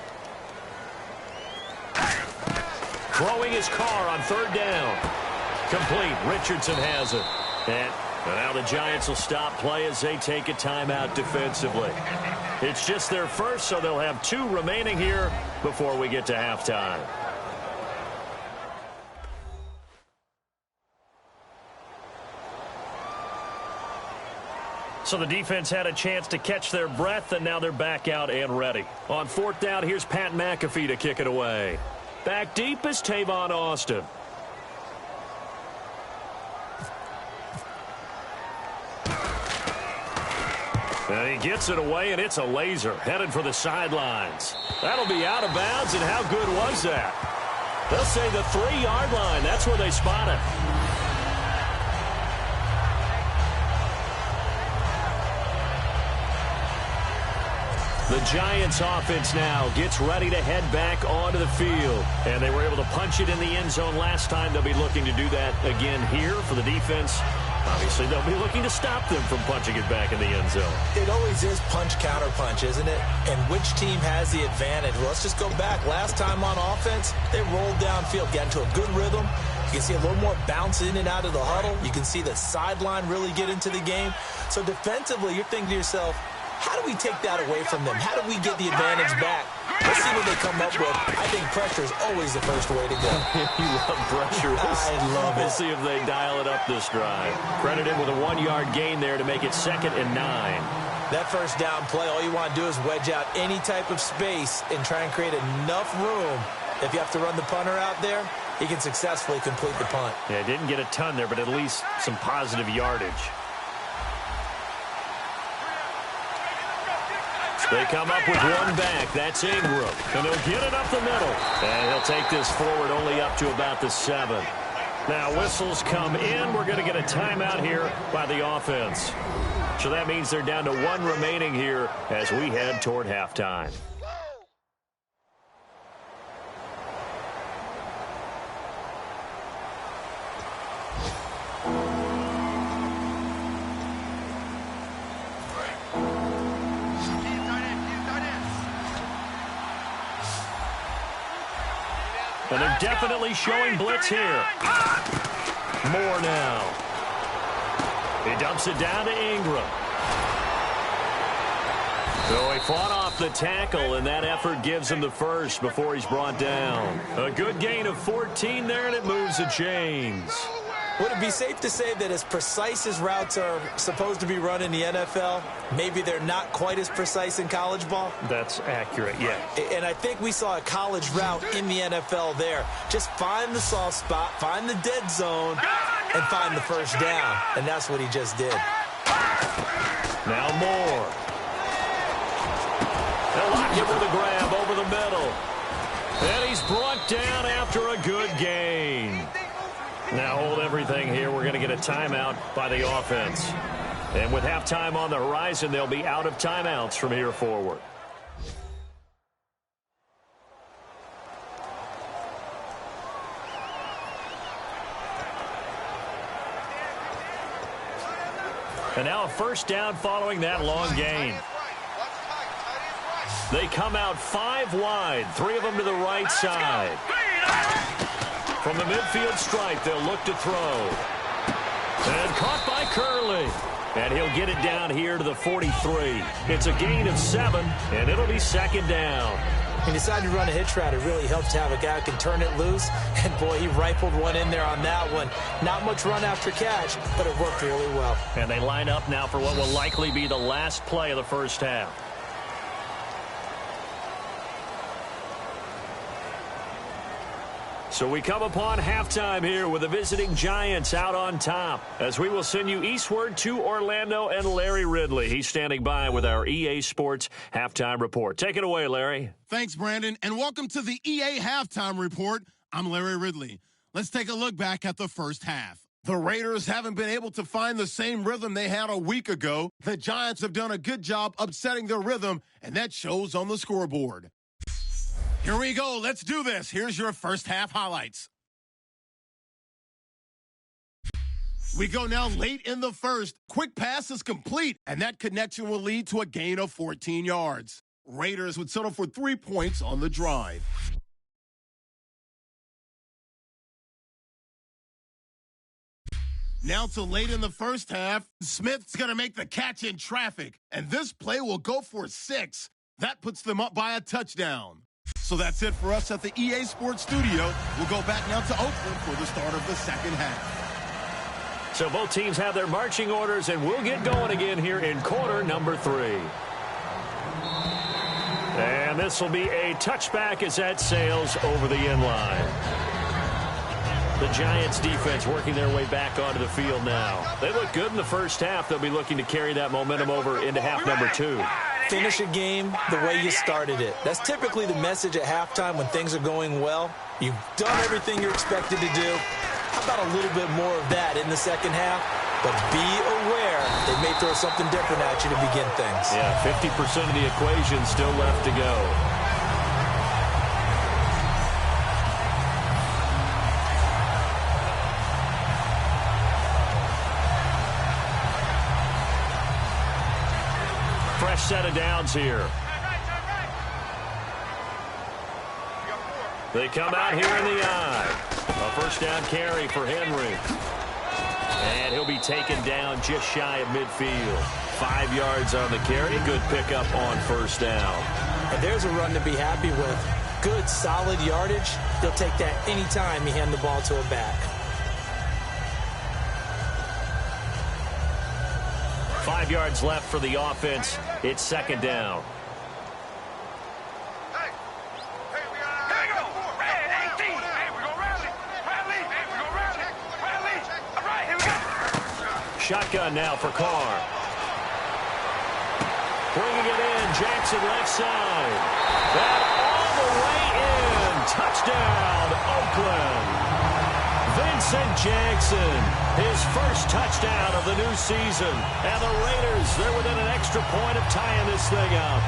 Throwing his Carr on 3rd down. Complete. Richardson has it. And now the Giants will stop play as they take a timeout defensively. It's just their first, so they'll have 2 remaining here before we get to halftime. So the defense had a chance to catch their breath, and now they're back out and ready. On 4th down, here's Pat McAfee to kick it away. Back deep is Tavon Austin. And he gets it away, and it's a laser headed for the sidelines. That'll be out of bounds, and how good was that? They'll say the 3-yard line. That's where they spot it. The Giants offense now gets ready to head back onto the field. And they were able to punch it in the end zone last time. They'll be looking to do that again here for the defense. Obviously, they'll be looking to stop them from punching it back in the end zone. It always is punch-counter-punch, isn't it? And which team has the advantage? Well, let's just go back. Last time on offense, they rolled downfield, got into a good rhythm. You can see a little more bounce in and out of the huddle. You can see the sideline really get into the game. So defensively, you're thinking to yourself, how do we take that away from them? How do we get the advantage back? Let's see what they come up with. I think pressure is always the first way to go. You love pressure. I love it. We'll see if they dial it up this drive. Credit him with a 1-yard gain there to make it 2nd and 9. That first down play, all you want to do is wedge out any type of space and try and create enough room. If you have to run the punter out there, he can successfully complete the punt. Yeah, didn't get a ton there, but at least some positive yardage. They come up with one back. That's Ingram. And they'll get it up the middle. And he'll take this forward only up to about the 7. Now whistles come in. We're going to get a timeout here by the offense. So that means they're down to 1 remaining here as we head toward halftime. And they're definitely showing blitz here. Moore now. He dumps it down to Ingram. So he fought off the tackle, and that effort gives him the first before he's brought down. A good gain of 14 there, and it moves the chains. Would it be safe to say that as precise as routes are supposed to be run in the NFL, maybe they're not quite as precise in college ball? That's accurate, yeah. And I think we saw a college route in the NFL there. Just find the soft spot, find the dead zone, and find the first down. And that's what he just did. Now Moore. They'll lock it with a grab over the middle. And he's brought down after a good gain. Now hold everything here. We're going to get a timeout by the offense. And with halftime on the horizon, they'll be out of timeouts from here forward. And now a first down following that long gain. They come out 5 wide, 3 of them to the right side. From the midfield stripe, they'll look to throw. And caught by Curley. And he'll get it down here to the 43. It's a gain of 7, and it'll be second down. He decided to run a hitch route. It really helps to have a guy who can turn it loose. And, boy, he rifled one in there on that one. Not much run after catch, but it worked really well. And they line up now for what will likely be the last play of the first half. So we come upon halftime here with the visiting Giants out on top, as we will send you eastward to Orlando and Larry Ridley. He's standing by with our EA Sports Halftime Report. Take it away, Larry. Thanks, Brandon, and welcome to the EA Halftime Report. I'm Larry Ridley. Let's take a look back at the first half. The Raiders haven't been able to find the same rhythm they had a week ago. The Giants have done a good job upsetting their rhythm, and that shows on the scoreboard. Here we go. Let's do this. Here's your first half highlights. We go now late in the first. Quick pass is complete, and that connection will lead to a gain of 14 yards. Raiders would settle for 3 points on the drive. Now to late in the first half, Smith's going to make the catch in traffic, and this play will go for 6. That puts them up by a touchdown. So that's it for us at the EA Sports Studio. We'll go back now to Oakland for the start of the second half. So both teams have their marching orders, and we'll get going again here in quarter number 3. And this will be a touchback as that sails over the end line. The Giants defense working their way back onto the field now. They look good in the first half. They'll be looking to carry that momentum over into half number 2. Finish a game the way you started it. That's typically the message at halftime when things are going well. You've done everything you're expected to do. How about a little bit more of that in the second half? But be aware they may throw something different at you to begin things. Yeah, 50% of the equation still left to go. Fresh set of downs here. They come out here in the eye. A first down carry for Henry. And he'll be taken down just shy of midfield. 5 yards on the carry. Good pickup on first down. And there's a run to be happy with. Good, solid yardage. He'll take that anytime you hand the ball to a back. 5 yards left for the offense. It's second down. Shotgun now for Carr. Bringing it in, Jackson left side. And all the way in. Touchdown, Oakland. Vincent Jackson, his first touchdown of the new season. And the Raiders, they're within an extra point of tying this thing up.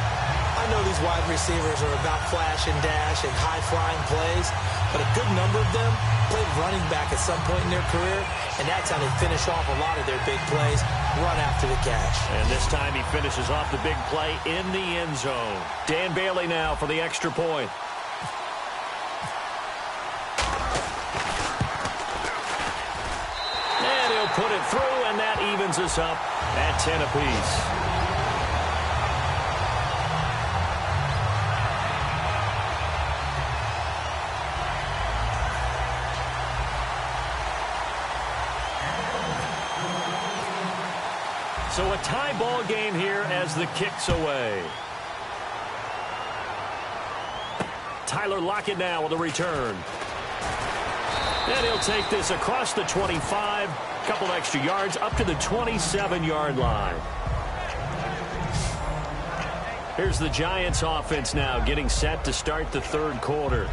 I know these wide receivers are about flash and dash and high-flying plays, but a good number of them played running back at some point in their career, and that's how they finish off a lot of their big plays, run after the catch. And this time he finishes off the big play in the end zone. Dan Bailey now for the extra point. put it through, and that evens us up at 10 apiece. So a tie ball game here as the kick's away. Tyler Lockett now with a return. And he'll take this across the 25, couple extra yards up to the 27-yard line. Here's the Giants offense now getting set to start the third quarter.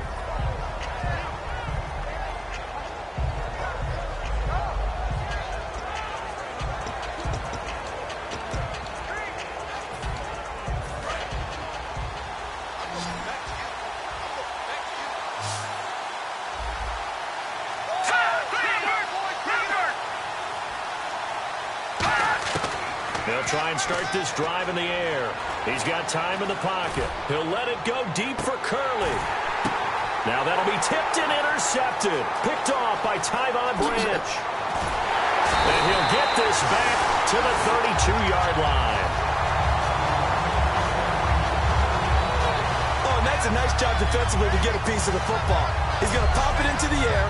Try and start this drive in the air. He's got time in the pocket. He'll let it go deep for Curley. Now that'll be tipped and intercepted. Picked off by Tyvon Branch. And he'll get this back to the 32-yard line. Oh, and that's a nice job defensively to get a piece of the football. He's going to pop it into the air,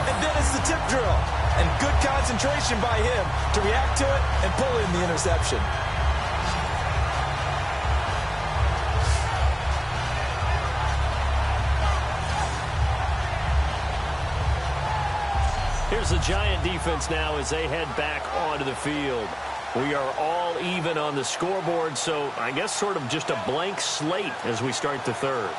and then it's the tip drill. And good concentration by him to react to it and pull in the interception. Here's the Giant defense now as they head back onto the field. We are all even on the scoreboard, so I guess sort of just a blank slate as we start the third.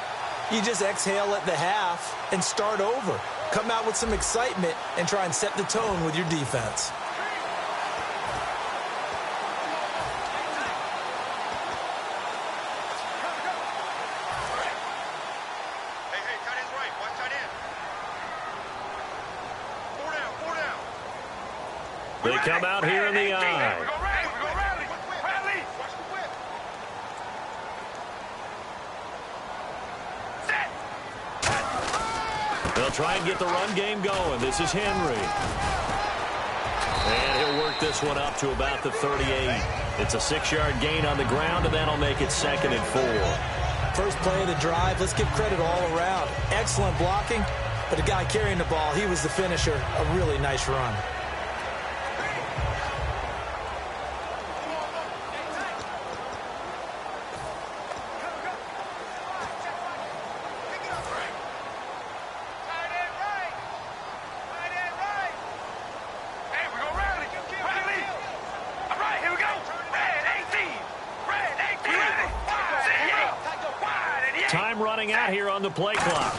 You just exhale at the half and start over. Come out with some excitement and try and set the tone with your defense. Hey, tight end's right. Watch tight end. 4 down. They come out here in the eye. We go rally. Rally. Watch the whip. They'll try and get the run game going. This is Henry. And he'll work this one up to about the 38. It's a 6-yard gain on the ground, and that'll make it 2nd and 4. First play of the drive, let's give credit all around. Excellent blocking, but the guy carrying the ball, he was the finisher. A really nice run. Time running out here on the play clock.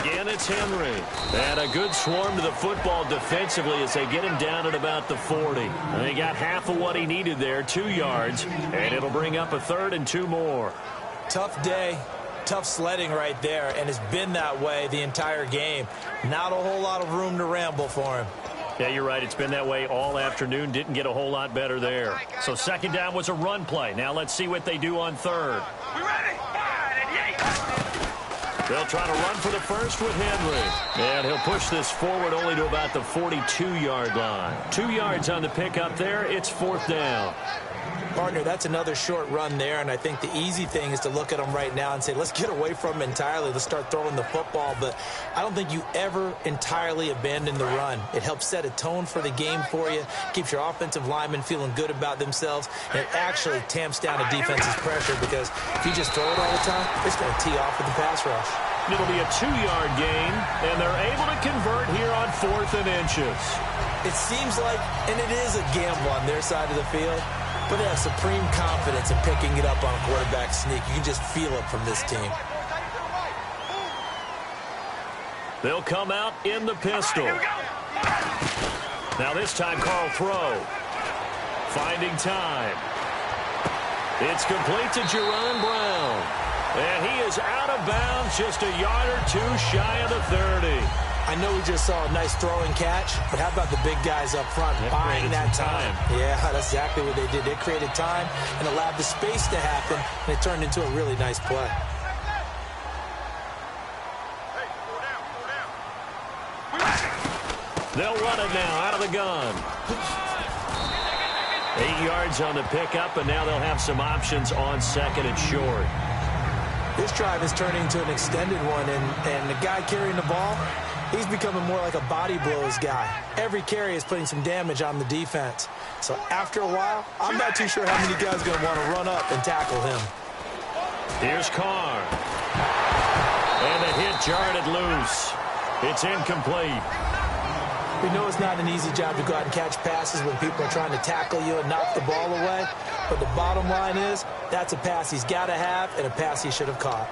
Again, it's Henry. And a good swarm to the football defensively as they get him down at about the 40. And they got half of what he needed there, 2 yards. And it'll bring up a 3rd and 2 more. Tough day, tough sledding right there, and it's been that way the entire game. Not a whole lot of room to ramble for him. Yeah, you're right. It's been that way all afternoon. Didn't get a whole lot better there. So 2nd down was a run play. Now let's see what they do on 3rd. We ready? They'll try to run for the first with Henry. And he'll push this forward only to about the 42-yard line. 2 yards on the pickup there. It's 4th down. Partner, that's another short run there, and I think the easy thing is to look at him right now and say, let's get away from him entirely. Let's start throwing the football, but I don't think you ever entirely abandon the run. It helps set a tone for the game for you, keeps your offensive linemen feeling good about themselves, and it actually tamps down a defense's pressure because if you just throw it all the time, it's going to tee off with the pass rush. It'll be a 2-yard gain, and they're able to convert here on 4th and inches. It seems like, and it is a gamble on their side of the field, but they have supreme confidence in picking it up on a quarterback sneak. You can just feel it from this team. They'll come out in the pistol. Now this time, Carl Throw. Finding time. It's complete to Jerron Brown. And he is out of bounds just a yard or two shy of the 30. I know we just saw a nice throwing catch, but how about the big guys up front buying that time? Yeah, that's exactly what they did. They created time and allowed the space to happen, and it turned into a really nice play. They'll run it now out of the gun. 8 yards on the pickup, and now they'll have some options on second and short. This drive is turning into an extended one, and the guy carrying the ball, he's becoming more like a body blows guy. Every carry is putting some damage on the defense. So after a while, I'm not too sure how many guys are going to want to run up and tackle him. Here's Carr. And the hit jarred it loose. It's incomplete. We know it's not an easy job to go out and catch passes when people are trying to tackle you and knock the ball away. But the bottom line is, that's a pass he's got to have and a pass he should have caught.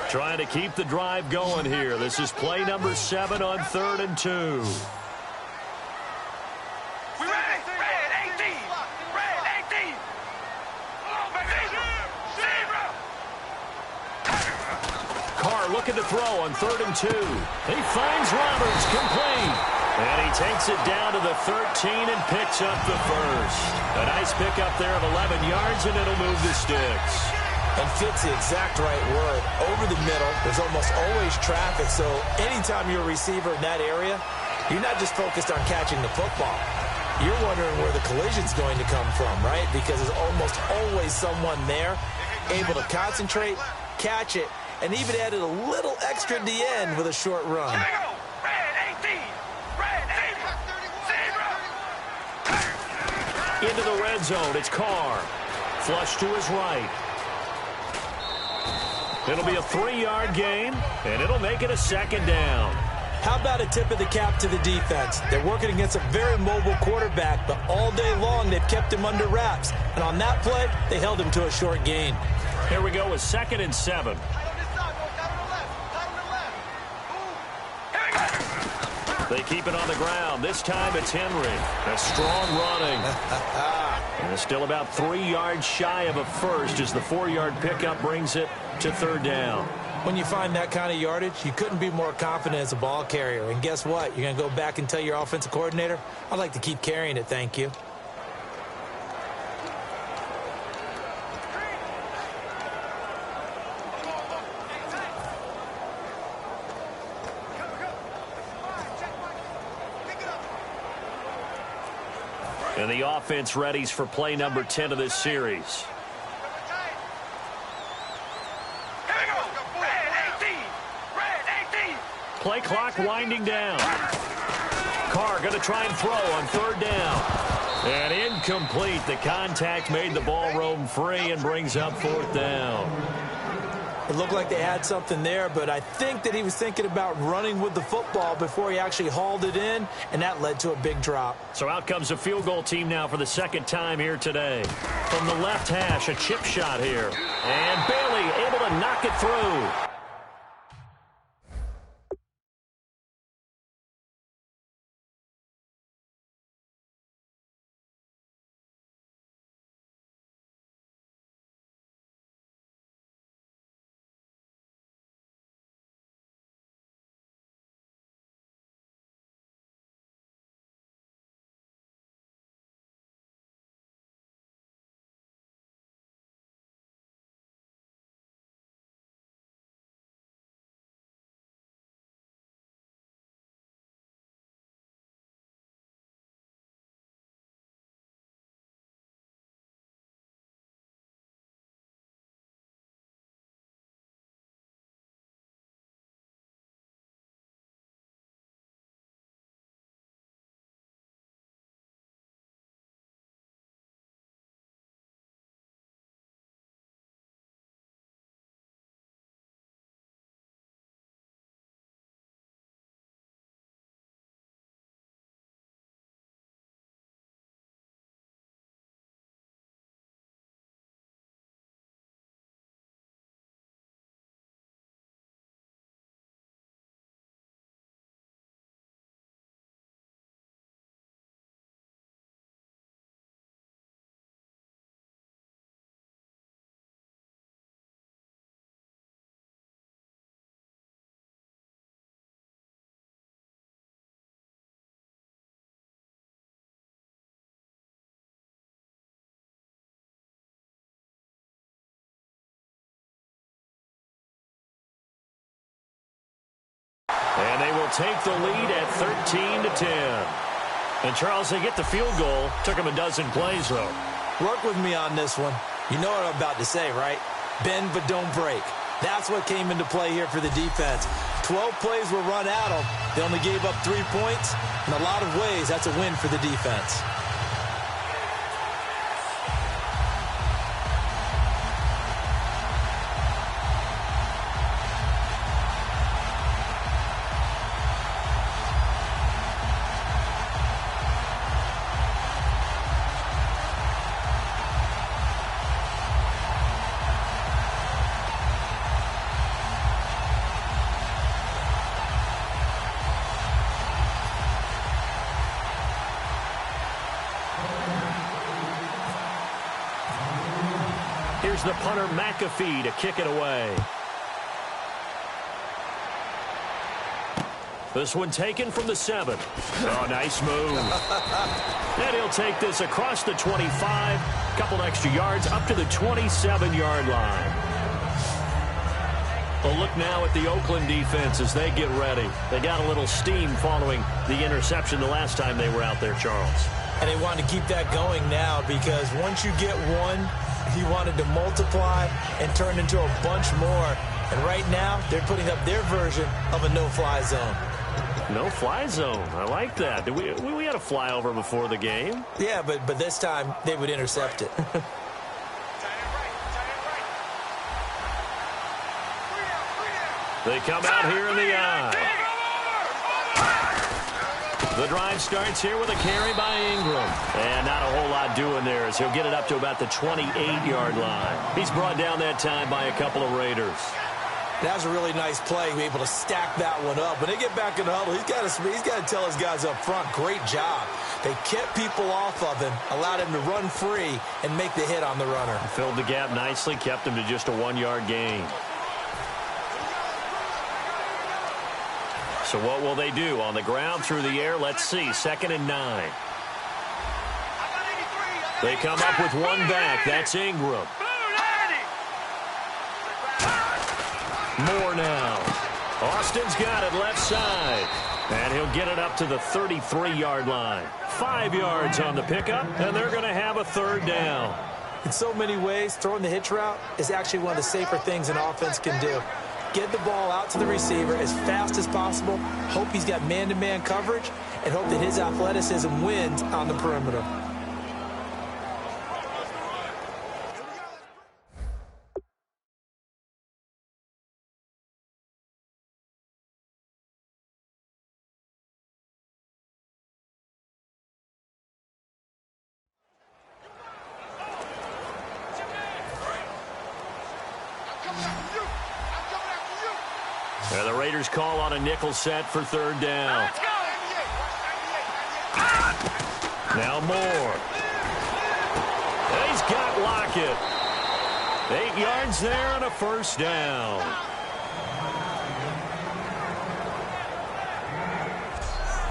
Trying to keep the drive going here. This is play number 7 on 3rd and 2. Carr looking to throw on 3rd and 2. He finds Roberts, complete. And he takes it down to the 13 and picks up the first. A nice pickup there of 11 yards, and it'll move the sticks. And fits the exact right word. Over the middle, there's almost always traffic, so anytime you're a receiver in that area, you're not just focused on catching the football. You're wondering where the collision's going to come from, right? Because there's almost always someone there able to concentrate, catch it, and even added a little extra at the end with a short run. Into the red zone, it's Carr. Flush to his right. It'll be a 3-yard gain, and it'll make it a 2nd down. How about a tip of the cap to the defense? They're working against a very mobile quarterback, but all day long they've kept him under wraps. And on that play, they held him to a short gain. Here we go with 2nd and 7. They keep it on the ground. This time it's Henry. A strong running. And it's still about 3 yards shy of a first as the 4-yard pickup brings it to 3rd down. When you find that kind of yardage, you couldn't be more confident as a ball carrier. And guess what? You're going to go back and tell your offensive coordinator, I'd like to keep carrying it, thank you. And the offense readies for play number 10 of this series. Play clock winding down. Carr going to try and throw on 3rd down. And incomplete. The contact made the ball roam free and brings up 4th down. It looked like they had something there, but I think that he was thinking about running with the football before he actually hauled it in, and that led to a big drop. So out comes a field goal team now for the 2nd time here today. From the left hash, a chip shot here. And Bailey able to knock it through. And they will take the lead at 13-10. And, Charles, they get the field goal. Took them a dozen plays, though. Work with me on this one. You know what I'm about to say, right? Bend but don't break. That's what came into play here for the defense. 12 plays were run at them. They only gave up 3 points. In a lot of ways, that's a win for the defense. Here's the punter, McAfee, to kick it away. This one taken from the 7. Oh, nice move. And he'll take this across the 25. Couple extra yards up to the 27-yard line. A look now at the Oakland defense as they get ready. They got a little steam following the interception the last time they were out there, Charles. And they want to keep that going now because once you get one, he wanted to multiply and turn into a bunch more. And right now, they're putting up their version of a no-fly zone. No-fly zone. I like that. We had a flyover before the game. Yeah, but this time, they would intercept it. They come out here in the eye. The drive starts here with a carry by Ingram. And not a whole lot doing there as he'll get it up to about the 28-yard line. He's brought down that time by a couple of Raiders. That was a really nice play, be able to stack that one up. When they get back in the huddle, he's got to tell his guys up front, great job. They kept people off of him, allowed him to run free and make the hit on the runner. Filled the gap nicely, kept him to just a 1-yard gain. So what will they do? On the ground, through the air, let's see. 2nd and 9. They come up with one back. That's Ingram. More now. Austin's got it left side. And he'll get it up to the 33-yard line. 5 yards on the pickup, and they're going to have a 3rd down. In so many ways, throwing the hitch route is actually one of the safer things an offense can do. Get the ball out to the receiver as fast as possible, hope he's got man-to-man coverage, and hope that his athleticism wins on the perimeter. And the Raiders call on a nickel set for 3rd down. Now Moore. He's got Lockett. 8 yards there and a 1st down.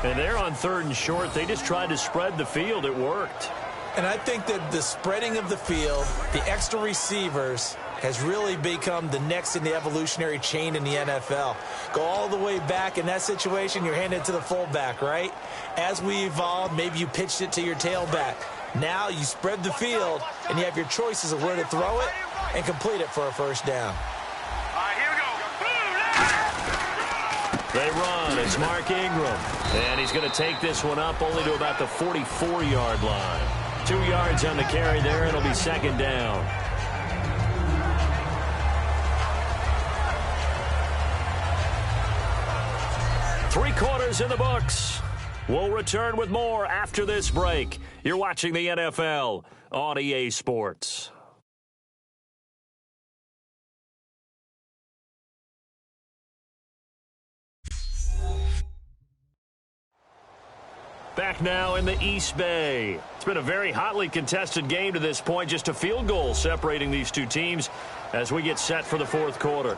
And they're on 3rd and short. They just tried to spread the field. It worked. And I think that the spreading of the field, the extra receivers, has really become the next in the evolutionary chain in the NFL. Go all the way back in that situation, you're handed to the fullback, right? As we evolve, maybe you pitched it to your tailback. Now you spread the field, and you have your choices of where to throw it and complete it for a 1st down. All right, here we go. They run. It's Mark Ingram. And he's going to take this one up only to about the 44-yard line. 2 yards on the carry there. It'll be 2nd down. Three-quarters in the books. We'll return with more after this break. You're watching the NFL on EA Sports. Back now in the East Bay. It's been a very hotly contested game to this point. Just a field goal separating these two teams as we get set for the 4th quarter.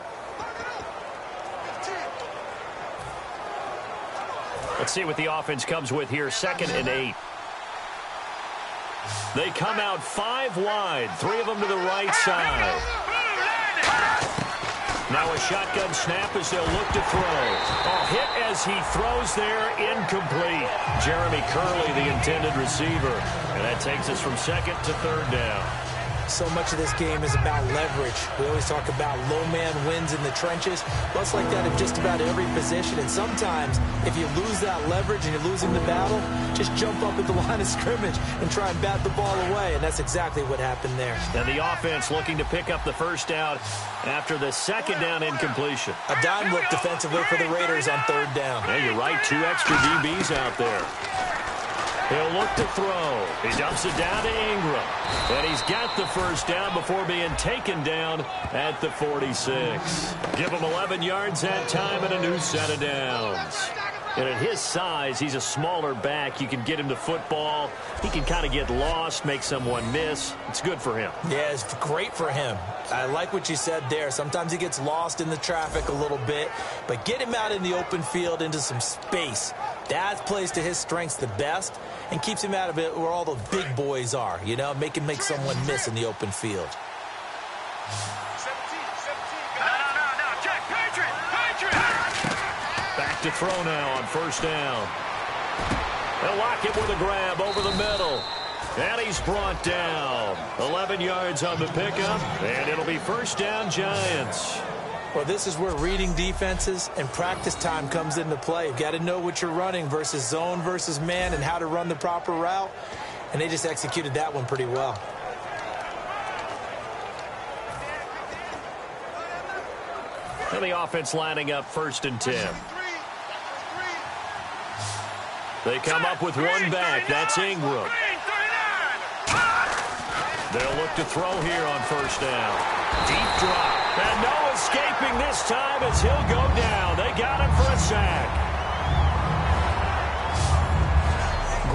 Let's see what the offense comes with here. 2nd and 8. They come out 5 wide. 3 of them to the right side. Now a shotgun snap as they'll look to throw. Oh, hit as he throws there, incomplete. Jeremy Curley, the intended receiver. And that takes us from second to third down. So much of this game is about leverage. We always talk about low man wins in the trenches. Well, it's like that in just about every position. And sometimes, if you lose that leverage and you're losing the battle, just jump up at the line of scrimmage and try and bat the ball away. And that's exactly what happened there. And the offense looking to pick up the first down after the second down incompletion. A dime look defensively for the Raiders on third down. Yeah, you're right. 2 extra DBs out there. He'll look to throw. He dumps it down to Ingram. And he's got the first down before being taken down at the 46. Give him 11 yards that time and a new set of downs. And at his size, he's a smaller back. You can get him the football. He can kind of get lost, make someone miss. It's good for him. Yeah, it's great for him. I like what you said there. Sometimes he gets lost in the traffic a little bit, but get him out in the open field into some space. That plays to his strengths the best and keeps him out of it where all the big boys are, you know, make someone miss in the open field. Back to throw now on first down. They'll lock it with a grab over the middle. And he's brought down. 11 yards on the pickup, and it'll be first down Giants. Well, this is where reading defenses and practice time comes into play. You've got to know what you're running versus zone versus man and how to run the proper route. And they just executed that one pretty well. And the offense lining up 1st and 10. They come up with one back. That's Ingram. They'll look to throw here on first down. Deep drop. And no escaping this time as he'll go down. They got him for a sack.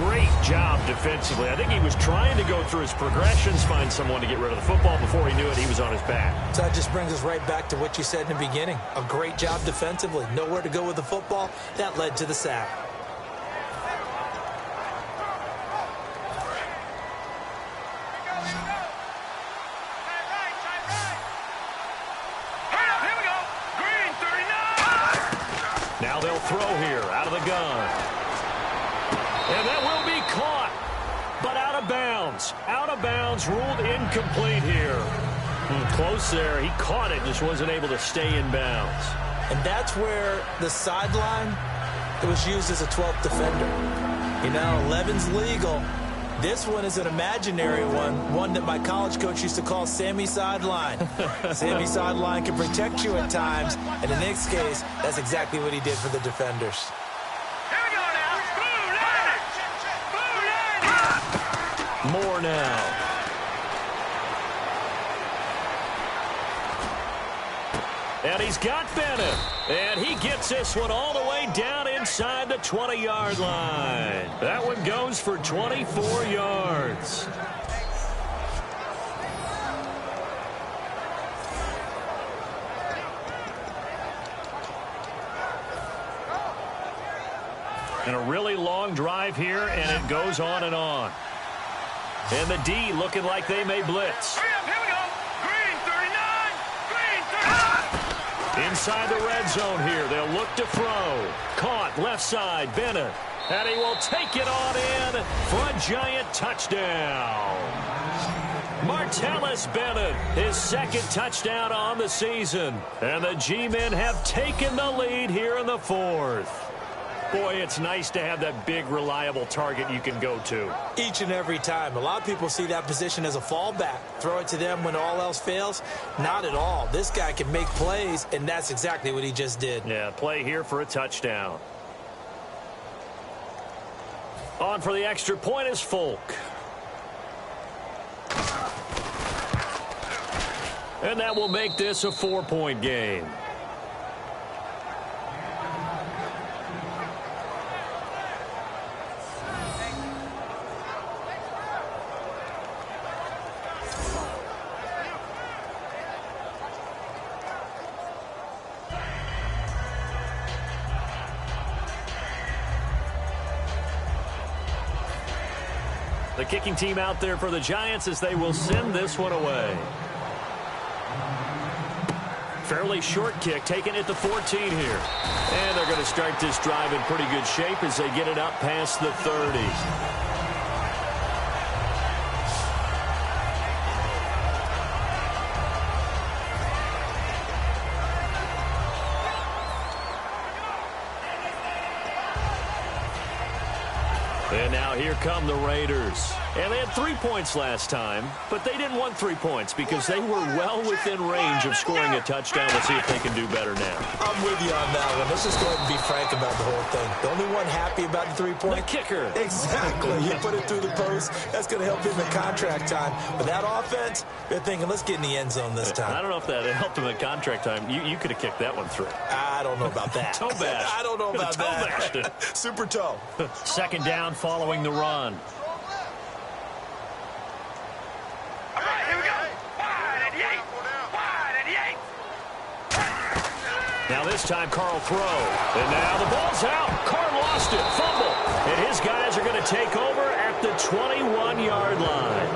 Great job defensively. I think he was trying to go through his progressions, find someone to get rid of the football. Before he knew it, he was on his back. So that just brings us right back to what you said in the beginning. A great job defensively. Nowhere to go with the football. That led to the sack. Now they'll throw here out of the gun. And that will be caught, but out of bounds. Out of bounds, ruled incomplete here. Close there. He caught it, just wasn't able to stay in bounds. And that's where the sideline, it was used as a 12th defender. You know, 11's legal. This one is an imaginary one that my college coach used to call Sammy Sideline. Sammy Sideline can protect you at times, and in this case, that's exactly what he did for the defenders. Here we go now. More now. And he's got Bennett. And he gets this one all the way down inside the 20-yard line. That one goes for 24 yards. And a really long drive here, and it goes on and on. And the D looking like they may blitz. Here we go. Green 39. Green 39. Inside the red zone here. They'll look to throw. Caught left side. Bennett. And he will take it on in for a Giant touchdown. Martellus Bennett, his second touchdown on the season. And the G-men have taken the lead here in the fourth. Boy, it's nice to have that big, reliable target you can go to. Each and every time. A lot of people see that position as a fallback. Throw it to them when all else fails. Not at all. This guy can make plays, and that's exactly what he just did. Yeah, play here for a touchdown. On for the extra point is Folk. And that will make this a 4-point game. The kicking team out there for the Giants as they will send this one away. Fairly short kick, taken at the 14 here. And they're going to start this drive in pretty good shape as they get it up past the 30. And now here come the Raiders. And they had 3 points last time, but they didn't want 3 points because they were well within range of scoring a touchdown. Let's see if they can do better now. I'm with you on that one. Let's just go ahead and be frank about the whole thing. The only one happy about the 3-point? The kicker. Exactly. You put it through the post. That's going to help him in contract time. But that offense, they're thinking, let's get in the end zone this time. I don't know if that helped him in contract time. You could have kicked that one through. I don't know about that. Toe bash. I don't know about that. Toe bashed. Super toe. Second down following the run. Now this time, Carl throw. And now the ball's out. Carr lost it. Fumble. And his guys are going to take over at the 21-yard line.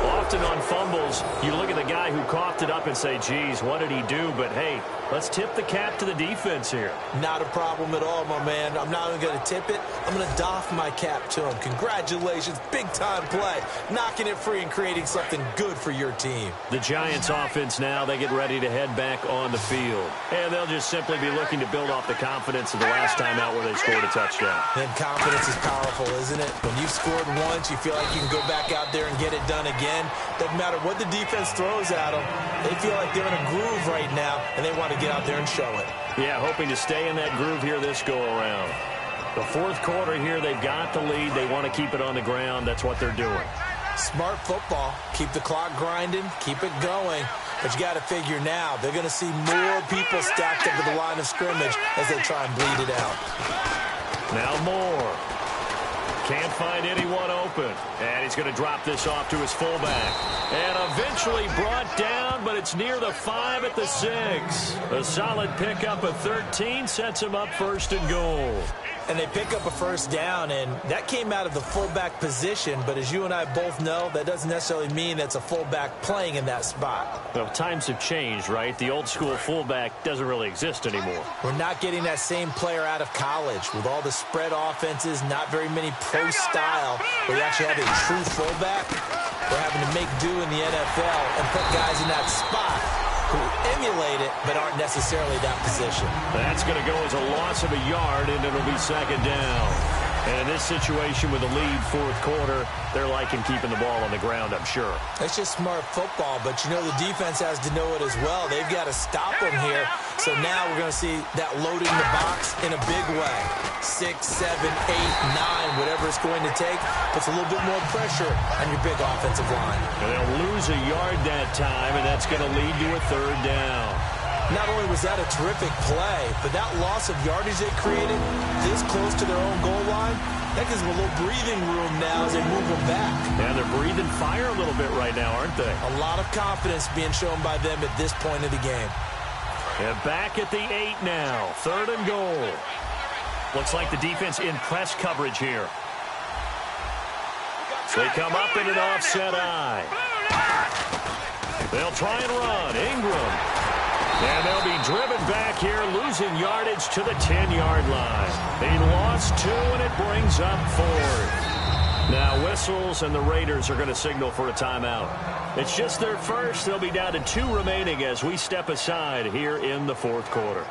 Often on fumbles, you look at the guy who coughed it up and say, geez, what did he do? But, hey, let's tip the cap to the defense here. Not a problem at all, my man. I'm not even going to tip it. I'm going to doff my cap to him. Congratulations. Big-time play. Knocking it free and creating something good for your team. The Giants offense now, they get ready to head back on the field. And they'll just simply be looking to build off the confidence of the last time out where they scored a touchdown. And confidence is powerful, isn't it? When you've scored once, you feel like you can go back out there and get it done again. Doesn't matter what the defense throws at them. They feel like they're in a groove right now, and they want to get out there and show it. Yeah, hoping to stay in that groove here this go-around. The fourth quarter here, they've got the lead. They want to keep it on the ground. That's what they're doing. Smart football. Keep the clock grinding. Keep it going. But you got to figure now, they're going to see more people stacked up at the line of scrimmage as they try and bleed it out. Now Moore. Can't find anyone open. And he's going to drop this off to his fullback. And eventually brought down, but it's near the 5 at the 6. A solid pickup of 13 sets him up first and goal. And they pick up a first down, and that came out of the fullback position. But as you and I both know, that doesn't necessarily mean that's a fullback playing in that spot. Well, times have changed, right? The old school fullback doesn't really exist anymore. We're not getting that same player out of college with all the spread offenses, not very many pro style, where you actually have a true fullback. We're having to make do in the NFL and put guys in that spot who emulate it but aren't necessarily that position. That's going to go as a loss of a yard, and it'll be second down. And in this situation with the lead fourth quarter, they're liking keeping the ball on the ground, I'm sure. It's just smart football, but you know the defense has to know it as well. They've got to stop them here. So now we're going to see that loading the box in a big way. 6, 7, 8, 9, whatever it's going to take, puts a little bit more pressure on your big offensive line. And they'll lose a yard that time, and that's going to lead to a third down. Not only was that a terrific play, but that loss of yardage they created this close to their own goal line, that gives them a little breathing room now as they move them back. Yeah, they're breathing fire a little bit right now, aren't they? A lot of confidence being shown by them at this point of the game. And back at the 8 now, third and goal. Looks like the defense in press coverage here. So they come up in an offset eye. They'll try and run. Ingram. And they'll be driven back here, losing yardage to the 10-yard line. They lost 2, and it brings up 4th. Now whistles, and the Raiders are going to signal for a timeout. It's just their first. They'll be down to 2 remaining as we step aside here in the fourth quarter.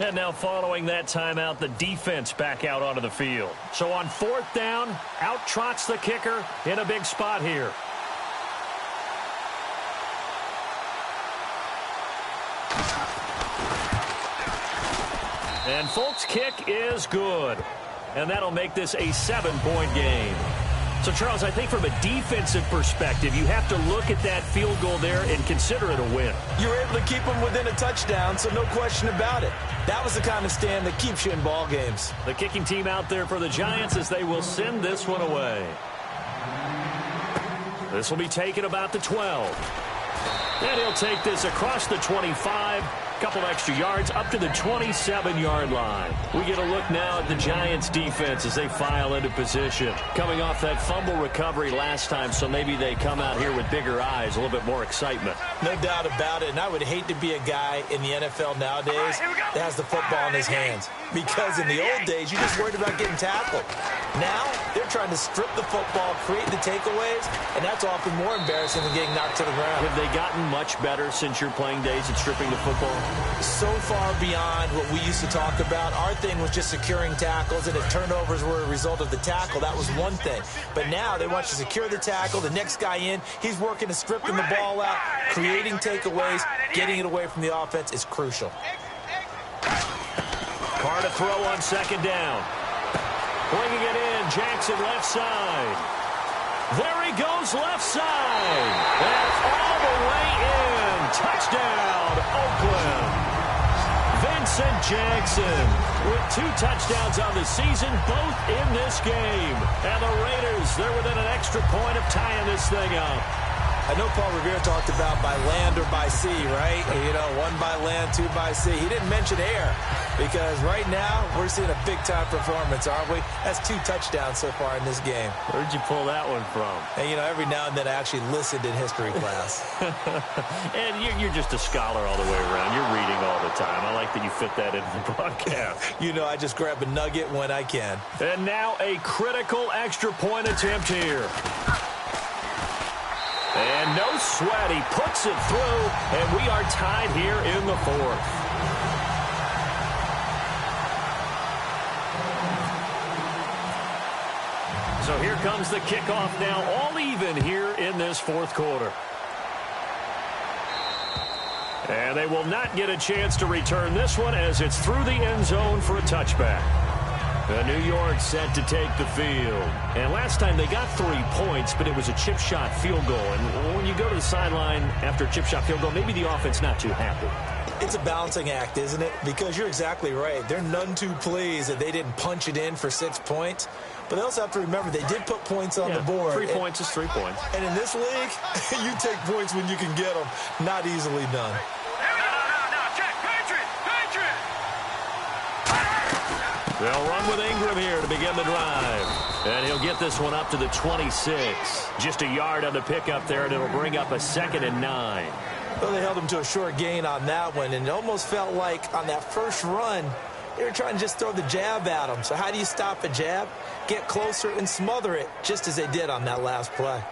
And now following that timeout, the defense back out onto the field. So on 4th down, out trots the kicker in a big spot here. And Folk's kick is good. And that'll make this a 7-point game. So, Charles, I think from a defensive perspective, you have to look at that field goal there and consider it a win. You were able to keep them within a touchdown, so no question about it. That was the kind of stand that keeps you in ball games. The kicking team out there for the Giants as they will send this one away. This will be taken about the 12. And he'll take this across the 25 Couple extra yards up to the 27-yard line. We get a look now at the Giants defense as they file into position. Coming off that fumble recovery last time, so maybe they come out here with bigger eyes, a little bit more excitement. No doubt about it, and I would hate to be a guy in the NFL nowadays that has the football in his hands. Because in the old days, you just worried about getting tackled. Now, they're trying to strip the football, create the takeaways, and that's often more embarrassing than getting knocked to the ground. Have they gotten much better since your playing days at stripping the football? So far beyond what we used to talk about. Our thing was just securing tackles, and if turnovers were a result of the tackle, that was one thing. But now they want you to secure the tackle, the next guy in, he's working to stripping the ball out, creating takeaways, getting it away from the offense is crucial. Carr to throw on second down. Bringing it in, Jackson left side. There he goes left side. And all the way in. Touchdown, Oakland. Vincent Jackson with 2 touchdowns on the season, both in this game. And the Raiders, they're within an extra point of tying this thing up. I know Paul Revere talked about by land or by sea, right? You know, 1 by land, 2 by sea. He didn't mention air because right now we're seeing a big-time performance, aren't we? That's 2 touchdowns so far in this game. Where'd you pull that one from? And, you know, every now and then I actually listened in history class. And you're just a scholar all the way around. You're reading all the time. I like that you fit that into the broadcast. You know, I just grab a nugget when I can. And now a critical extra point attempt here. And no sweat, he puts it through, and we are tied here in the 4th. So here comes the kickoff now, all even here in this 4th quarter. And they will not get a chance to return this one as it's through the end zone for a touchback. New York set to take the field. And last time they got 3 points, but it was a chip shot field goal. And when you go to the sideline after a chip shot field goal, maybe the offense not too happy. It's a balancing act, isn't it? Because you're exactly right. They're none too pleased that they didn't punch it in for 6 points. But they also have to remember they did put points on the board. 3 points is 3 points. And in this league, you take points when you can get them. Not easily done. They'll run with Ingram here to begin the drive. And he'll get this one up to the 26. Just a yard on the pickup there, and it'll bring up a 2nd and 9. Well, they held him to a short gain on that one, and it almost felt like on that first run, they were trying to just throw the jab at him. So how do you stop a jab? Get closer and smother it, just as they did on that last play.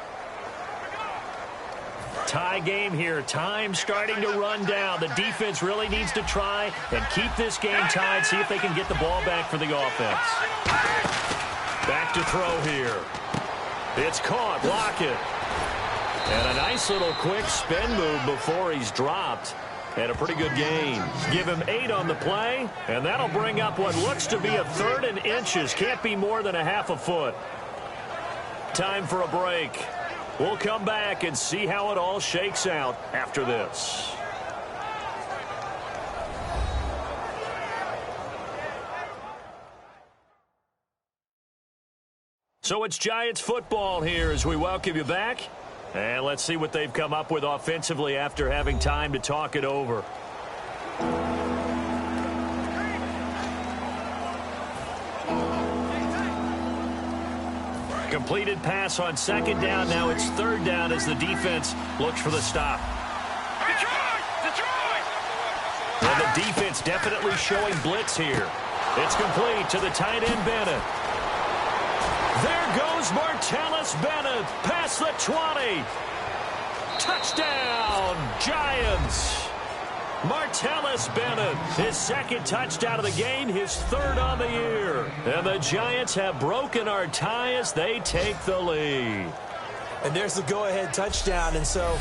Tie game here. Time starting to run down. The defense really needs to try and keep this game tied, see if they can get the ball back for the offense. Back to throw here. It's caught. Lockett. And a nice little quick spin move before he's dropped. And a pretty good gain. Give him 8 on the play, and that'll bring up what looks to be a 3rd and inches. Can't be more than a half a foot. Time for a break. We'll come back and see how it all shakes out after this. So it's Giants football here as we welcome you back. And let's see what they've come up with offensively after having time to talk it over. Completed pass on 2nd down. Now it's 3rd down as the defense looks for the stop. And the defense definitely showing blitz here. It's complete to the tight end Bennett. There goes Martellus Bennett past the 20. Touchdown, Giants. Martellus Bennett, his 2nd touchdown of the game, his 3rd on the year. And the Giants have broken our tie as they take the lead. And there's the go-ahead touchdown, and so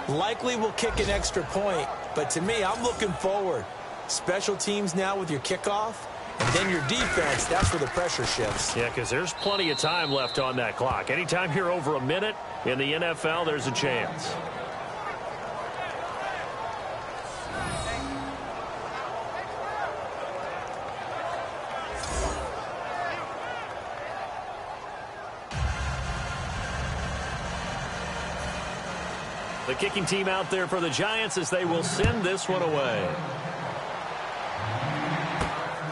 likely we'll kick an extra point. But to me, I'm looking forward. Special teams now with your kickoff, and then your defense, that's where the pressure shifts. Yeah, because there's plenty of time left on that clock. Anytime you're over a minute in the NFL, there's a chance. The kicking team out there for the Giants as they will send this one away.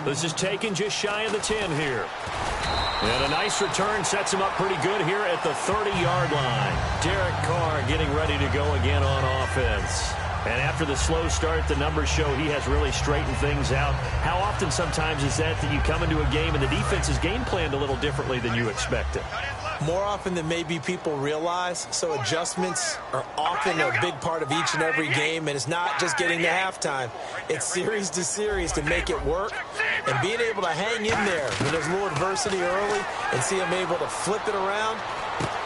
This is taken just shy of the 10 here. And a nice return sets him up pretty good here at the 30-yard line. Derek Carr getting ready to go again on offense. And after the slow start, the numbers show he has really straightened things out. How often sometimes is that you come into a game and the defense is game planned a little differently than you expected? More often than maybe people realize. So adjustments are often a big part of each and every game, and it's not just getting to halftime. It's series to series to make it work, and being able to hang in there when there's a little adversity early and see them able to flip it around.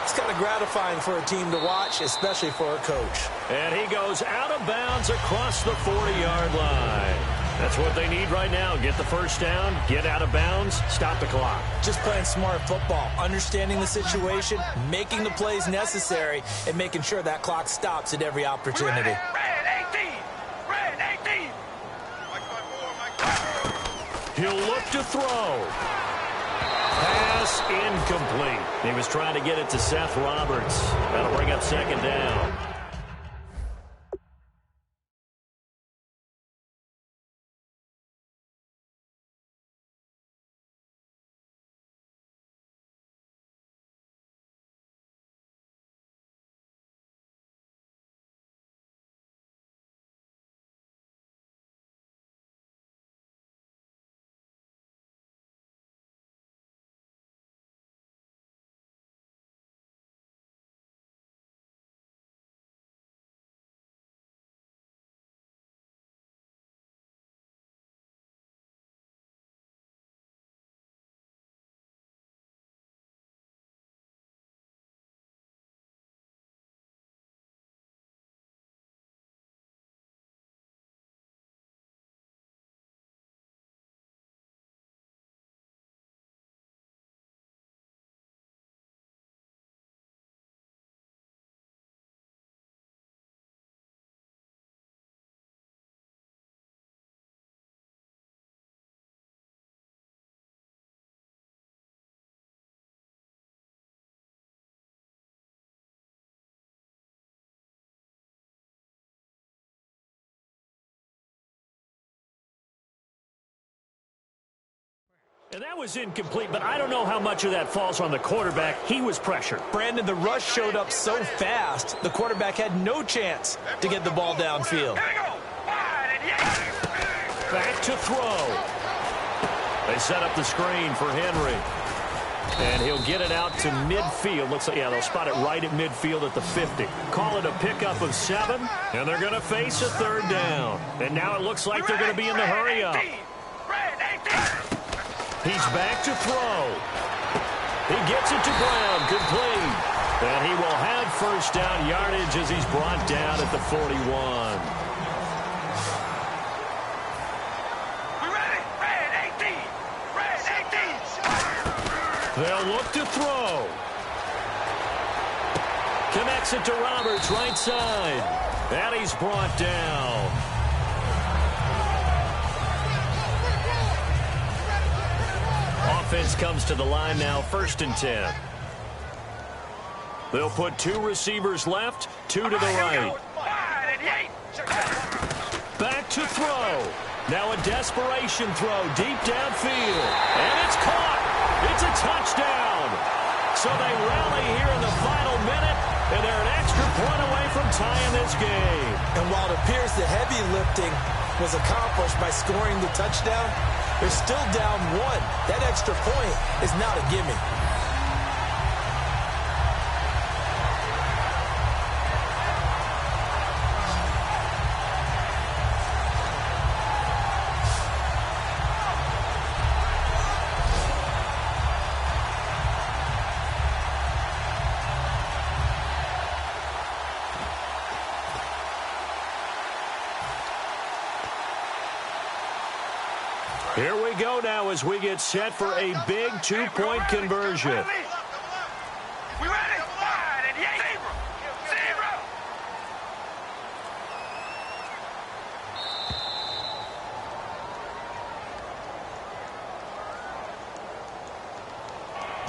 It's kind of gratifying for a team to watch, especially for a coach. And he goes out of bounds across the 40-yard line. That's what they need right now. Get the first down, get out of bounds, stop the clock. Just playing smart football, understanding the situation, making the plays necessary, and making sure that clock stops at every opportunity. He'll look to throw. Pass incomplete. He was trying to get it to Seth Roberts. That'll bring up second down. And that was incomplete, but I don't know how much of that falls on the quarterback. He was pressured. Brandon, the rush showed up so fast, the quarterback had no chance to get the ball downfield. Back to throw. They set up the screen for Henry. And he'll get it out to midfield. Looks like, yeah, they'll spot it right at midfield at the 50. Call it a pickup of 7, and they're going to face a third down. And now it looks like they're going to be in the hurry-up. He's back to throw. He gets it to Brown, complete. And he will have first down yardage as he's brought down at the 41. They'll look to throw. Connects it to Roberts, right side. And he's brought down. Offense comes to the line now, 1st and 10. They'll put 2 receivers left, 2 to the right. Back to throw. Now a desperation throw deep downfield. And it's caught. It's a touchdown. So they rally here in the final minute, and they're an extra point away from tying this game. And while it appears the heavy lifting was accomplished by scoring the touchdown, they're still down 1. That extra point is not a gimme. Here we go now as we get set for a big 2-point conversion. We ready? Zero.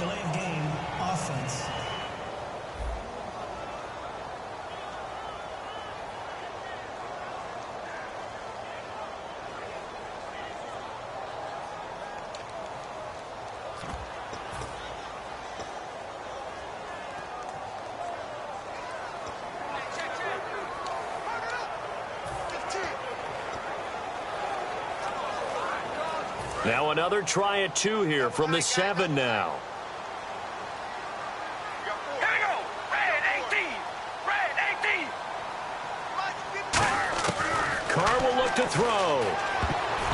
Delay of game, offense. Now another try at 2 here from the 7 now. Here we go. Red 18. Red 18. Carr will look to throw.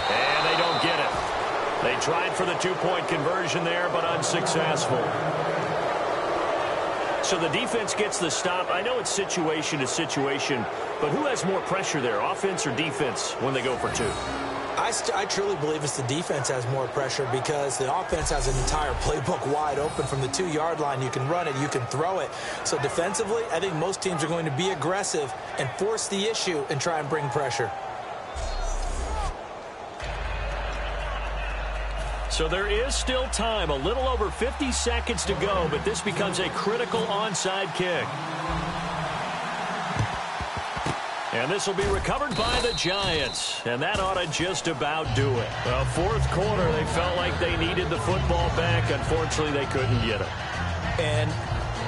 And they don't get it. They tried for the 2-point conversion there, but unsuccessful. So the defense gets the stop. I know it's situation to situation, but who has more pressure there, offense or defense, when they go for 2? I truly believe it's the defense has more pressure because the offense has an entire playbook wide open from the 2-yard line. You can run it, you can throw it. So defensively, I think most teams are going to be aggressive and force the issue and try and bring pressure. So there is still time, a little over 50 seconds to go, but this becomes a critical onside kick. And this will be recovered by the Giants, and that ought to just about do it. Well, fourth quarter, they felt like they needed the football back. Unfortunately, they couldn't get it. And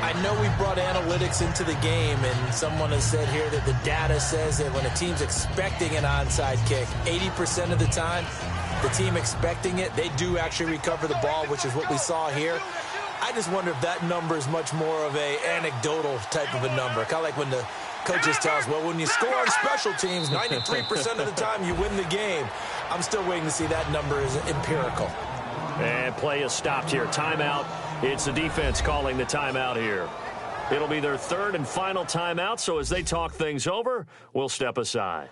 I know we brought analytics into the game, and someone has said here that the data says that when a team's expecting an onside kick, 80% of the time, the team expecting it, they do actually recover the ball, which is what we saw here. I just wonder if that number is much more of a anecdotal type of a number. Kind of like when the coaches tell us, well, when you score on special teams, 93% of the time you win the game. I'm still waiting to see that number is empirical. And play is stopped here. Timeout. It's the defense calling the timeout here. It'll be their third and final timeout, so as they talk things over, we'll step aside.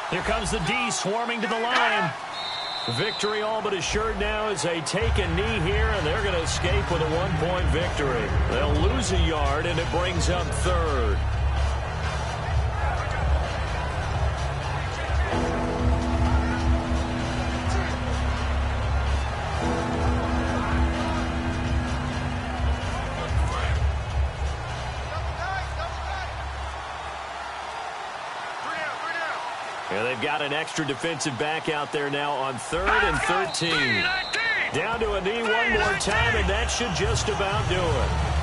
Here comes the D swarming to the line. Victory all but assured now as they take a knee here, and they're going to escape with a 1-point victory. They'll lose a yard, and it brings up third. And they've got an extra defensive back out there now on 3rd and 13. Down to a knee one more time, and that should just about do it.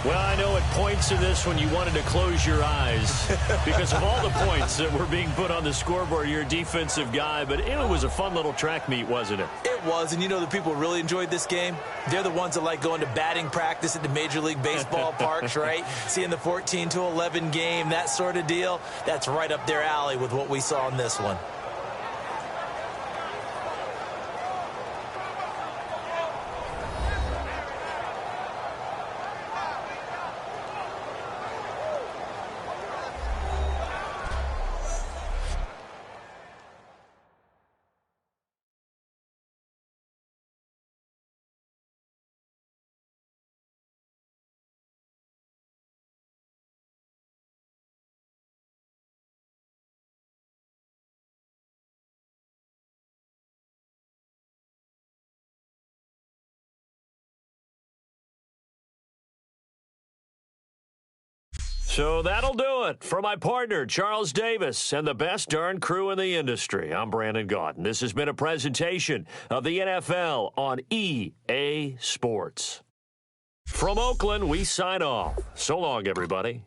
Well, I know at points in this when you wanted to close your eyes because of all the points that were being put on the scoreboard. You're a defensive guy, but it was a fun little track meet, wasn't it? It was, and you know the people who really enjoyed this game? They're the ones that like going to batting practice at the Major League Baseball parks, right? Seeing the 14-11 game, that sort of deal. That's right up their alley with what we saw in this one. So that'll do it for my partner, Charles Davis, and the best darn crew in the industry. I'm Brandon Gaudin. This has been a presentation of the NFL on EA Sports. From Oakland, we sign off. So long, everybody.